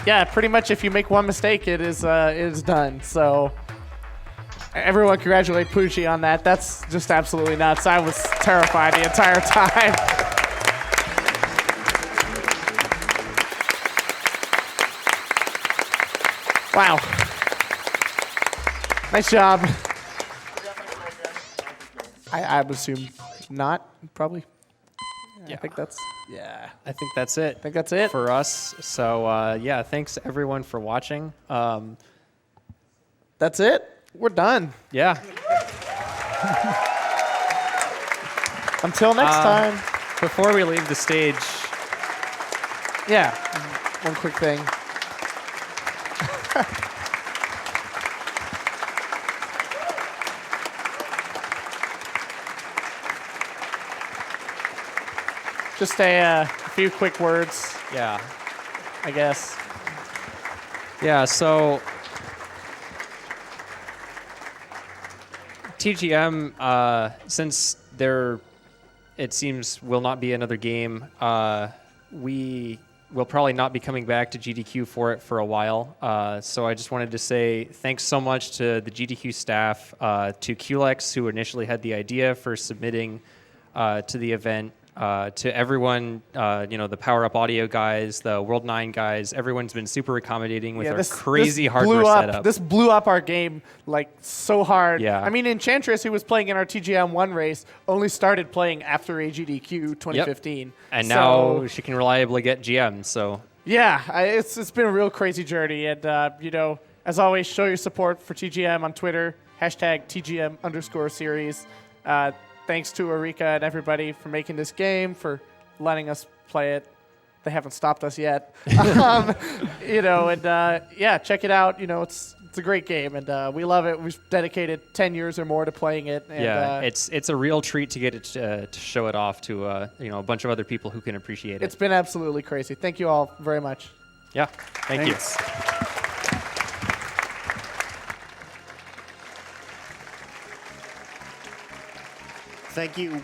yeah, pretty much if you make one mistake, it is done. So everyone congratulate POOCHE on that. That's just absolutely nuts. I was terrified the entire time. Wow. Nice job. I would assume not, probably. Yeah. I think that's, yeah. I think that's it. I think that's it. For us. So, yeah, thanks everyone for watching. That's it. We're done. Yeah. Until next time. Before we leave the stage, Yeah. One quick thing. Just a few quick words, yeah. I guess. Yeah, so TGM, since there, it seems, will not be another game, we will probably not be coming back to GDQ for it for a while. So I just wanted to say thanks so much to the GDQ staff, to KevinDDR, who initially had the idea for submitting to the event, to everyone, the Power Up Audio guys, the World 9 guys. Everyone's been super accommodating with our crazy hardware setup. This blew up our game like so hard. Yeah. I mean, Enchantress, who was playing in our TGM1 race, only started playing after AGDQ 2015. Yep. And now she can reliably get GM. So yeah, it's been a real crazy journey. And, as always, show your support for TGM on Twitter, #TGM_series. Thanks to Arika and everybody for making this game, for letting us play it. They haven't stopped us yet. Yeah, check it out. It's a great game, and we love it. We've dedicated 10 years or more to playing it. And, yeah, it's a real treat to get it to show it off to a bunch of other people who can appreciate it. It's been absolutely crazy. Thank you all very much. Yeah, thank you. Thank you.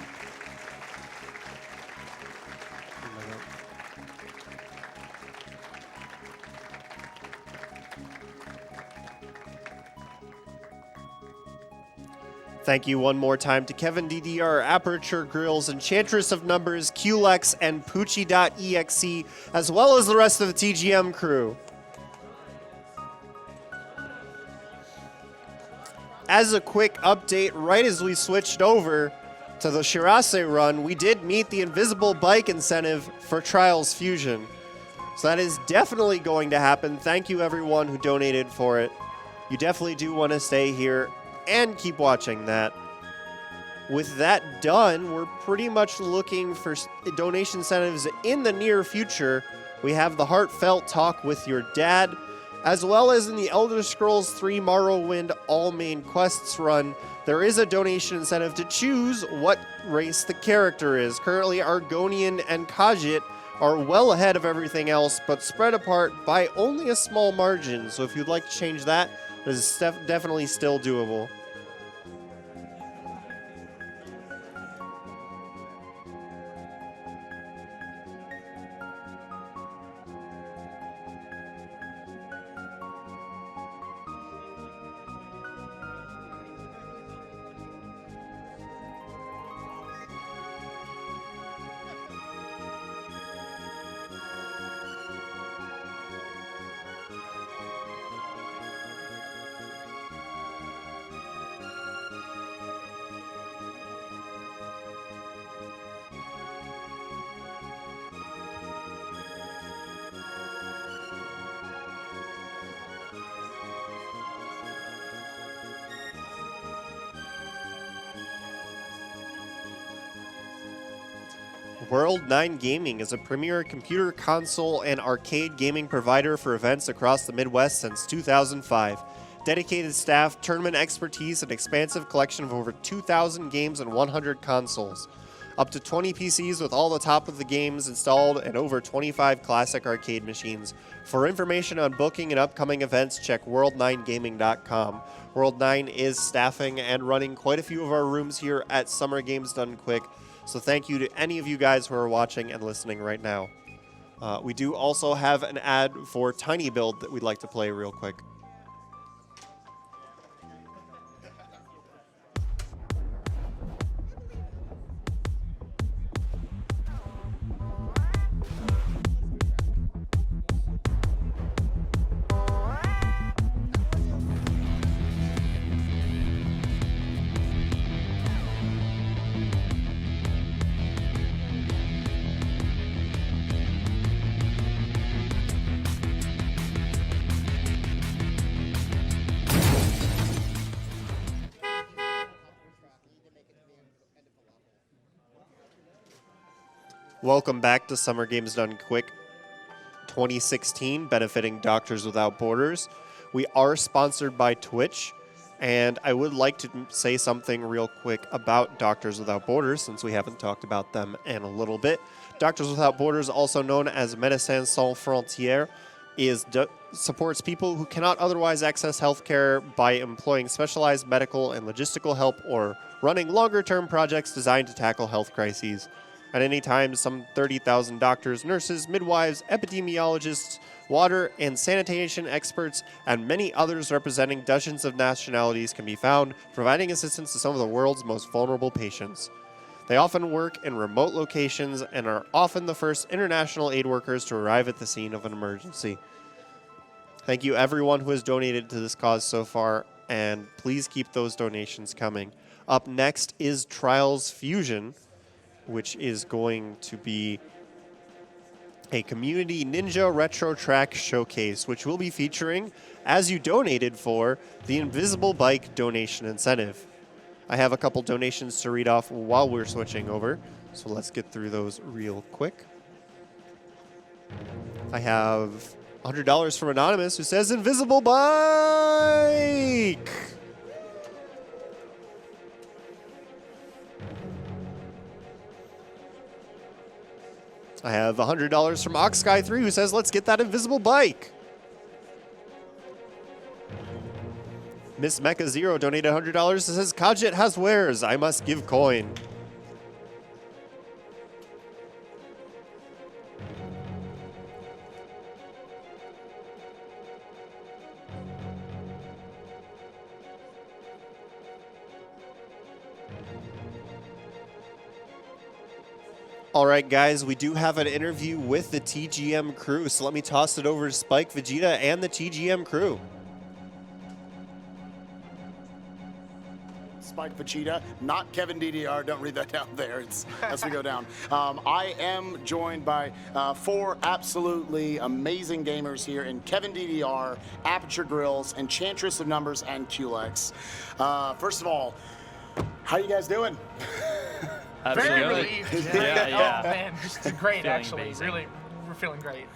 Thank you one more time to KevinDDR, Aperture Grills, Enchantress of Numbers, KevinDDR, and POOCHE.EXE, as well as the rest of the TGM crew. As a quick update, right as we switched over to the SHIRASE run, we did meet the invisible bike incentive for Trials Fusion. So that is definitely going to happen. Thank you everyone who donated for it. You definitely do want to stay here and keep watching that. With that done, we're pretty much looking for donation incentives in the near future. We have the Heartfelt Talk with Your Dad, as well as in the Elder Scrolls 3 Morrowind All Main Quests run, there is a donation incentive to choose what race the character is. Currently, Argonian and Khajiit are well ahead of everything else, but spread apart by only a small margin. So if you'd like to change that, this is definitely still doable. World 9 Gaming is a premier computer console and arcade gaming provider for events across the Midwest since 2005. Dedicated staff, tournament expertise, and expansive collection of over 2,000 games and 100 consoles. Up to 20 PCs with all the top of the games installed and over 25 classic arcade machines. For information on booking and upcoming events, check world9gaming.com. World 9 is staffing and running quite a few of our rooms here at Summer Games Done Quick. So thank you to any of you guys who are watching and listening right now. We do also have an ad for Tiny Build that we'd like to play real quick. Welcome back to Summer Games Done Quick 2016, benefiting Doctors Without Borders. We are sponsored by Twitch, and I would like to say something real quick about Doctors Without Borders, since we haven't talked about them in a little bit. Doctors Without Borders, also known as Médecins Sans Frontières, supports people who cannot otherwise access healthcare by employing specialized medical and logistical help or running longer-term projects designed to tackle health crises. At any time, some 30,000 doctors, nurses, midwives, epidemiologists, water and sanitation experts, and many others representing dozens of nationalities can be found, providing assistance to some of the world's most vulnerable patients. They often work in remote locations and are often the first international aid workers to arrive at the scene of an emergency. Thank you everyone who has donated to this cause so far, and please keep those donations coming. Up next is Trials Fusion, which is going to be a Community Ninja Retro Track Showcase, which will be featuring, as you donated for, the Invisible Bike donation incentive. I have a couple donations to read off while we're switching over, so let's get through those real quick. I have $100 from Anonymous, who says, Invisible Bike! I have $100 from Oxsky3, who says, let's get that invisible bike. Miss Mecha Zero donated $100 and says, Khajiit has wares. I must give coin. All right, guys, we do have an interview with the TGM crew, so let me toss it over to Spike, Vegeta, and the TGM crew. Mike Pachita, not KevinDDR. Don't read that down there. It's as we go down. I am joined by 4 absolutely amazing gamers here in KevinDDR, Aperture Grills, Enchantress of Numbers, and QLEX. First of all, how you guys doing? Very relieved. Yeah. Oh man, just great Feeling actually. amazing. Really, we're feeling great.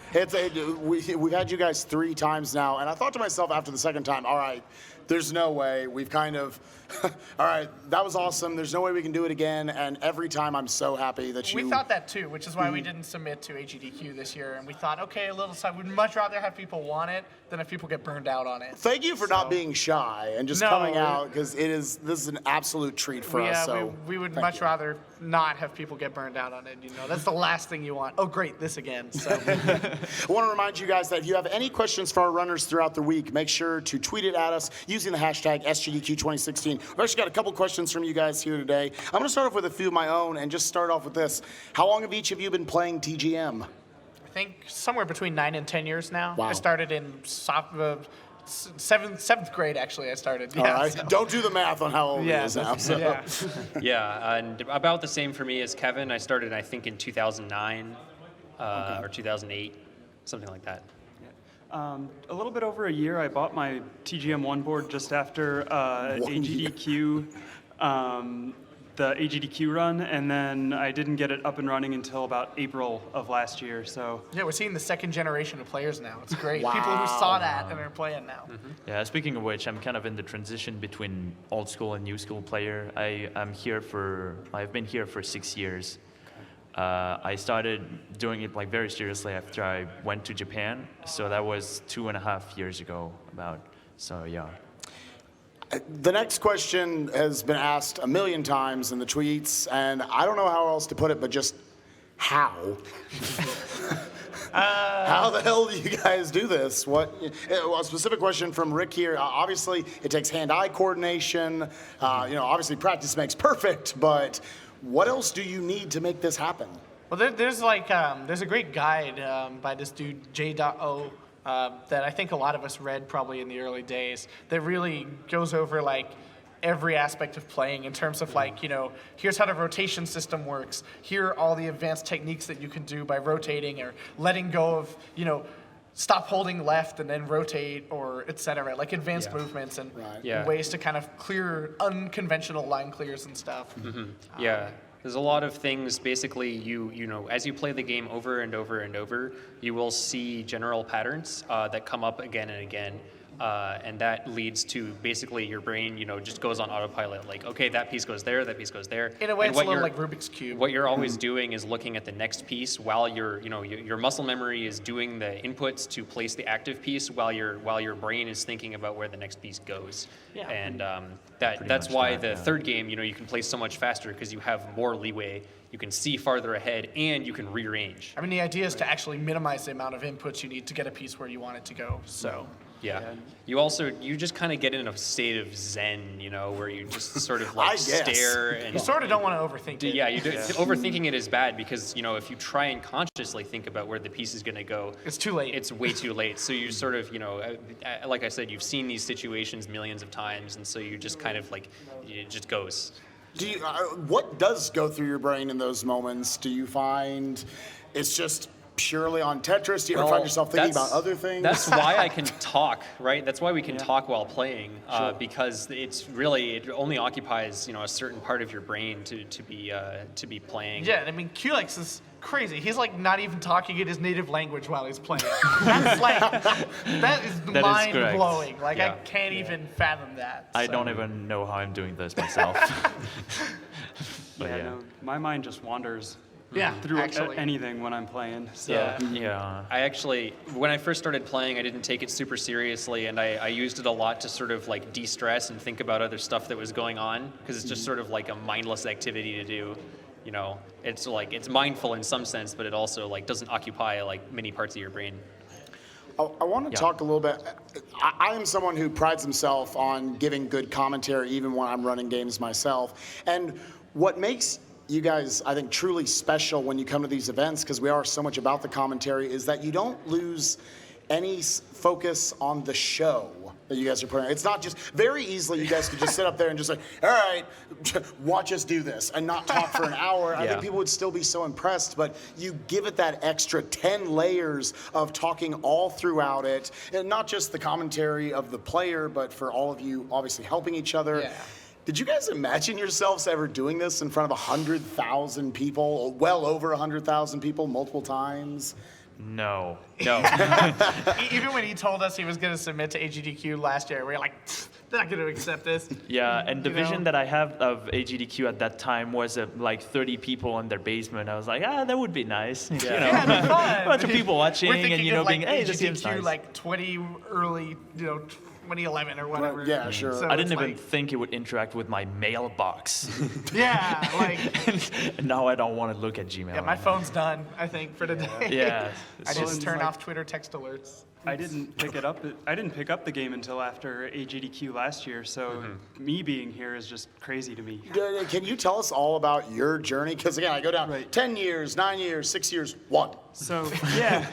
We've had you guys 3 times now, and I thought to myself after the second time, all right, there's no way. We've kind of, all right, that was awesome. There's no way we can do it again. And every time I'm so happy that you... We thought that too, which is why we didn't submit to SGDQ this year. And we thought, okay, a little side. We'd much rather have people want it than if people get burned out on it. Thank you for not being shy and just coming out, because this is an absolute treat for us. So we would much rather not have people get burned out on it. You know, that's the last thing you want. Oh, great, this again. So I want to remind you guys that if you have any questions for our runners throughout the week, make sure to tweet it at us using the hashtag SGDQ2016. We've actually got a couple questions from you guys here today. I'm going to start off with a few of my own and just start off with this. How long have each of you been playing TGM? I think somewhere between 9 and 10 years now. Wow. I started in seventh grade, actually, I started. All right. So. Don't do the math on how old he is now. So. Yeah. Yeah, and about the same for me as Kevin. I started, I think, in 2009 or 2008, something like that. A little bit over a year, I bought my TGM1 board just after AGDQ, the AGDQ run, and then I didn't get it up and running until about April of last year. So Yeah, we're seeing the second generation of players now. It's great. Wow. People who saw that and are playing now. Yeah, speaking of which, I'm kind of in the transition between old school and new school player. I've been here for 6 years. I started doing it like very seriously after I went to Japan. So that was 2.5 years ago about, so yeah. The next question has been asked a million times in the tweets, and I don't know how else to put it, but just how? How the hell do you guys do this? A specific question from Rick here. Obviously, it takes hand-eye coordination. Obviously, practice makes perfect, but what else do you need to make this happen? Well, there's a great guide by this dude, J.O. That I think a lot of us read probably in the early days that really goes over like every aspect of playing in terms of like, here's how the rotation system works. Here are all the advanced techniques that you can do by rotating or letting go of, stop holding left and then rotate or et cetera, like advanced movements and ways to kind of clear unconventional line clears and stuff. Yeah. There's a lot of things, basically, you as you play the game over and over and over, you will see general patterns that come up again and again. And that leads to basically your brain, just goes on autopilot. Like, okay, that piece goes there, that piece goes there. In a way, it's a little like Rubik's Cube. What you're always doing is looking at the next piece while your muscle memory is doing the inputs to place the active piece while your brain is thinking about where the next piece goes. Yeah. And that's why the third game, you can play so much faster because you have more leeway. You can see farther ahead, and you can rearrange. I mean, the idea is to actually minimize the amount of inputs you need to get a piece where you want it to go. So. Yeah. You just kind of get in a state of zen, where you just sort of like stare and you sort of don't want to overthink it. Yeah, overthinking it is bad because, if you try and consciously think about where the piece is going to go, it's too late. It's way too late. So you sort of, like I said, you've seen these situations millions of times, and so you just kind of like, it just goes. What does go through your brain in those moments? Do you find it's just purely on Tetris? Do you ever find yourself thinking about other things? That's why I can talk, right? That's why we can talk while playing, because it only occupies a certain part of your brain to be playing. Yeah, I mean QLEX is crazy. He's like not even talking in his native language while he's playing. That's like that is mind blowing. Like I can't even fathom that. I don't even know how I'm doing this myself. But no, my mind just wanders. Through anything when I'm playing. So. Yeah. I actually, when I first started playing, I didn't take it super seriously, and I used it a lot to sort of like de-stress and think about other stuff that was going on, because it's just sort of like a mindless activity to do. It's like it's mindful in some sense, but it also like doesn't occupy like many parts of your brain. I want to talk a little bit. I am someone who prides himself on giving good commentary, even when I'm running games myself. And what makes you guys, I think, truly special when you come to these events, because we are so much about the commentary, is that you don't lose any focus on the show. that you guys are putting. It's not just very easily you guys could just sit up there and just like, all right, watch us do this and not talk for an hour. I think people would still be so impressed, but you give it that extra 10 layers of talking all throughout it, and not just the commentary of the player, but for all of you obviously helping each other. Yeah. Did you guys imagine yourselves ever doing this in front of 100,000 people, or well over 100,000 people multiple times? No. Even when he told us he was going to submit to AGDQ last year, we were like, they're not going to accept this. Yeah, and the You know? vision that I have of AGDQ at that time was like 30 people in their basement. I was like, that would be nice. You know, Yeah, it'd be fun. a bunch of people watching We're and, thinking you know, of, like, being, hey, this seems AGDQ, nice. like 20 early, 2011 or whatever. Yeah, sure. So I didn't it's even like, think it would interact with my mailbox. yeah, like, And now I don't want to look at Gmail. yeah, my phone's done, I think, for today. Yeah. I just it's turn like- off Twitter text alerts. I didn't pick it up. I didn't pick up the game until after AGDQ last year, so me being here is just crazy to me. Can you tell us all about your journey? Because again, I go down Right. 10 years, 9 years, 6 years, 1. So yeah,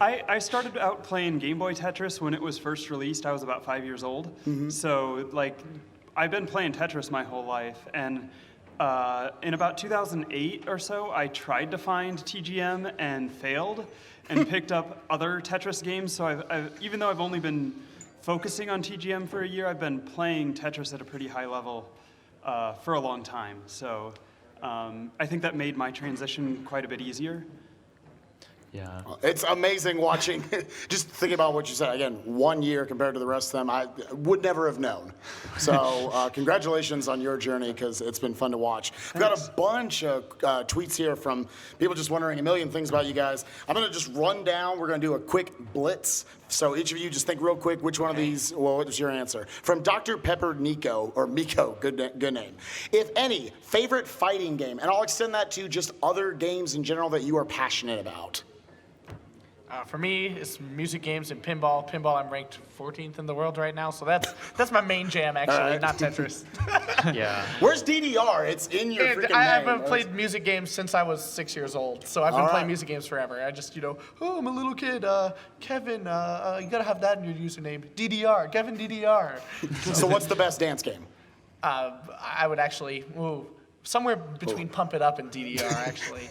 I started out playing Game Boy Tetris when it was first released. I was about 5 years old. So like, I've been playing Tetris my whole life, and in about 2008 or so, I tried to find TGM and failed, and picked up other Tetris games. So I've even though I've only been focusing on TGM for a year, I've been playing Tetris at a pretty high level for a long time. So I think that made my transition quite a bit easier. Yeah. It's amazing watching, just thinking about what you said, again, 1 year compared to the rest of them, I would never have known. So congratulations on your journey, because it's been fun to watch. We've got a bunch of tweets here from people just wondering a million things about you guys. I'm going to just run down. We're going to do a quick blitz. So each of you just think real quick which one of these, well, what was your answer? From Dr. Pepper Nico, or Miko, good name. If any, favorite fighting game, and I'll extend that to just other games in general that you are passionate about. For me, it's music games and pinball. Pinball, I'm ranked 14th in the world right now, so that's my main jam, actually, All right. not Tetris. Yeah. Where's DDR? It's in your freaking I name. haven't played music games since I was 6 years old, so I've been All playing right. music games forever. I just, oh, I'm a little kid. Kevin, you gotta have that in your username. DDR, KevinDDR. So what's the best dance game? I would actually, somewhere between Pump It Up and DDR, actually.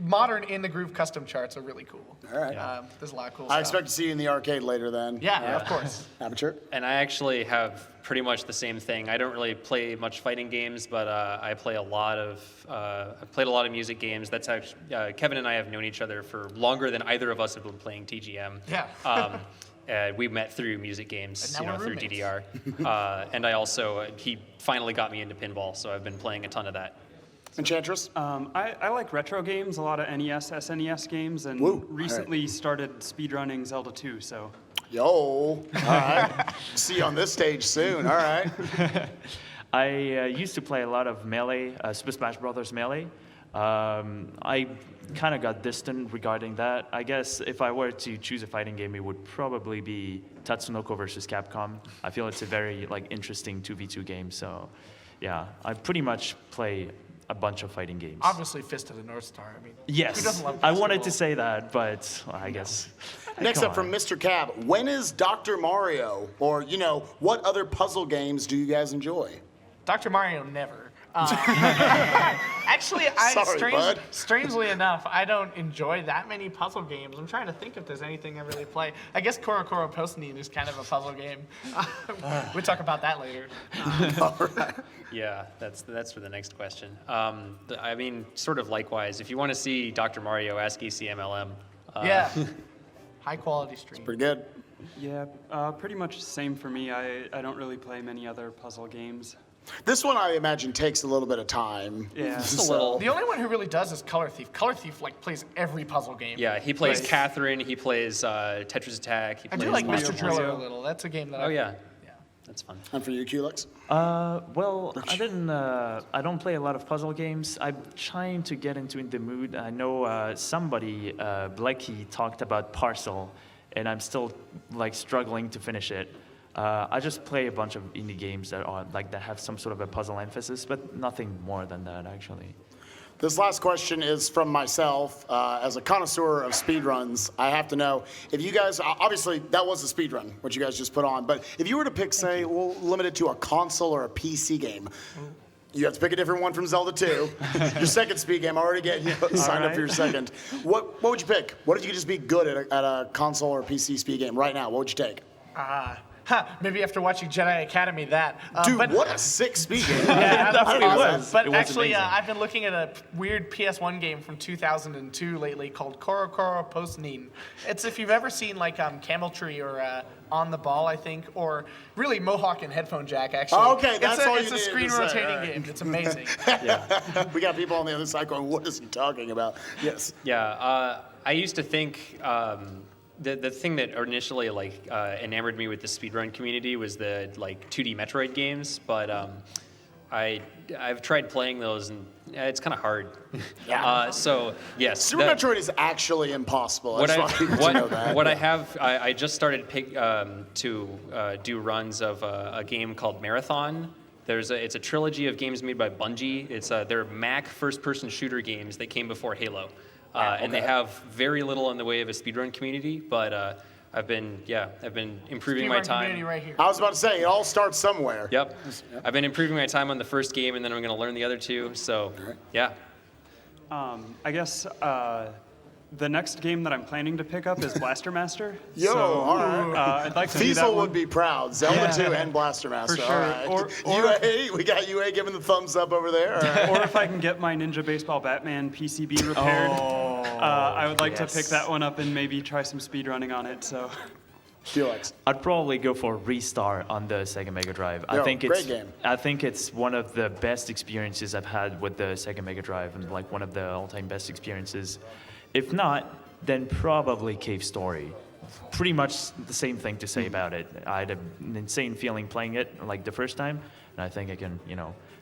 Modern In the Groove custom charts are really cool. All right. There's a lot of cool I stuff. expect to see you in the arcade later then. Yeah, of course. Aperture? And I actually have pretty much the same thing. I don't really play much fighting games, but I play a lot of. I've played a lot of music games. That's actually Kevin and I have known each other for longer than either of us have been playing TGM. Yeah. We met through music games, And now we're through roommates. DDR. And I also, he finally got me into pinball, so I've been playing a ton of that. Enchantress? I like retro games, a lot of NES, SNES games, and Woo. recently started speedrunning Zelda 2, so. Yo. All right. See you on this stage soon. All right. I used to play a lot of Melee, Super Smash Brothers Melee. I kind of got distant regarding that. I guess if I were to choose a fighting game, it would probably be Tatsunoko versus Capcom. I feel it's a very interesting 2v2 game. So, yeah, I pretty much play a bunch of fighting games. Obviously, Fist of the North Star. I mean, who Yes, doesn't love I wanted to basketball? say that, but I guess. Next Come up from on. Mr. Cab, when is Dr. Mario? Or, what other puzzle games do you guys enjoy? Dr. Mario never. Actually, Sorry, bud. strangely enough, I don't enjoy that many puzzle games. I'm trying to think if there's anything I really play. I guess Korokoro Postnine is kind of a puzzle game. We'll talk about that later. All right. Yeah, that's for the next question. I mean, sort of likewise, if you want to see Dr. Mario, ask ECMLM. Yeah. High quality stream. Pretty good. Yeah, pretty much same for me. I don't really play many other puzzle games. This one, I imagine, takes a little bit of time. Yeah. Just a little. The only one who really does is Color Thief. Color Thief plays every puzzle game. Yeah, he plays Right. Catherine, he plays Tetris Attack, he I plays do like Mario Mr. Bros. Driller a little. That's a game that Oh yeah, yeah. that's fun. And for you, Culix? Well, I don't play a lot of puzzle games. I'm trying to get into the mood. I know somebody, Blackie, talked about Parcel, and I'm still struggling to finish it. I just play a bunch of indie games that are that have some sort of a puzzle emphasis, but nothing more than that actually. This last question is from myself. As a connoisseur of speedruns, I have to know if you guys, obviously that was a speedrun, what you guys just put on, but if you were to pick, say, we'll limit it to a console or a PC game, you have to pick a different one from Zelda 2. Your second speed game, I already get you signed up for your second. What would you pick? What if you could just be good at a console or PC speed game right now? What would you take? Maybe after watching Jedi Academy, that. Dude, but, what a sick speed game. Yeah, that's what it was. But It was actually, amazing. I've been looking at a weird PS1 game from 2002 lately called Koro Koro Post-Nin. It's if you've ever seen like Camel Tree or On the Ball, I think, or really Mohawk and Headphone Jack, actually. Oh, okay, that's all you It's a needed to screen say, rotating all right. game. It's amazing. We got people on the other side going, what is he talking about? Yes. Yeah, I used to think the thing that initially like enamored me with the speedrun community was the like 2D Metroid games, but I've tried playing those and it's kind of hard. Yeah. So yes, Super Metroid is actually impossible. What I just want people to know that. I just started to do runs of a game called Marathon. It's a trilogy of games made by Bungie. They're Mac first-person shooter games that came before Halo. And they have very little in the way of a speedrun community, but I've been improving my Speedrun time. community right here. I was about to say, it all starts somewhere. Yep. I've been improving my time on the first game, and then I'm going to learn the other two. So, yeah. I guess the next game that I'm planning to pick up is Blaster Master. Yo, so, all right. I'd like to do that Fiesel one. would be proud. Zelda 2 and Blaster Master. For sure. All right. UA, we got UA giving the thumbs up over there. All right. Or if I can get my Ninja Baseball Batman PCB repaired, I would like to pick that one up and maybe try some speed running on it. So, Felix. I'd probably go for Restart on the Sega Mega Drive. Yo, I think great it's game. I think it's one of the best experiences I've had with the Sega Mega Drive, and like one of the all-time best experiences. If not, then probably Cave Story. Pretty much the same thing to say about it. I had an insane feeling playing it like the first time, and I think I can,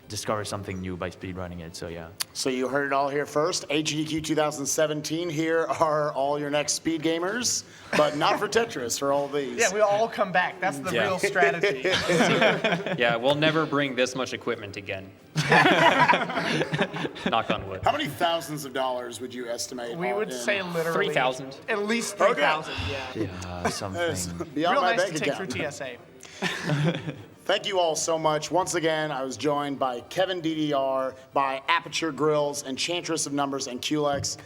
discover something new by speedrunning it. So yeah. So you heard it all here first. HGDQ 2017. Here are all your next speed gamers, but not for Tetris, for all these. Yeah, we all come back. That's the real strategy. Yeah, we'll never bring this much equipment again. Knock on wood. How many thousands of dollars would you estimate? We all would in? say literally 3,000. At least Okay. 3,000. Yeah. It's Something. beyond Real my nice bank to take account. through TSA. Thank you all so much. Once again, I was joined by KevinDDR, by Aperture Grills, Enchantress of Numbers, and KevinDDR.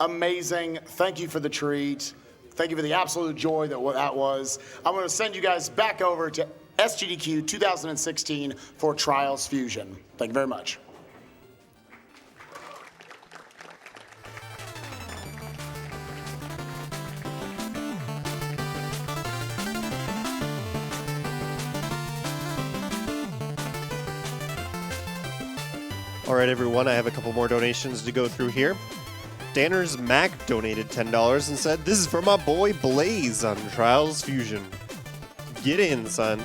Amazing. Thank you for the treat. Thank you for the absolute joy that was. I'm going to send you guys back over to SGDQ 2016 for Trials Fusion. Thank you very much. All right, everyone, I have a couple more donations to go through here. Danner's Mac donated $10 and said, "This is for my boy Blaze on Trials Fusion. Get in, son."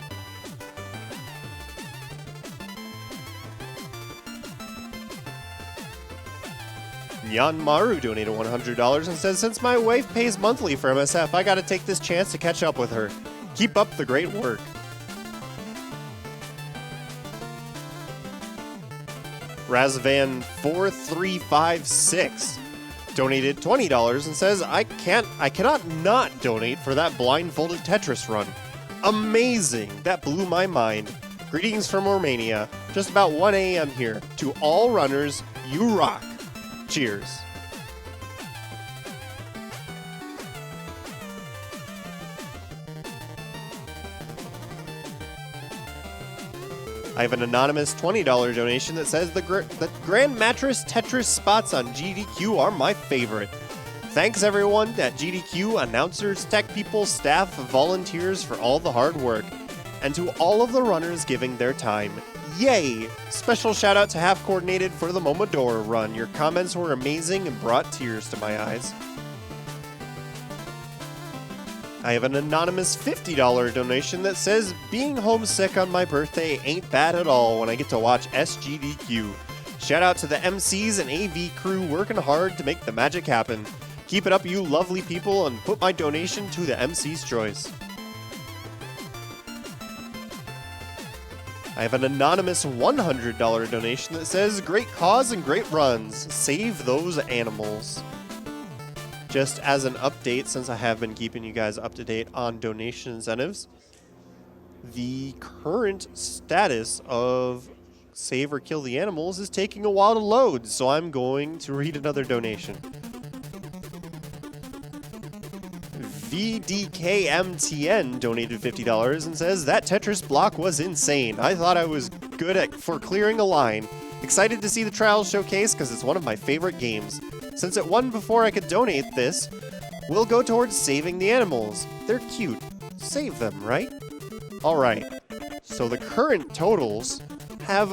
Jan Maru donated $100 and says, "Since my wife pays monthly for MSF, I gotta take this chance to catch up with her. Keep up the great work." Razvan4356 donated $20 and says, I cannot not donate for that blindfolded Tetris run. Amazing. That blew my mind. Greetings from Romania. Just about 1 a.m. here. To all runners, you rock. Cheers. I have an anonymous $20 donation that says the Grand Mattress Tetris spots on GDQ are my favorite. Thanks everyone at GDQ, announcers, tech people, staff, volunteers for all the hard work. And to all of the runners giving their time. Yay! Special shout out to Half Coordinated for the Momodora run. Your comments were amazing and brought tears to my eyes. I have an anonymous $50 donation that says, being homesick on my birthday ain't bad at all when I get to watch SGDQ. Shout out to the MCs and AV crew working hard to make the magic happen. Keep it up, you lovely people, and put my donation to the MC's choice. I have an anonymous $100 donation that says, great cause and great runs. Save those animals. Just as an update, since I have been keeping you guys up to date on donation incentives, the current status of Save or Kill the Animals is taking a while to load, so I'm going to read another donation. VDKMTN donated $50 and says, that Tetris block was insane. I thought I was good for clearing a line. Excited to see the Trials showcase because it's one of my favorite games. Since it won before I could donate this, we'll go towards saving the animals. They're cute. Save them, right? Alright, so the current totals have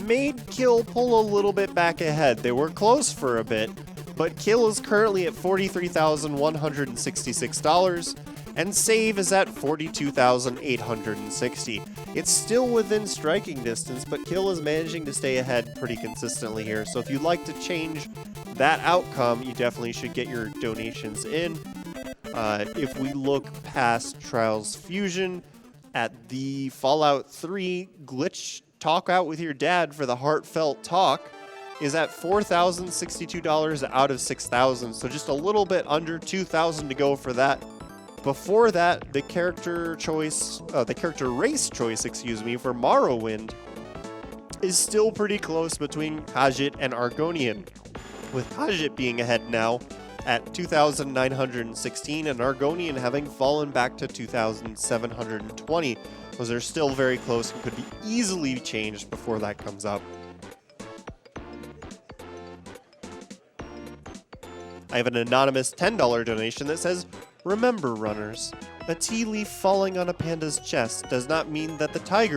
made Kill pull a little bit back ahead. They were close for a bit, but Kill is currently at $43,166, and Save is at $42,860. It's still within striking distance, but Kill is managing to stay ahead pretty consistently here. So if you'd like to change that outcome, you definitely should get your donations in. If we look past Trials Fusion, at the Fallout 3 glitch talk out with your dad for the heartfelt talk is at $4,062 out of $6,000, so just a little bit under $2,000 to go for that. Before that, the character race choice, for Morrowind is still pretty close between Khajiit and Argonian, with Khajiit being ahead now at 2,916 and Argonian having fallen back to 2,720. Those are still very close and could be easily changed before that comes up. I have an anonymous $10 donation that says, remember runners, a tea leaf falling on a panda's chest does not mean that the tiger